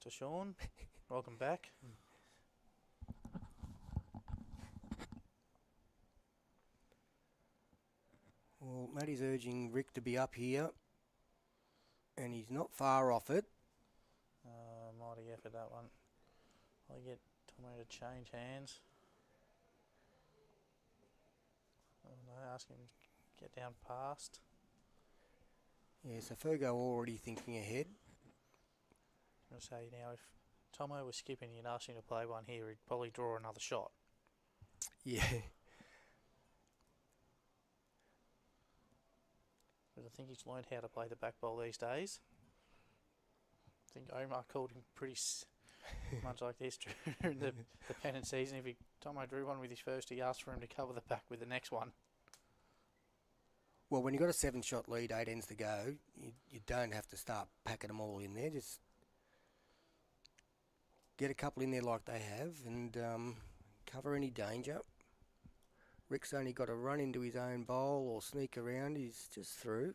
to Shawn. Welcome back. Well, Matty's urging Rick to be up here, and he's not far off it. Mighty effort that one. I'll get Tomo to change hands. Oh no, ask him to get down past. Yeah, so Fergo already thinking ahead. I'm going to say now, if Tomo was skipping and asked him to play one here, he'd probably draw another shot. Yeah. But I think he's learned how to play the back bowl these days. I think Omar called him much like this during the pennant season. If Tomo drew one with his first, he asked for him to cover the pack with the next one. Well, when you've got a 7-shot lead, 8 ends to go, you don't have to start packing them all in there. Just get a couple in there like they have and cover any danger. Rick's only got to run into his own bowl or sneak around. He's just through.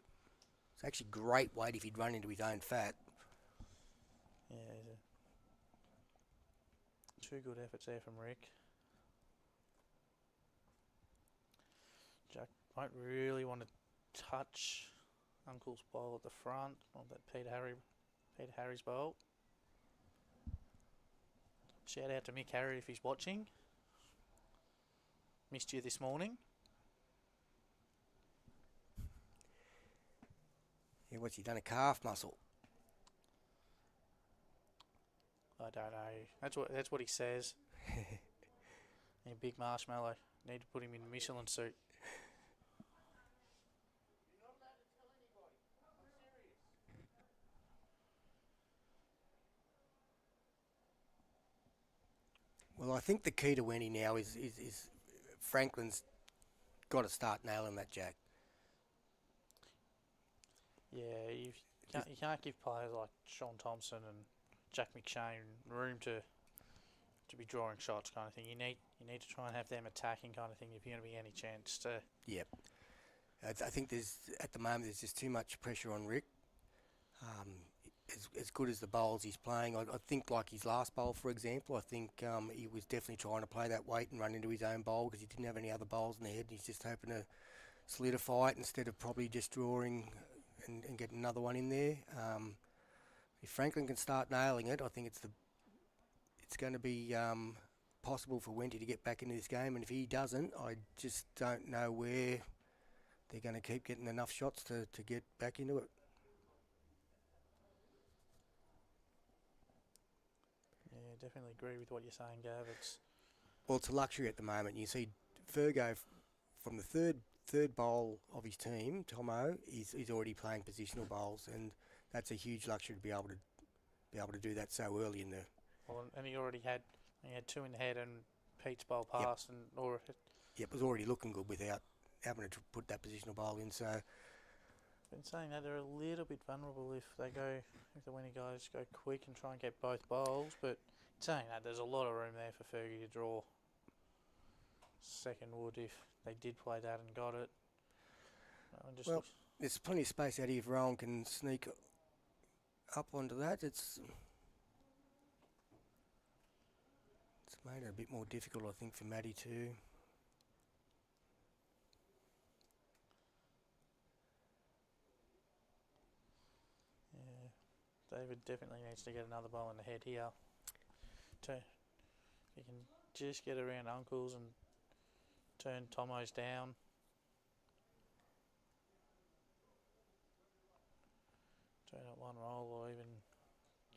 It's actually great weight if he'd run into his own fat. Yeah, two good efforts there from Rick. Jack won't really want to touch Uncle's bowl at the front of that Peter Harry's bowl. Shout out to Mick Harry if he's watching. Missed you this morning. Yeah, what's he done? A calf muscle. I don't know. That's what he says. A big marshmallow. Need to put him in a Michelin suit. Well, I think the key to winning now is Franklin's got to start nailing that jack. Yeah, you can't give players like Shawn Thompson and Jack McShane room to be drawing shots kind of thing. You need to try and have them attacking kind of thing if you're going to be any chance to. Yep. I think at the moment there's just too much pressure on Rick. As good as the bowls he's playing, I think like his last bowl, for example, I think he was definitely trying to play that weight and run into his own bowl because he didn't have any other bowls in the head. He's just hoping to solidify it instead of probably just drawing and get another one in there. If Franklin can start nailing it, I think it's going to be possible for Wenty to get back into this game. And if he doesn't, I just don't know where they're going to keep getting enough shots to get back into it. Yeah, definitely agree with what you're saying, Gav. It's a luxury at the moment. You see Fergo from the third bowl of his team, Tomo, he's already playing positional bowls, and that's a huge luxury to be able to do that so early in the. Well, and he had two in the head and Pete's bowl passed It was already looking good without having to put that positional bowl in. So. Been saying that they're a little bit vulnerable if the winning guys go quick and try and get both bowls, but saying that there's a lot of room there for Fergie to draw second wood if they did play that and got it. There's plenty of space out here if Rohan can sneak up onto that. It's made it a bit more difficult, I think, for Maddie too. David definitely needs to get another bowl in the head here. He can just get around Uncle's and turn Tomo's down. Turn it one roll or even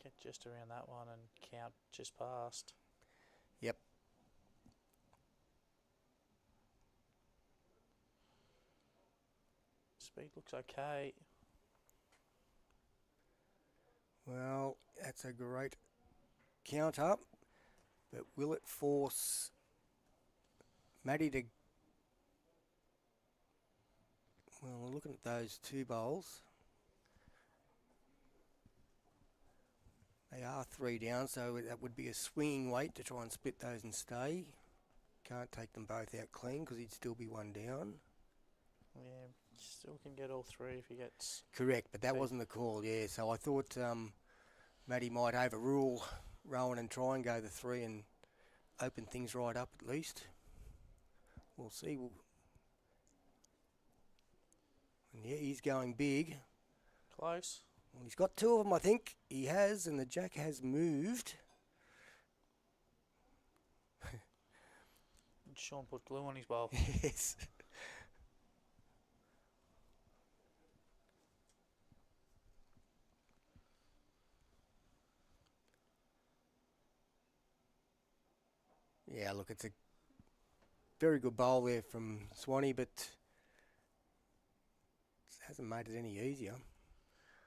get just around that one and count just past. Yep. Speed looks okay. Well, that's a great count up, but will it force Maddie to... Well, looking at those two bowls, they are 3 down, so that would be a swinging weight to try and split those and stay. Can't take them both out clean because he'd still be 1 down. Yeah, still can get all 3 if he gets... Correct, but that wasn't the call, yeah. So I thought Matty might overrule Rohan and try and go the 3 and open things right up at least. We'll see. And yeah, he's going big. Close. Well, he's got 2 of them, I think. He has, and the jack has moved. Shawn put glue on his bowl. Yes. Yeah, look, it's a very good bowl there from Swanee, but it hasn't made it any easier.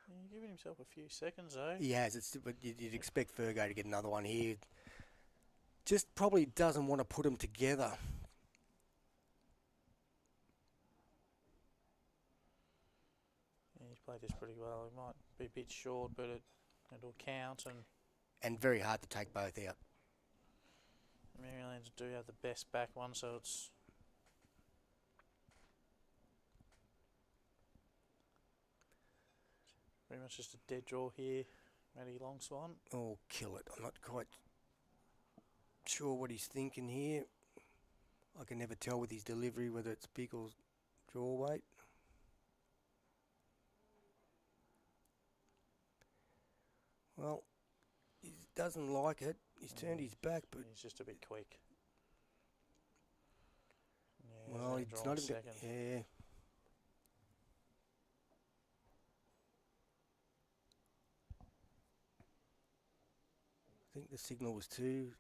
He's giving himself a few seconds though. He has. But you'd expect Fergo to get another one here. Just probably doesn't want to put them together. Yeah, he's played this pretty well. He might be a bit short, but it'll count. And very hard to take both out. Marylands do have the best back one, so it's pretty much just a dead draw here. Matty Long Swan. Oh, kill it. I'm not quite sure what he's thinking here. I can never tell with his delivery whether it's big or draw weight. Well, he doesn't like it. He's turned his back, but he's just a bit quick. Yeah, well, it's not even. second. Yeah. I think the signal was two.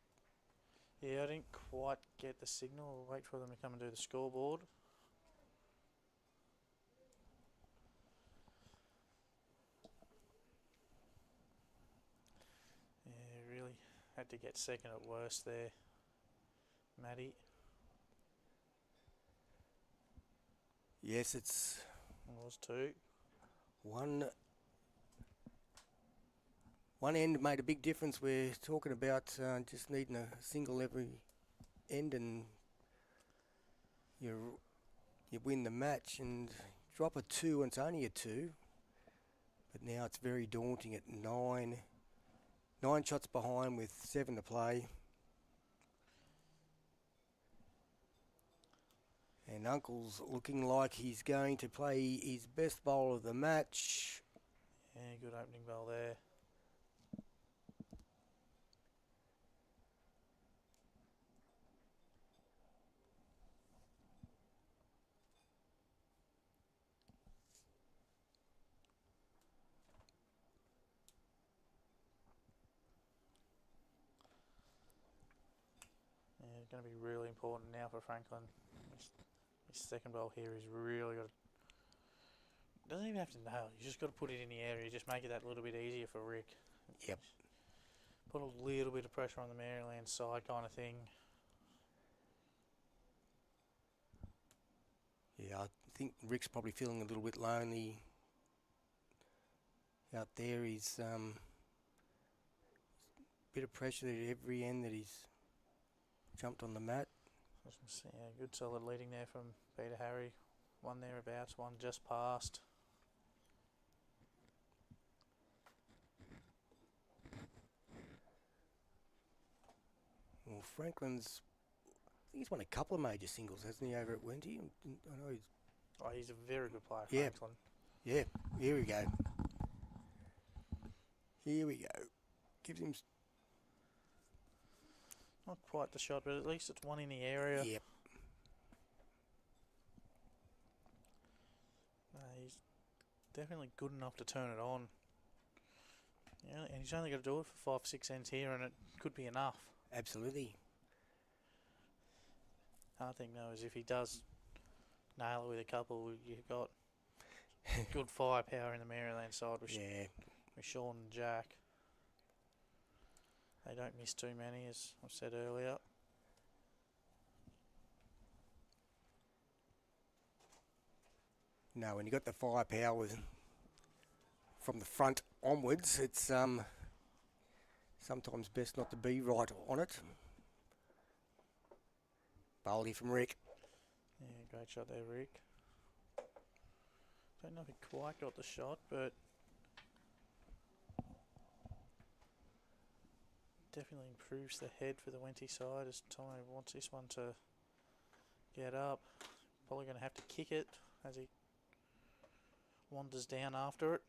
Yeah, I didn't quite get the signal. I'll wait for them to come and do the scoreboard. Yeah, really had to get second at worst there, Matty. Yes, it was two. One end made a big difference. We're talking about just needing a single every end and you win the match, and drop a 2 and it's only a 2. But now it's very daunting at 9. 9 shots behind with 7 to play. And Uncle's looking like he's going to play his best bowl of the match. Yeah, good opening bowl there. Yeah, it's going to be really important now for Franklin. His second bowl here is really got to, doesn't even have to nail. You just got to put it in the area. Just make it that little bit easier for Rick. Yep. Put a little bit of pressure on the Maryland side, kind of thing. Yeah, I think Rick's probably feeling a little bit lonely out there. He's bit of pressure at every end that he's jumped on the mat. Yeah, good solid leading there from Peter Harry. One thereabouts, one just past. Well, Franklin's, I think he's won a couple of major singles, hasn't he, over at Wenty? I know he's a very good player, yeah. Franklin. Yeah, here we go. Here we go. Gives him... Not quite the shot, but at least it's one in the area. Yep. He's definitely good enough to turn it on. Yeah, and he's only got to do it for 5-6 ends here, and it could be enough. Absolutely. Hard thing though is if he does nail it with a couple, you've got good firepower in the Maryland side with, with Shawn and Jack. They don't miss too many, as I've said earlier. No, when you got the firepower from the front onwards, it's sometimes best not to be right on it. Bowley from Rick. Yeah, great shot there, Rick. Don't know if he quite got the shot, but definitely improves the head for the Wenty side as Tommy wants this one to get up. Probably going to have to kick it as he wanders down after it.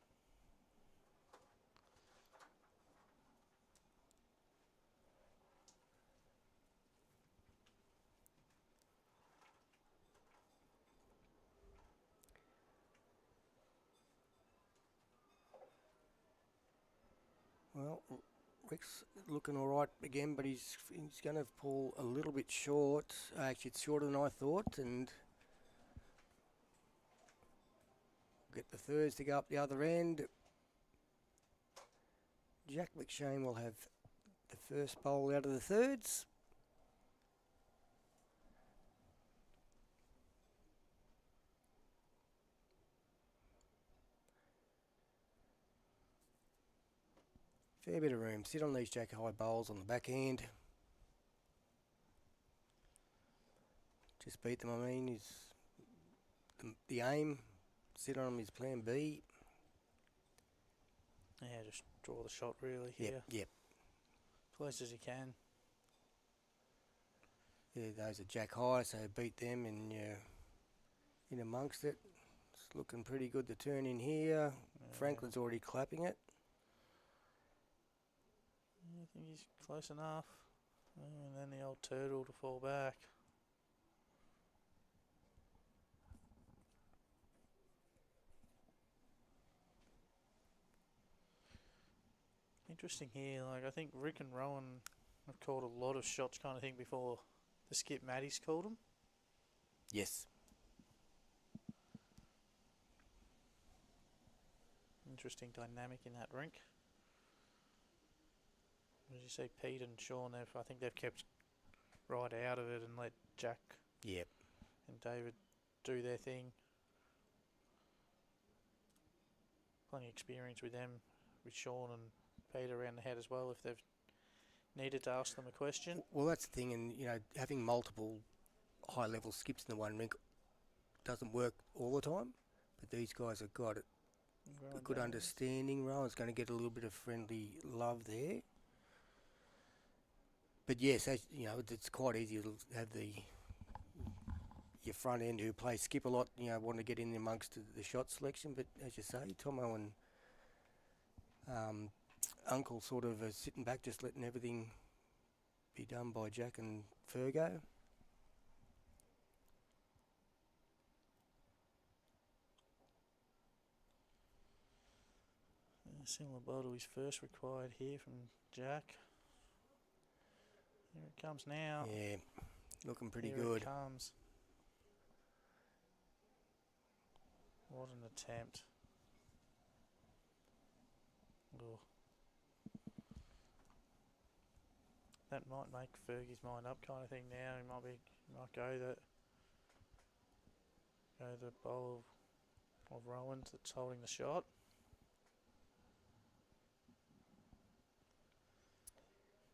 Well, Rick's looking all right again, but he's going to pull a little bit short. Actually, it's shorter than I thought, and get the thirds to go up the other end. Jack McShane will have the first bowl out of the thirds. Fair bit of room. Sit on these jack high bowls on the back end. Just beat them, I mean, is the aim. Sit on them is plan B. Yeah, just draw the shot really here. Yep. As close as you can. Yeah, those are jack high, so beat them and you're in amongst it. It's looking pretty good to turn in here. Franklin's already clapping it. I think he's close enough. And then the old turtle to fall back. Interesting here, like I think Rick and Rohan have called a lot of shots kind of thing before the skip Maddie's called them. Yes. Interesting dynamic in that rink. As you see, Pete and Shawn, I think they've kept right out of it and let Jack and David do their thing. Plenty of experience with them, with Shawn and Pete around the head as well if they've needed to ask them a question. Well, that's the thing, and having multiple high-level skips in the one rink doesn't work all the time, but these guys have got a good understanding. Rowan's going to get a little bit of friendly love there. But yes, as, it's quite easy to have your front end who play skip a lot, want to get in amongst the shot selection. But as you say, Tomo and Uncle sort of are sitting back, just letting everything be done by Jack and Fergo. Similar bowl to his first required here from Jack. Here it comes now. Yeah, looking pretty Here good. It comes. What an attempt. Oh. That might make Fergie's mind up kind of thing now. He might go the bowl of Rowan's that's holding the shot.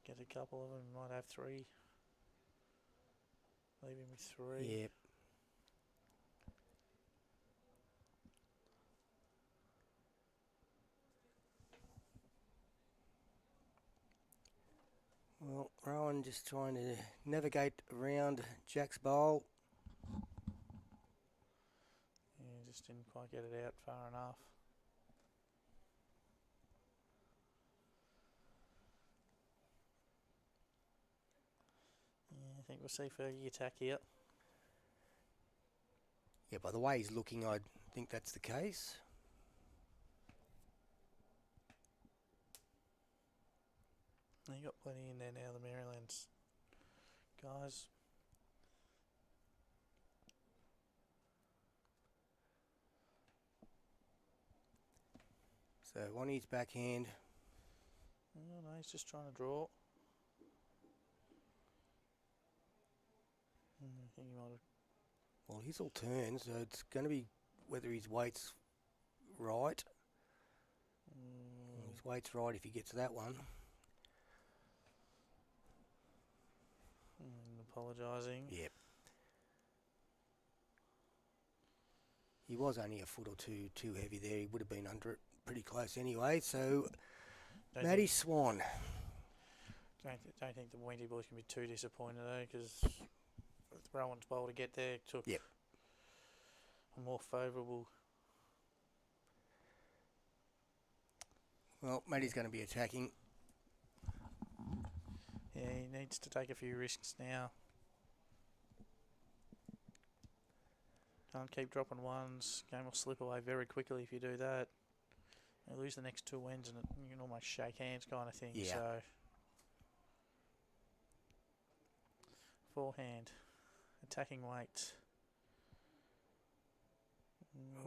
Get a couple of them, might have three. Leave him with three. Yep. Well, Rohan just trying to navigate around Jack's bowl. Yeah, just didn't quite get it out far enough. Yeah, I think we'll see Fergie attack here. Yeah, by the way he's looking, I think that's the case. You got plenty in there now, the Marylands guys. So on his backhand. Oh, no, he's just trying to draw. I think he might have. Well, his will turn, so it's going to be whether his weight's right. His weight's right if he gets that one. Apologising. Yep. He was only a foot or two too heavy there. He would have been under it pretty close anyway. So, Matty Swan. Don't think the Wendy boys can be too disappointed though, because Rowan's bowl to get there took a more favourable. Well, Matty's going to be attacking. Yeah, he needs to take a few risks now. Can't keep dropping ones. Game will slip away very quickly if you do that. You lose the next two ends and you can almost shake hands kind of thing. Yeah. So, forehand, attacking weight.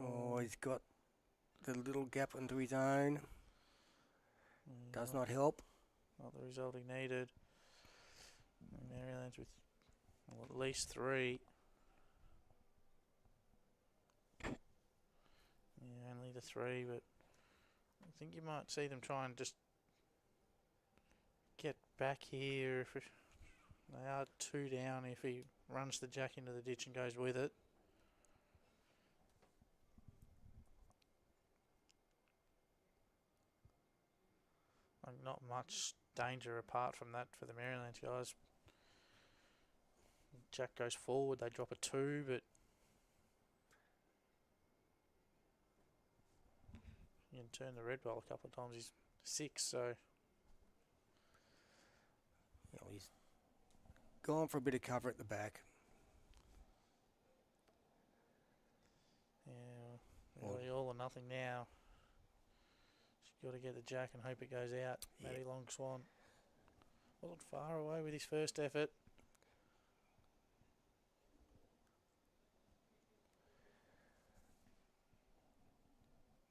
Oh, he's got the little gap into his own. Does not help. Not the result he needed. Maryland's with at least 3. Yeah, only the 3, but I think you might see them try and just get back here. If they are 2 down, if he runs the jack into the ditch and goes with it. Not much danger apart from that for the Maryland guys. Jack goes forward, they drop a 2, but you can turn the red ball a couple of times. He's 6, so He's gone for a bit of cover at the back. yeah, really all or nothing now. Got to get the jack and hope it goes out. Yeah. Matty Long Swan wasn't far away with his first effort.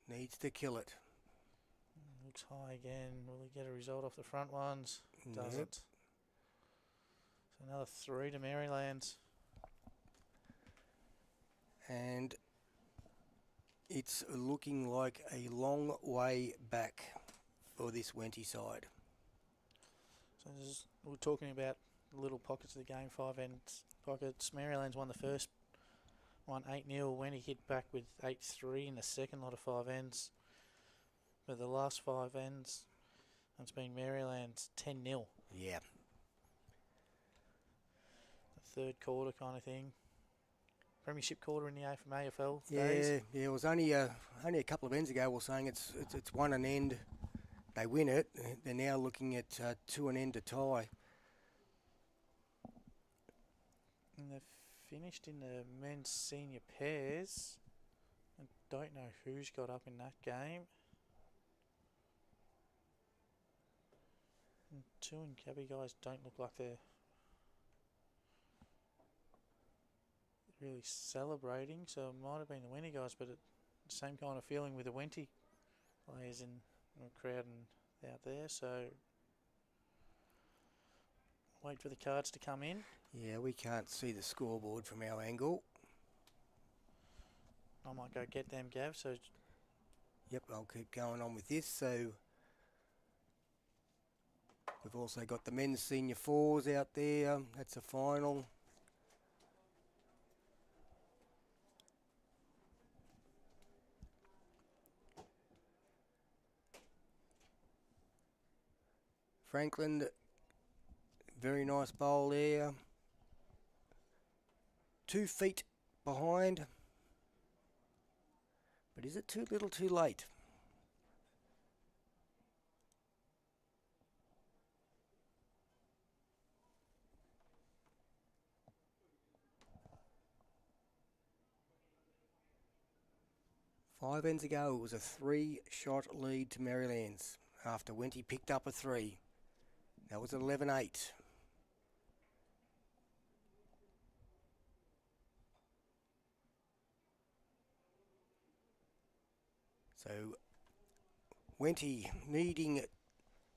Needs to kill it. Looks high again. Will he get a result off the front ones? Doesn't. Yep. So another 3 to Maryland's. And it's looking like a long way back for this Wenty side. So we're talking about little pockets of the game, 5 ends pockets. Maryland's won the first one 8-0 when he hit back with 8-3 in the second lot of 5 ends. But the last 5 ends, it's been Maryland's 10-0. Yeah. The third quarter kind of thing. Premiership quarter in the A from AFL Yeah, days. yeah. It was only a couple of ends ago. We were saying it's 1 an end. They win it. They're now looking at 2 an end to tie. And they've finished in the men's senior pairs. I don't know who's got up in that game. And 2 and Cabby guys don't look like they're really celebrating, so it might have been the Wenty guys, but same kind of feeling with the Wenty players in the crowd and out there, so wait for the cards to come in. Yeah, we can't see the scoreboard from our angle. I might go get them, Gav, so Yep, I'll keep going on with this. So we've also got the men's senior 4s out there. That's a final. Franklin, very nice bowl there. 2 feet behind. But is it too little too late? Five ends ago, it was a 3-shot lead to Marylands after Wenty picked up a 3. That was 11-8. So Wenty needing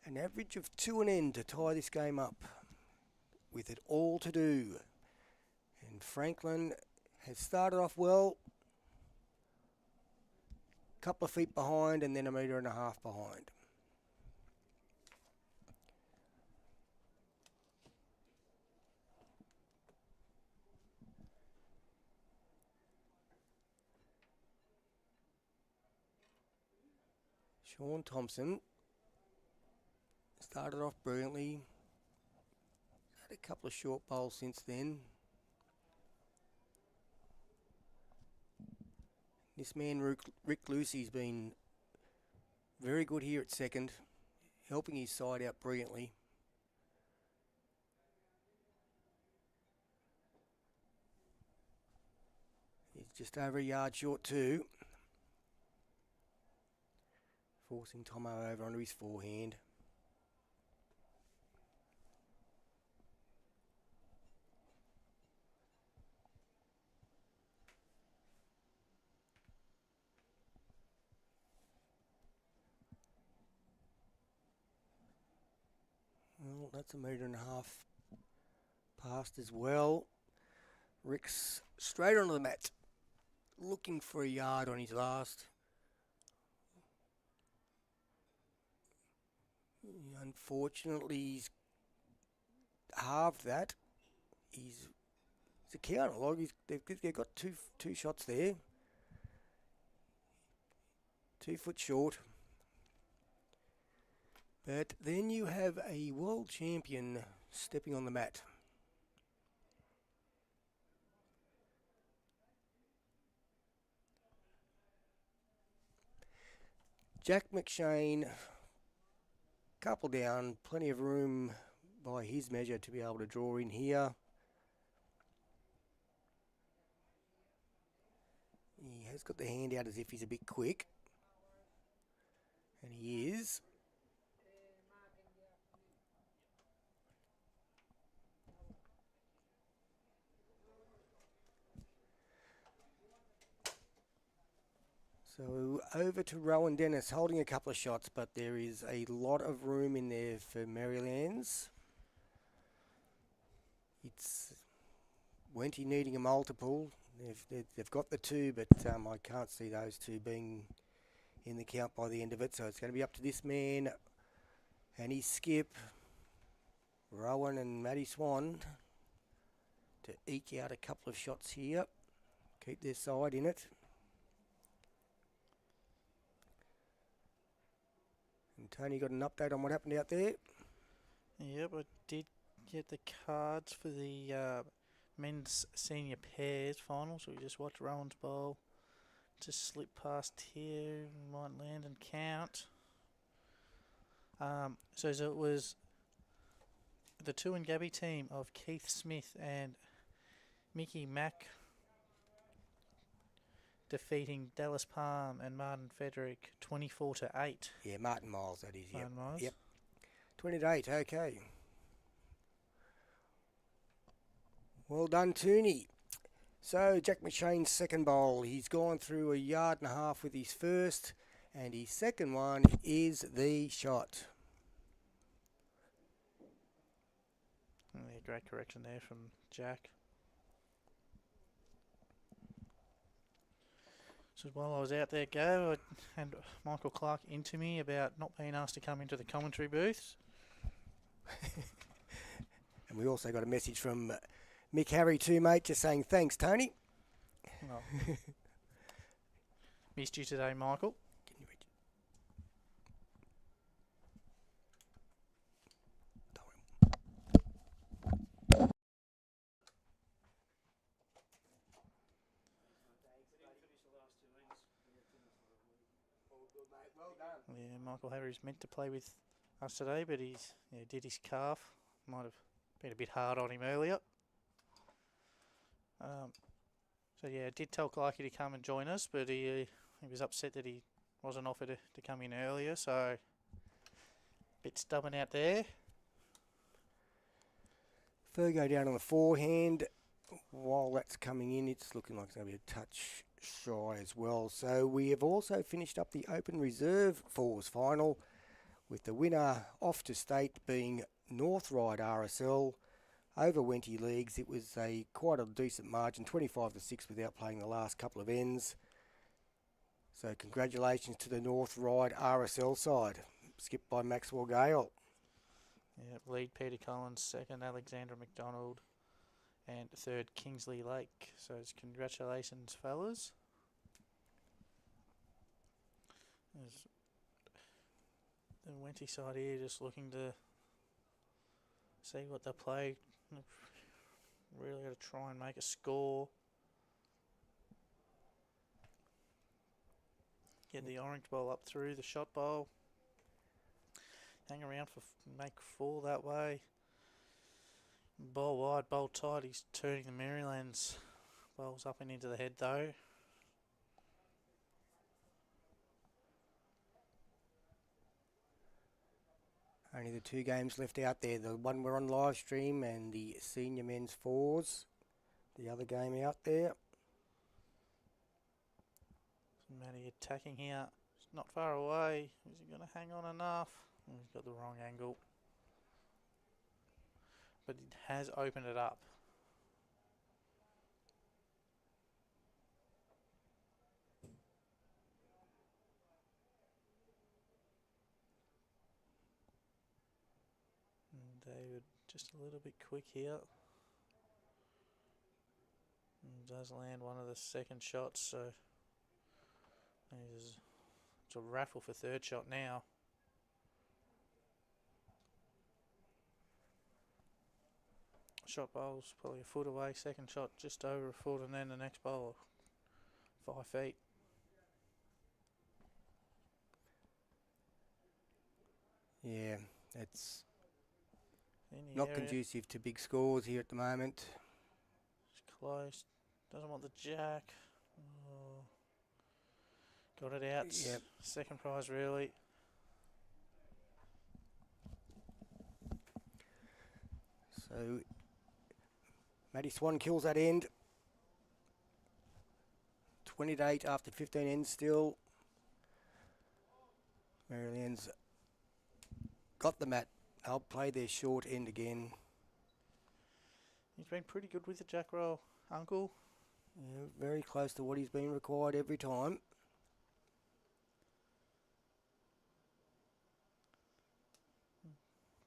an average of 2 an end to tie this game up, with it all to do. And Franklin has started off well, couple of feet behind and then 1.5 meters behind. Shawn Thompson started off brilliantly. Had a couple of short bowls since then. This man, Rick Lucey's been very good here at second, helping his side out brilliantly. He's just over a yard short too, forcing Tomo over onto his forehand. Well, that's a metre and a half past as well. Rick's straight onto the mat, looking for a yard on his last. Unfortunately, he's halved that. He's a counter log. They've got two shots there. 2 foot short. But then you have a world champion stepping on the mat. Jack McShane, couple down, plenty of room by his measure to be able to draw in here. He has got the hand out as if he's a bit quick. And he is. So over to Rowan Dennis, holding a couple of shots, but there is a lot of room in there for Marylands. It's Wenty needing a multiple. They've got the 2, but I can't see those 2 being in the count by the end of it. So it's going to be up to this man and his skip, Rowan and Matty Swan, to eke out a couple of shots here. Keep their side in it. And Tony got an update on what happened out there. Yep, I did get the cards for the men's senior pairs final, so we just watched Rowan's bowl. Just slip past here, might land and count. So it was the 2 and Gabby team of Keith Smith and Mickey Mack defeating Dallas Palm and Martin Frederick 24-8. Yeah, Martin Miles, that is. Yep. Martin Miles. Yep. 20-8, okay. Well done, Tooney. So, Jack McShane's second bowl. He's gone through 1.5 yards with his first, and his second one is the shot. Yeah, great correction there from Jack. So while I was out there, I had Michael Clark into me about not being asked to come into the commentary booth. And we also got a message from Mick Harry too, mate, just saying thanks, Tony. Well, missed you today, Michael. Yeah, Michael Harry's meant to play with us today, but he's did his calf. Might have been a bit hard on him earlier. So yeah, I did tell Clarkey to come and join us, but he was upset that he wasn't offered to come in earlier, so a bit stubborn out there. Fergo down on the forehand. While that's coming in, it's looking like it's going to be a touch shy as well. So we have also finished up the Open Reserve Fours final, with the winner off to state being North Ride RSL over Wenty Leagues. It was quite a decent margin, 25-6, without playing the last couple of ends. So congratulations to the North Ride RSL side, skipped by Maxwell Gale. Yeah, lead Peter Collins, second Alexander McDonald, and third Kingsley Lake. So it's congratulations, fellas. There's the Wenty side here just looking to see what they play. Really got to try and make a score. Get the orange bowl up through the shot bowl. Hang around for make 4 that way. Bowl wide, bowl tight. He's turning the Marylands. Bowls up and into the head though. Only the 2 games left out there. The one we're on live stream and the senior men's fours. The other game out there. Matty attacking here. It's not far away. Is he going to hang on enough? Oh, he's got the wrong angle. but it has opened it up. And David just a little bit quick here. And does land one of the second shots, so it's a raffle for third shot now. Shot bowl's probably a foot away, second shot just over a foot, and then the next bowl 5 feet. Yeah, it's In the not area. conducive to big scores here at the moment. It's close. Doesn't want the jack. Oh. Got it out. Yep. Second prize, really. So, Matty Swan kills that end. 28 after 15 ends still. Maryland's got the mat. They'll play their short end again. He's been pretty good with the jack roll, Uncle. Yeah, very close to what he's been required every time.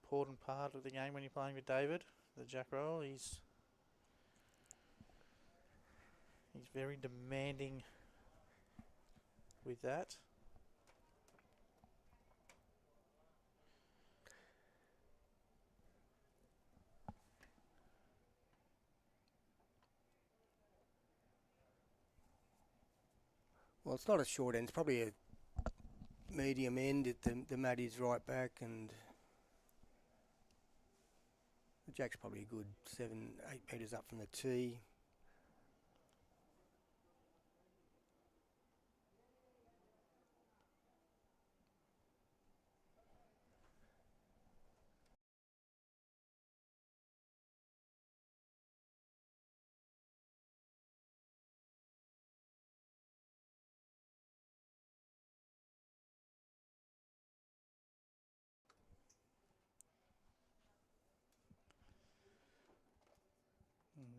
Important part of the game when you're playing with David, the jack roll. He's very demanding with that. Well, it's not a short end. It's probably a medium end. The mat is right back, and the jack's probably a good 7, 8 metres up from the tee.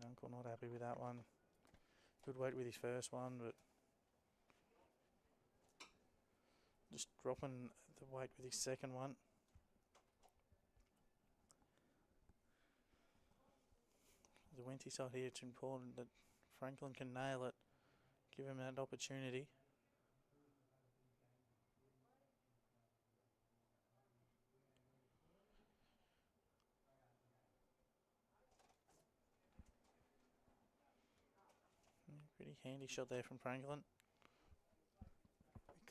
Uncle not happy with that one. Good weight with his first one, but just dropping the weight with his second one. The Wenty side here, it's important that Franklin can nail it, give him that opportunity. Pretty handy shot there from Franklin.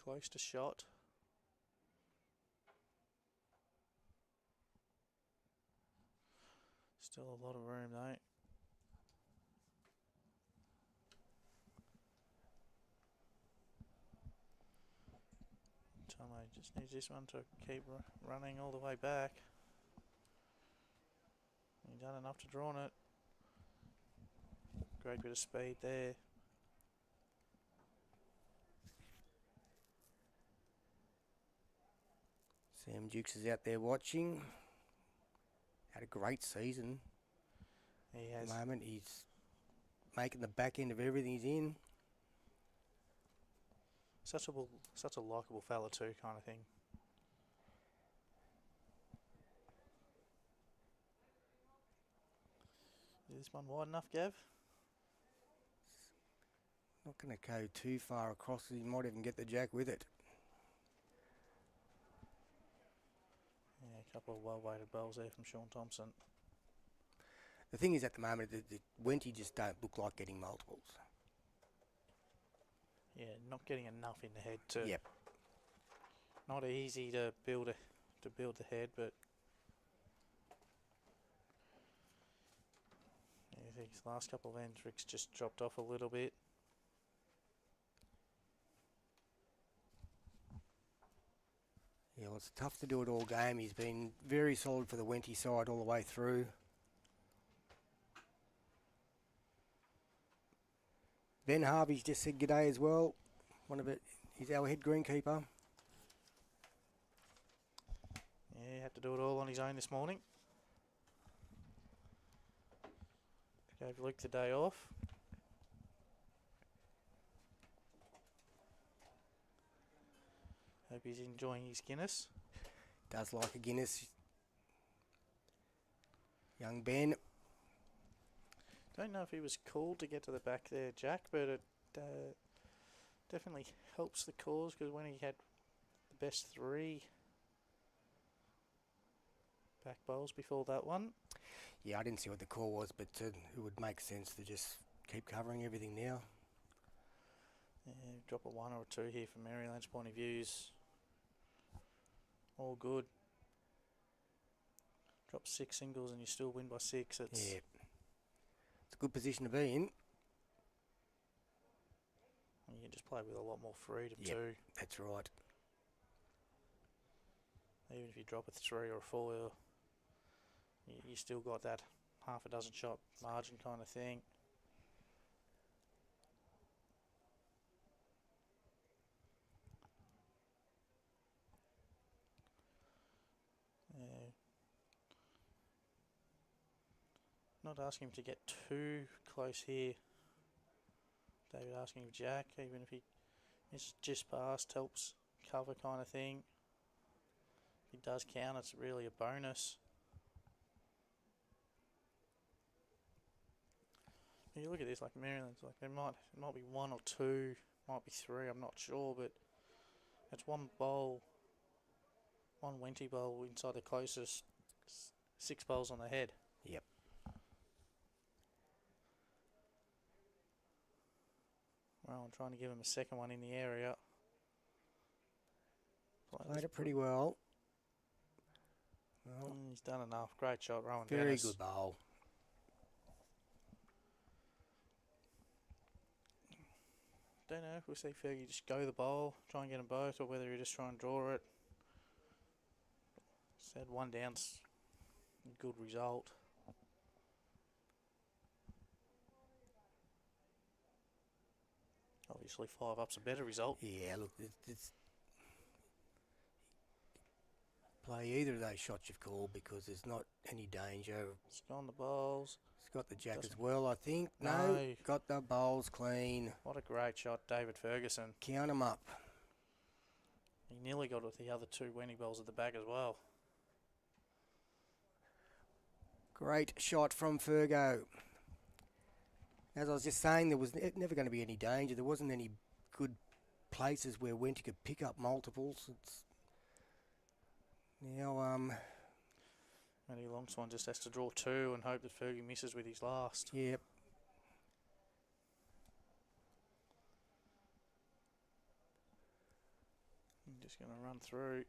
Close to shot. Still a lot of room though. Tomo just needs this one to keep running all the way back. He done enough to draw on it. Great bit of speed there. Sam Dukes is out there watching. Had a great season. He At has. the moment, he's making the back end of everything he's in. Such a likeable fella too, kind of thing. Is this one wide enough, Gav? Not going to go too far across. He might even get the jack with it. Yeah, a couple of well-weighted bowls there from Shawn Thompson. The thing is, at the moment, the Wenty just don't look like getting multiples. Yeah, not getting enough in the head too. Yep. Not easy to build the head, but yeah, I think his last couple of ends, Rick's just dropped off a little bit. Yeah, well, it's tough to do it all game. He's been very solid for the Wenty side all the way through. Ben Harvey's just said g'day as well. He's our head greenkeeper. Yeah, he had to do it all on his own this morning. Gave Luke the day off. Hope he's enjoying his Guinness. Does like a Guinness. Young Ben. Don't know if he was called to get to the back there, Jack, but it definitely helps the cause because when he had the best 3 back bowls before that one. Yeah, I didn't see what the call was, but it would make sense to just keep covering everything now. Yeah, drop a 1 or a 2 here from Maryland's point of views. All good. Drop 6 singles and you still win by 6. It's Yeah. It's a good position to be in. You can just play with a lot more freedom Yep. too. That's right. Even if you drop a 3 or a 4, you still got that half a dozen shot margin kind of thing. Yeah. Not asking him to get too close here. David asking if Jack, even if he is just past, helps cover kind of thing. If he does count, it's really a bonus. You look at this, like Maryland's, like it might be 1 or 2, might be 3, I'm not sure, but it's 1 bowl, 1 Wenty bowl inside the closest 6 bowls on the head. Yep. Well, I'm trying to give him a second one in the area. Played it pretty well. Well, He's done enough. Great shot, Rohan. very Dennis. good bowl. Don't know if we'll see Fergie just go the bowl, try and get them both, or whether he just try and draw it. Said 1 down's a good result. Obviously 5 up's a better result. Yeah, look, it's play either of those shots you've called because there's not any danger. It's gone the bowls. It's got the jack as Doesn't- well, I think. No. No, got the bowls clean. What a great shot, David Ferguson. Count them up. He nearly got with the other 2 Wenty bowls at the back as well. Great shot from Fergo. As I was just saying, there was never going to be any danger. There wasn't any good places where Wenty could pick up multiples. It's now, Matty Longswan just has to draw 2 and hope that Fergie misses with his last. yep. I'm just going to run through.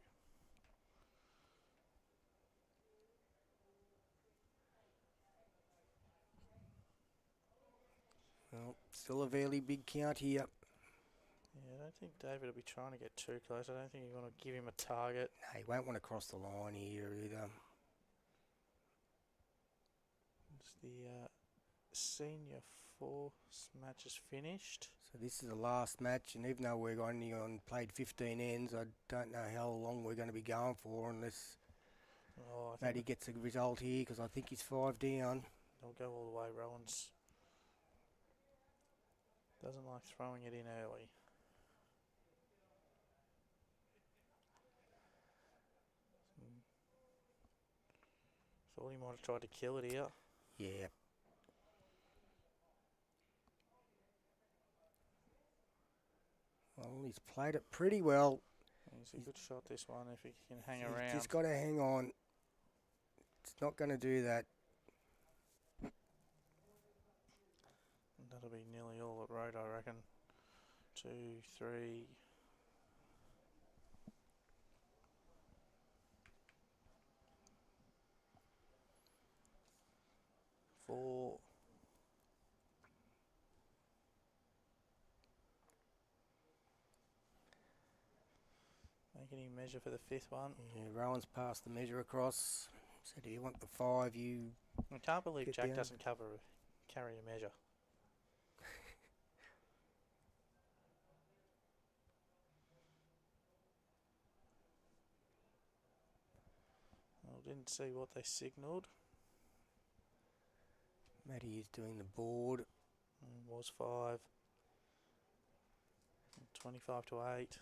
Well, still a fairly big count here. Yeah, I don't think David will be trying to get too close. I don't think you want to give him a target. No, he won't want to cross the line here either. It's the senior 4 match is finished. So this is the last match, and even though we're only played 15 ends, I don't know how long we're going to be going for unless Oh, I Matty think gets a result here, because I think he's 5 down. they'll go all the way. Rowan's doesn't like throwing it in early. Thought he might have tried to kill it here. Yeah. Well, he's played it pretty well. It's a good shot, this one, if he can hang He's around. just got to hang on. It's not going to do that. That'll be nearly all at road, I reckon. 2, 3. Four. Making him measure for the 5th one. Yeah, Rowan's passed the measure across. So do you want the 5? You I can't believe Get Jack down. doesn't carry a measure. Well, didn't see what they signalled. Matty is doing the board. Was 5. 25 to 8.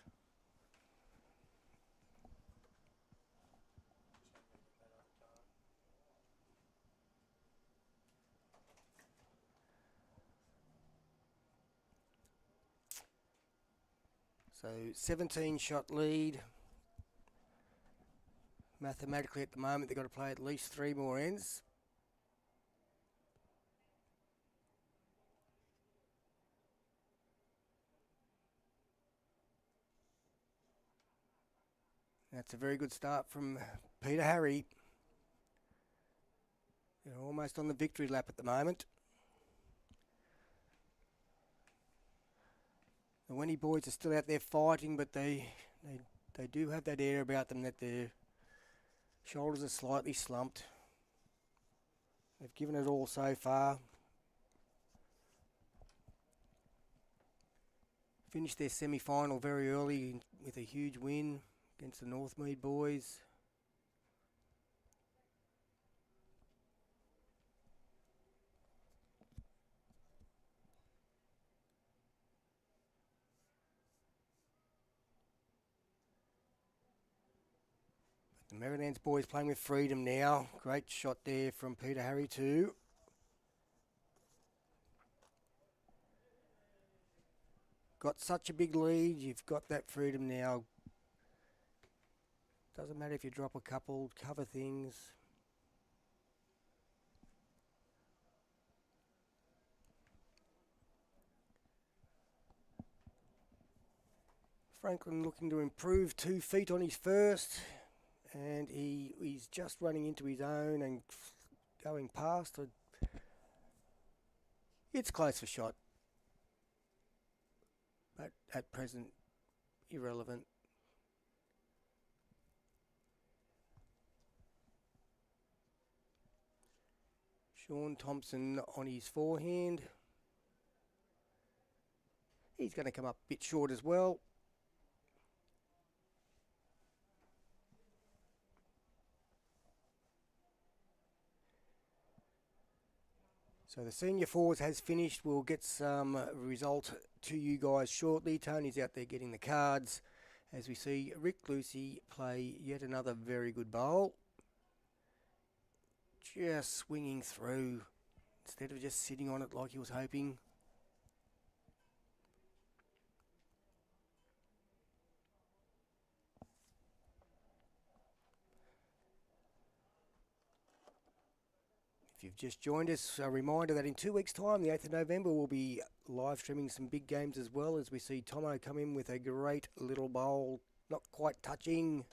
So 17 shot lead. Mathematically at the moment they've got to play at least 3 more ends. That's a very good start from Peter Harry. They're almost on the victory lap at the moment. The Wendy boys are still out there fighting, but they do have that air about them that their shoulders are slightly slumped. They've given it all so far. Finished their semi-final very early with a huge win against the Northmead boys. The Marylands boys playing with freedom now. Great shot there from Peter Harry too. Got such a big lead, you've got that freedom now. Doesn't matter if you drop a couple, cover things. Franklin looking to improve 2 feet on his first, and he's just running into his own and going past. It's close for shot, but at present irrelevant. Shawn Thompson on his forehand. He's going to come up a bit short as well. So the senior fours has finished. We'll get some result to you guys shortly. Tony's out there getting the cards as we see Rick Lucey play yet another very good bowl. Just swinging through instead of just sitting on it like he was hoping. If you've just joined us, a reminder that in 2 weeks' time, the 8th of November, we'll be live streaming some big games as well as we see Tomo come in with a great little bowl, not quite touching.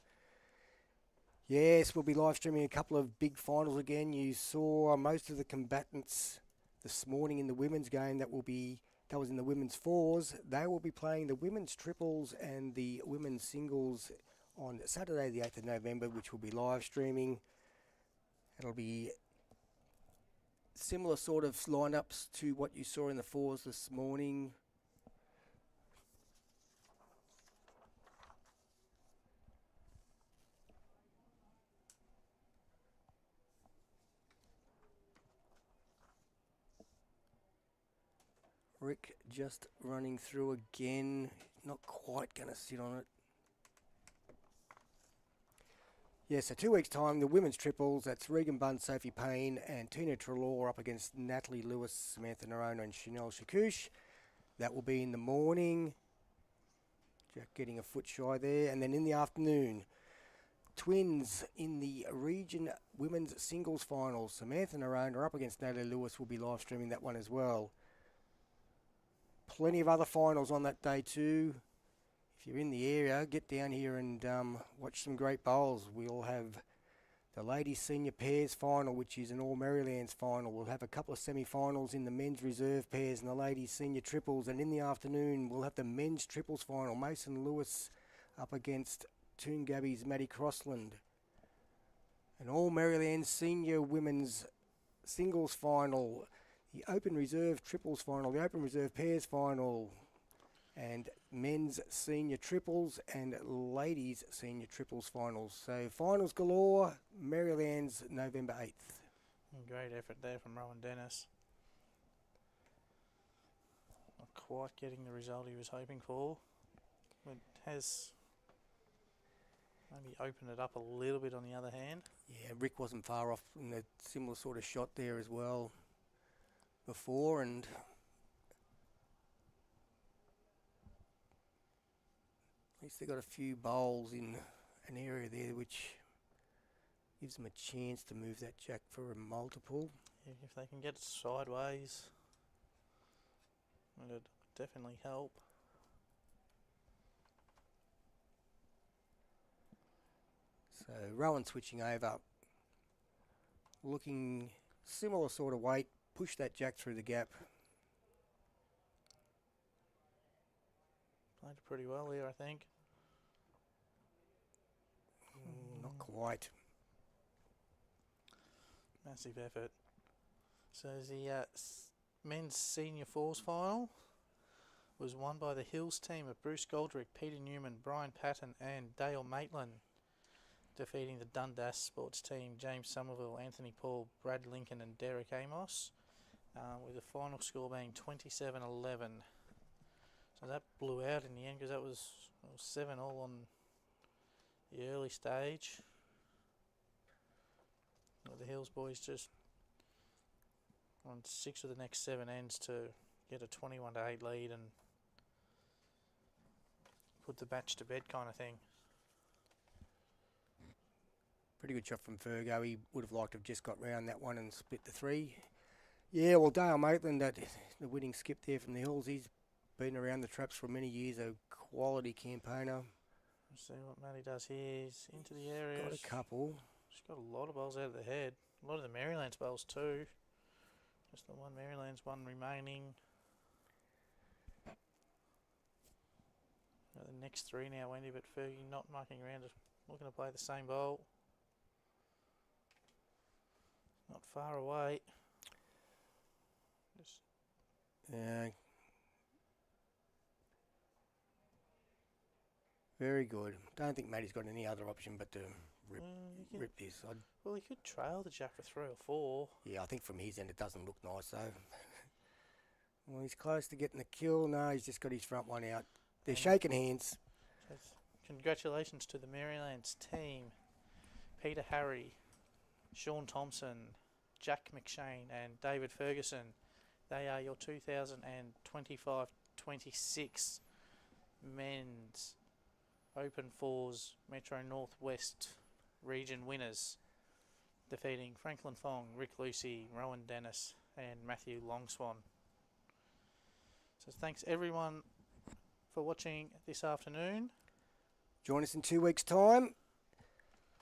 Yes, we'll be live streaming a couple of big finals again. You saw most of the combatants this morning in the women's game that was in the women's fours. They will be playing the women's triples and the women's singles on Saturday the 8th of November, which will be live streaming. It'll be similar sort of lineups to what you saw in the fours this morning. Rick just running through again. Not quite going to sit on it. Yeah, so 2 weeks' time, the women's triples, that's Regan Bunn, Sophie Payne and Tina Trelaw up against Natalie Lewis, Samantha Narono and Chanel Shakouche. That will be in the morning. Jack getting a foot shy there. And then in the afternoon, twins in the region women's singles finals. Samantha Narono up against Natalie Lewis. Will be live streaming that one as well. Plenty of other finals on that day too. If you're in the area, get down here and watch some great bowls. We'll have the ladies senior pairs final, which is an all Marylands final. We'll have a couple of semi-finals in the men's reserve pairs and the ladies senior triples. And in the afternoon, we'll have the men's triples final. Mason Lewis up against Toongabbie's Maddie Crossland. An all Marylands senior women's singles final. The Open Reserve Triples Final, the Open Reserve Pairs Final, and Men's Senior Triples and Ladies Senior Triples Finals. So finals galore, Marylands, November 8th. Great effort there from Rohan Dennis. quite getting the result he was hoping for. It has maybe opened it up a little bit on the other hand. Yeah, Rick wasn't far off in a similar sort of shot there as well before, and at least they got a few bowls in an area there which gives them a chance to move that jack for a multiple. If they can get it sideways, it'd definitely help. So Rohan switching over, looking similar sort of weight, push that jack through the gap. Played it pretty well here, I think. Not quite. Massive effort. So the men's senior fours final was won by the Hills team of Bruce Goldrick, Peter Newman, Brian Patton and Dale Maitland, defeating the Dundas sports team James Somerville, Anthony Paul, Brad Lincoln and Derek Amos, with the final score being 27-11. So that blew out in the end because that was 7 all on the early stage. Well, the Hills boys just on 6 of the next 7 ends to get a 21-8 lead and put the batch to bed kind of thing. Pretty good shot from Fergo. He would have liked to have just got round that one and split the 3. Yeah, well, Dale Maitland, the winning skip there from the Hills, he's been around the traps for many years, a quality campaigner. Let's see what Matty does here. He's into the area. Got a couple. She's got a lot of bowls out of the head. A lot of the Marylands bowls too. Just the one Marylands one remaining. Got the next 3 now, Wendy, but Fergie not mucking around, just looking to play the same bowl. Not far away. Just very good. Don't think Matty's got any other option but to rip this. Well, he could trail the jack for 3 or 4. Yeah, I think from his end it doesn't look nice though. Well, he's close to getting the kill. No, he's just got his front one out. They're shaking hands. So congratulations to the Marylands team. Peter Harry, Shawn Thompson, Jack McShane and David Ferguson. They are your 2025-26 men's Open Fours Metro Northwest region winners, defeating Franklin Fong, Rick Lucey, Rowan Dennis and Matthew Longswan. So thanks everyone for watching this afternoon. Join us in 2 weeks' time,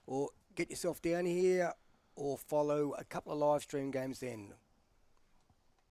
or get yourself down here, or follow a couple of live stream games then.